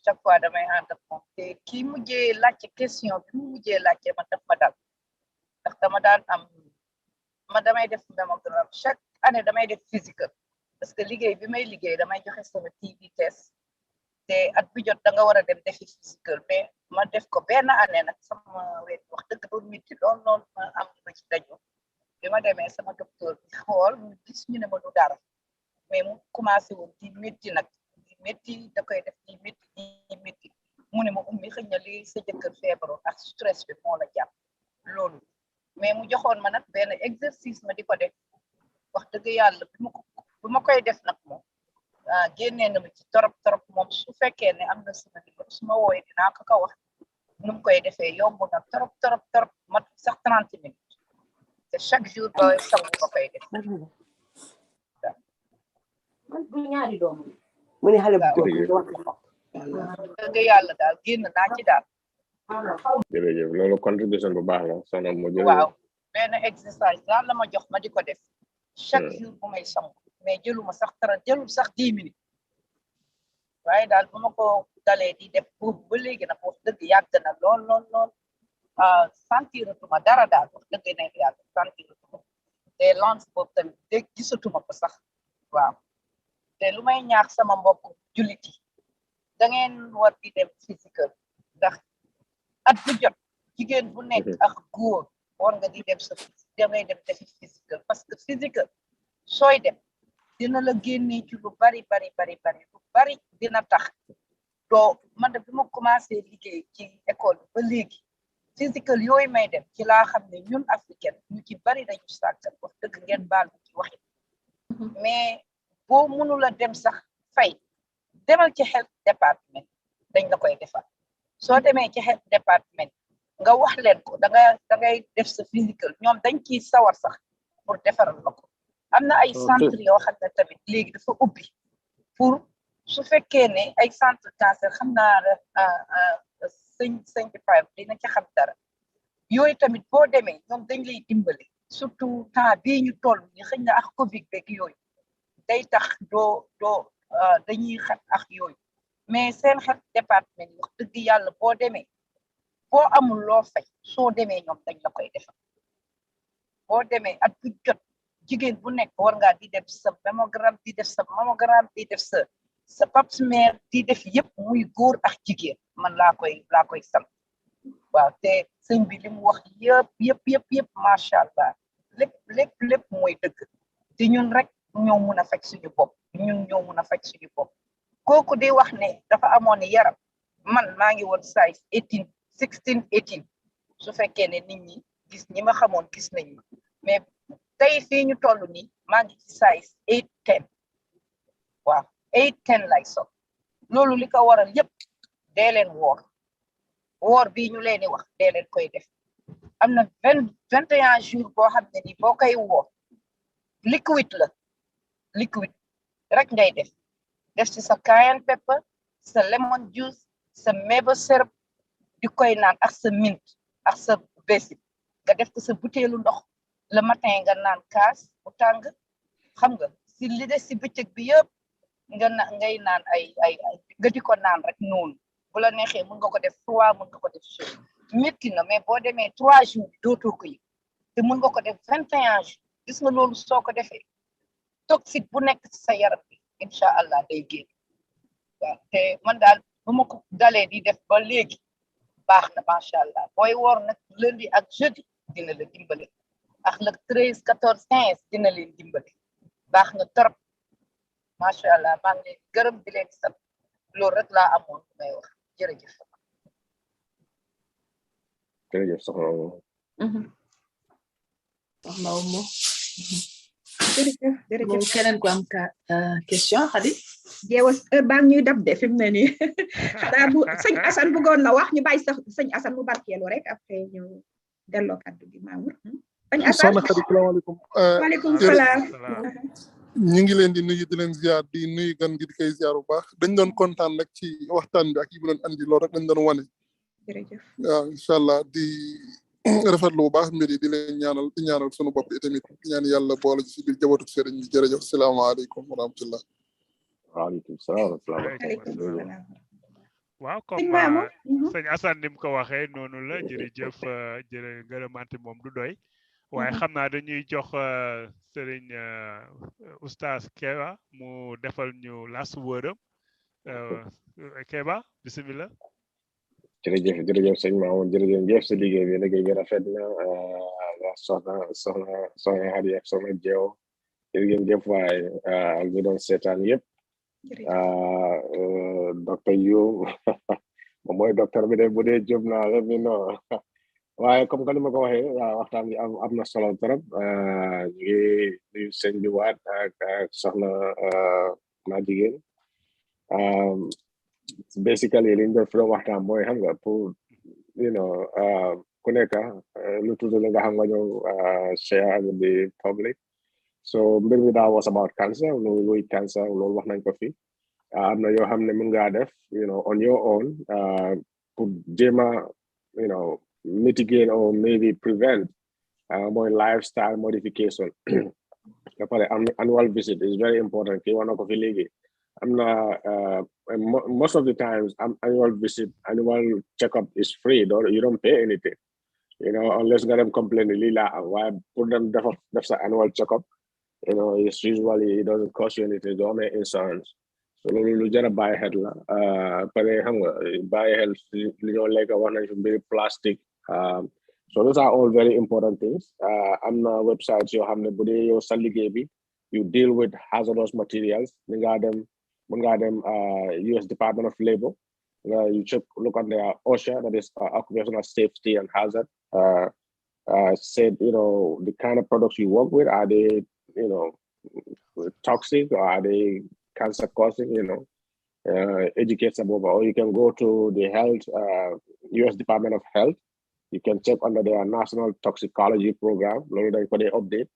chaque fois damay ànd ak moom te kii mujjee laajte question bi mu mujjee laajte man daf ma dal ndax dama daan am damay def mammogram chaque année damay def physical parce que liggéey bi may liggéey damay joxe sama TB test te at bi jot da nga war a dem defi physical mais ma def ko benn année nag sama wet wax dëgg doon métti lool ma am ma ci daju bi ma demee sama docteur bi xool mu gis ñu ne ma du dara mais mu commencé woon di métti nag di métti da koy def di métti mu ne ma ummi xëy na li sa jëkkër feebaroon ak stress bi moo la jàpp loolu mais mu joxoon ma nag benn exercice ma di ko def wax dëgg yàlla bi ma koy def nag moom génnee na ma ci torop moom su fekkee ne am na sama numéro su ma wooyee dinaa ko wax nu mu koy defee yomb na torop mat sax 30 minutes te chaque jour ba sangu ba koy def man bu ñaari doom mu ne xale bu góor dëgg yàlla daal génn naa ci daal jërëjëf loolu contribution bu baax la soxna mo jërëjëf waaw benn exercice daal la ma jox ma di ko def chaque jour bu may sangu mais jëlul sax 10 minutes waaye daal bu ma ko dalee di def boobu ba léegi nag wax dëgg yàgg na lool sentiratuma dara daal wax dëgg ne yàgg sentiratuma te lance boobu tamit dégg gisatuma ko sax waaw te lu may ñaax sama mbokk jullit yi da ngeen war di dem physical ndax at bu jot jigéen bu nekk ak góor war nga di dem damay dem defi physical parce que physical sooy dem dina la génnee ci lu bari lu bari dina tax doo man de bi ma commencé liggéey ci école ba léegi physical yooyu may dem ci laa xam ne ñun africaine ñu ci bari dañu sàggan wax dëgg ngeen baal bu ci waxi mais boo mënula dem sax fay demal ci health department dañ la koy defal soo demee ci health department nga wax leen ko da ngay def sa physical ñoom dañ ciy sawar sax pour defaral la ko am na ay centre yoo xam ne tamit léegi dafa ubbi pour su fekkee ne ay centre cancer xam naa sëñ bi private dina ci xam dara yooyu tamit boo demee ñoom dañ lay dimbale surtout temps bii ñu toll ni xëñ na ak Covid beeg yooyu day tax doo dañuy xat ak yooyu mais seen xet département yi wax dëgg yàlla boo demee boo amul loo fay soo demee ñoom dañ la koy defal boo demee at bu jot jigéen bu nekk war ngaa di def sa mammogramme di def sa mammogramme di def sa pap smear di def yëpp muy góor ak jigéen man laa koy sant waaw te sëñ bi li mu wax yëpp macha allah lépp mooy dëgg te ñun rek ñoo mun a faj suñu bopp ñoo mun a faj suñu bopp kooku di wax ne dafa amoon yaram man maa ngi woon size 16 18 su fekkee ne nit ñi gis ñi ma xamoon gis nañ ma mais tey fii ñu toll nii maa ngi ci size 8 10 waaw 8 10 lay so loolu li ko waral yëpp dee leen woor bii ñu leen di wax dee leen koy def am na 21 jours boo xam ne ni boo koy woor liquide rek ngay def ci sa cayenne pepper sa lemon juice sa maple syrup di koy naan ak sa mint ak sa basic nga def ko sa butéelu ndox le matin nga naan kaas bu tàng xam nga si li des si bëccëg bi yëpp ngay naan ay nga di ko naan rek noonu bu la neexee mën nga ko def 3 mën nga ko def jour métti na mais boo demee 3 jours dootoo ko yëg te mën nga ko def 21 jours gis nga loolu soo ko defee toxique bu nekk ci sa yaram bi incha allah day génn waaw te man daal bu ma ko dalee di def ba léegi baax na macha allah booy woor nag lundi ak jeudi dina la dimbale ak le 13 14 15 dina leen dimbale baax na trop macha allah maa ngi leen gërëm di leen sant loolu rek laa amoon lu may wax jërëjëf. jërëjëf soxna Oumou. jërëjëf keneen ku am question Khady. jeewa baa ñuy dab de fi mu ne nii xanaa bu sëñ Assane bëggoon na wax ñu bàyyi sax sëñ Assane mu barkeelu rek après ñu delloo kàddu gi Mamour. sëñ Assane soxna Khady salaamaaleykum. waaleykum salaam. ñu ngi leen di nuyu di leen ziar di nuyu gan gi di koy ziar bu baax dañ doon kontaan rek ci waxtaan bi ak yi mu doon andi loolu rek dañ doon wane. jërëjëf waaw incha allah di rafetlu bu baax mbir yi di leen ñaanal di ñaanal sunu bopp itamit di ñaan yàlla boole ci biir jabootu sëriñ bi jërëjëf salaamaaleykum wa rahmatullah. waaleykum salaam. waaw comme sëñ Assane ni mu ko waxee noonu la jërëjëf ngërëmante moom du doy waaye xam naa dañuy jox sëriñ oustaz Kebba mu defal ñu last word Kebba bismillah. jërëjëf sëñ Mamour jërëjëf sa liggéey bi rafet na soxna Hadi ak soxna Jeew jërëjëf waaye ñu doon seetaan yëpp docteur yu moom mooy docteur bi de bu dee jóg naa rek mi non waaye comme que ni ma ko waxee waxtaan bi am na solo trop ñu ngi nuyu sëñ bi waat ak soxna maa jigéen basically li ñu doon fi waxtaan mooy xam nga pour ku nekk lu tudd la nga xam nga ñëw share with the public so mbir mi daa was about cancer luy cancer loolu wax nañ ko fi am na yoo xam ne mën ngaa def on your own pour jéem a mitigate or maybe prevent mooy lifestyle modification nga pare annual visit is very important kii wax na ko fi léegi am na most of the times annual checkup is free you don't pay anything unless nga dem complain lii laa am waaye pour dem def sa annual checkup it's usually it doesn't cost you anything doo amee insurance so loolu lu jar a bàyyi xel la pare xam nga bàyyi xel li ñoo lekk wax nañ fi mbiri plastic so those are all very important things am na websites yoo xam ne bu dee yow sa liggéey bi you deal with hazardous materials mën ngaa dem US Department of Labor you look on their OSHA, that is occupational safety and hazard said the kind of products you work with, are they toxic or are they cancer causing, educate some over, or you can go to the health US Department of Health. You can check under their national toxicology program for the update.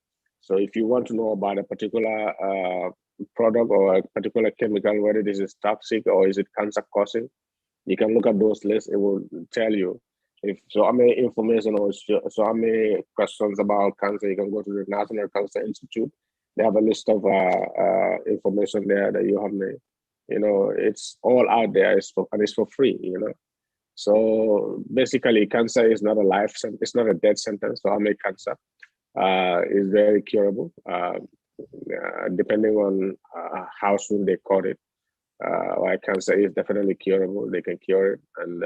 So if you want to know about a particular product or a particular chemical, whether this is toxic or is it cancer causing, You can look at those lists. It will tell you. If so, information or so questions about cancer, you can go to the National Cancer Institute. They have a list of information there that you have. It's all out there. It's for free. So basically, cancer is not a life sentence. It's not a death sentence. So cancer is very curable, depending on how soon they caught it. Why cancer is definitely curable. They can cure it, and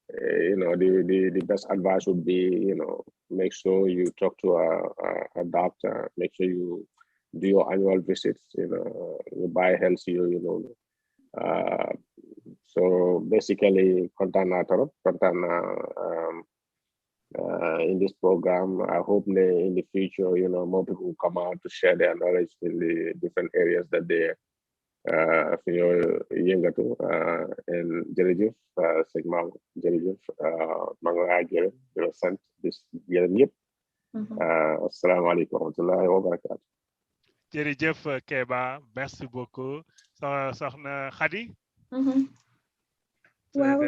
the best advice would be, make sure you talk to a doctor. Make sure you do your annual visits. You buy healthy. So basically, content in this program. I hope in the future, more people will come out to share their knowledge in the different areas that they yëngatu en jërëjëf sëñ Maam jërëjëf maa ngi laa gërëm di la sant di gërëm ñëpp asalaamaaleykum wa rahmatullahi wa barakaatu. jërëjëf Kebba, merci beaucoup soxna Khady. waaw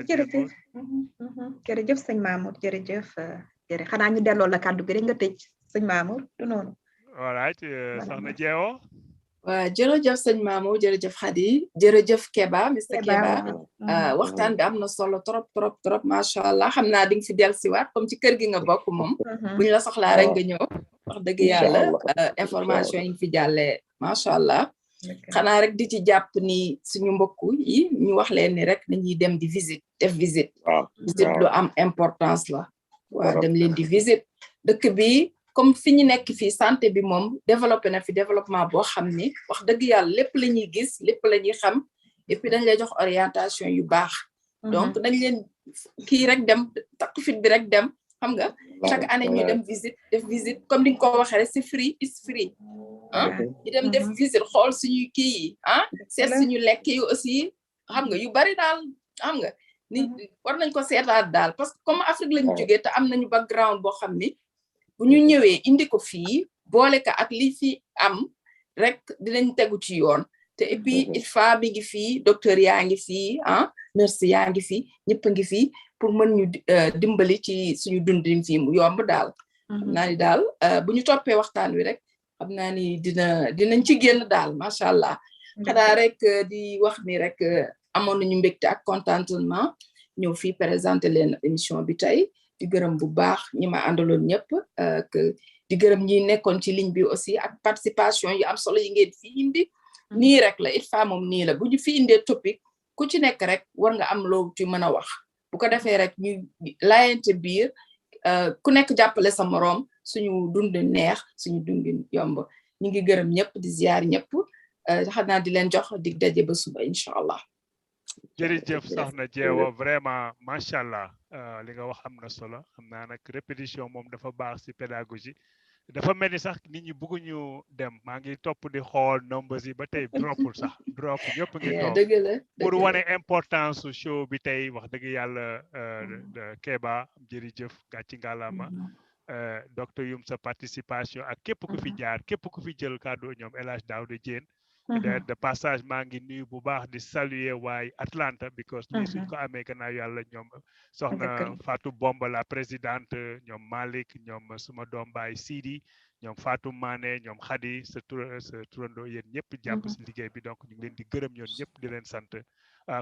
jërëjëf sëñ Mamour jërëjëf xanaa ñu delloo la kàddu gi rek nga tëj sëñ Mamour du noonu. voilà soxna Jeewo. waaw jërëjëf sëñ Mamour jërëjëf Khady jërëjëf Kebba Mr Kebba waxtaan bi am na solo trop macha allah xam naa di nga fi dellusiwaat comme ci kër gi nga bokk moom buñ la soxlaa rek nga ñëw wax dëgg yàlla information yi nga fi jàllee macha allah xanaa rek di ci jàpp ni suñu mbokk yi ñu wax leen ni rek dañuy dem di def visite lu am importance la waaw dem leen di visite dëkk bi comme fi ñu nekk fii santé bi moom développé na fi développement boo xam ni wax dëgg yàlla lépp la ñuy gis lépp la ñuy xam et puis dañ lay jox orientation yu baax donc dañ leen kii rek dem takk fit bi rek dem xam nga chaque année ñu dem def visite comme ni nga ko waxee rek c'est free is free ñu dem def visite xool suñu kii yi seet suñu lekk yi aussi xam nga yu bari daal xam nga ni war nañ ko seetaat daal parce que comme Afrique lañu jógee te am nañu background boo xam ni bu ñu ñëwee indi ko fii boole ka ak li fi am rek dinañ tegu ci yoon te et puis Itfa bi ngi fii docteur yaa ngi fii nurse yaa ngi fii ñëpp a ngi fii pour mën ñu dimbali ci suñu dundin fii mu yomb daal xam naa ni daal bu ñu toppee waxtaan wi rek xam naa ni dinañ ci génn daal macha allah xanaa rek di wax ni rek amoon nañu mbégte ak contentement ñëw fii présenter leen émission bi tey di gërëm bu baax ñi ma àndaloon ñëpp di gërëm ñi nekkoon ci ligne bi aussi ak participation yi am solo yi ngeen fi indi nii rek la Itfa moom nii la bu ñu fi indee topic ku ci nekk rek war nga am loo ci mën a wax bu ko defee rek ñu laayante biir ku nekk jàppale sa moroom suñu dund neex suñu dundin yomb ñu ngi gërëm ñëpp di ziar ñëpp xanaa di leen jox dig daje ba suba incha allah. jërëjëf soxna Jeewo vraiment macha allah li nga wax am na solo xam naa nag répétition moom dafa baax ci pédagogie dafa mel ni sax nit ñi bëgguñu dem maa ngi topp di xool numbers yi ba tey dropul sax drop ñëpp ngi toog pour wane importance su show bi tey wax dëgg yàlla Kebba jërëjëf gàcci ngalaama docteur Yum sa participation ak képp ku fi jaar képp ku fi jël kàddu ñoom El Hadj Daouda Diène de passage maa ngi nuyu bu baax di saluer waay Atlanta because lii suñ ko amee gannaaw yàlla ñoom soxna Fatou Bomba la présidente ñoom Malick ñoom suma doom baay Sidi ñoom Fatou Mané ñoom Khady sa turando yéen ñëpp jàpp si liggéey bi donc ñu ngi leen di gërëm ñoon ñëpp di leen sant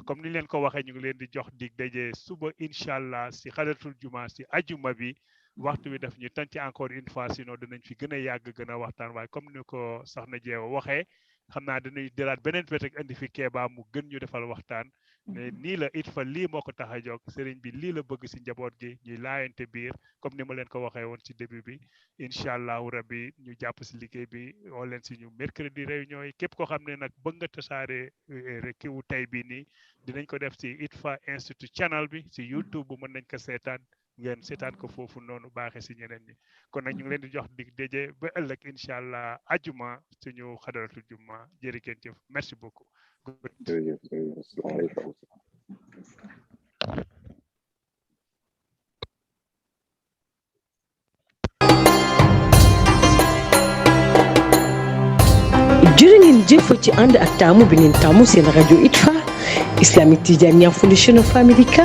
comme ni leen ko waxee ñu ngi leen di jox dig daje suba incha allah si xadatul juma si ajuma bi waxtu bi daf ñu tànc encore une fois sinon dinañ fi gën a yàgg gën a waxtaan waaye comme ni ko soxna Jeewo waxee xam naa dañuy jëlaat beneen bët ak indi fi Kebba mu gën ñu defal waxtaan mais nii la Itfa lii moo ko tax a jóg sëriñ bi lii la bëgg si njaboot gi ñuy laayante biir comme ni ma leen ko waxee woon si début bi incha allahu rabbi ñu jàpp si liggéey bi woo leen si ñu mercredi réunion yi képp koo xam ne nag bëgg nga tasaare kiwu tey bi nii dinañ ko def si Itfa Institute channel bi si YouTube bu mën nañ ko seetaan ngeen seetaan ko foofu noonu baaxee si ñeneen ñi kon nag ñu ngi leen di jox dig daje ba ëllëg incha allah ajuma suñu xadaratul juma jërë ngeen jëf merci beaucoup. jërë ngeen jëf ci ànd ak taamu bi ngeen taamu seen rajo Itfa Islamic Tijaniya Foundation of America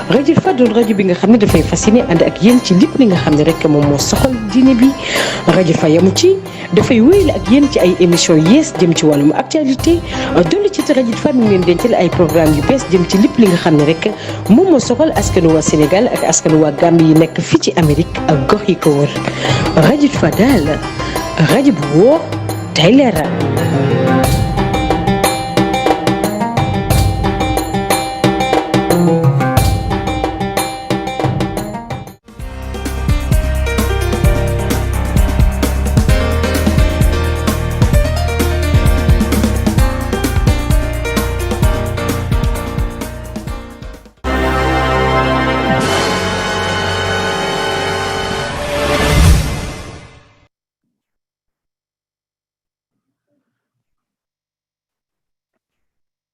rajo Itfa doon rajo bi nga xam ne dafay fasciné ànd ak yéen ci lépp li nga xam ne rek moom moo soxal diine bi rajo Itfa yamu ci dafay wéyal ak yéen ci ay émission yees jëm ci wàllum actualité dolli ci rajo Itfa mi ngi leen dencal ay programme yu bees jëm ci lépp li nga xam ne rek moom moo soxal askanu waa Sénégal ak askanu waa Gambie yi nekk fii ci Amérique ak gox yi ko wër rajo Itfa daal rajo bu wóor tey leeral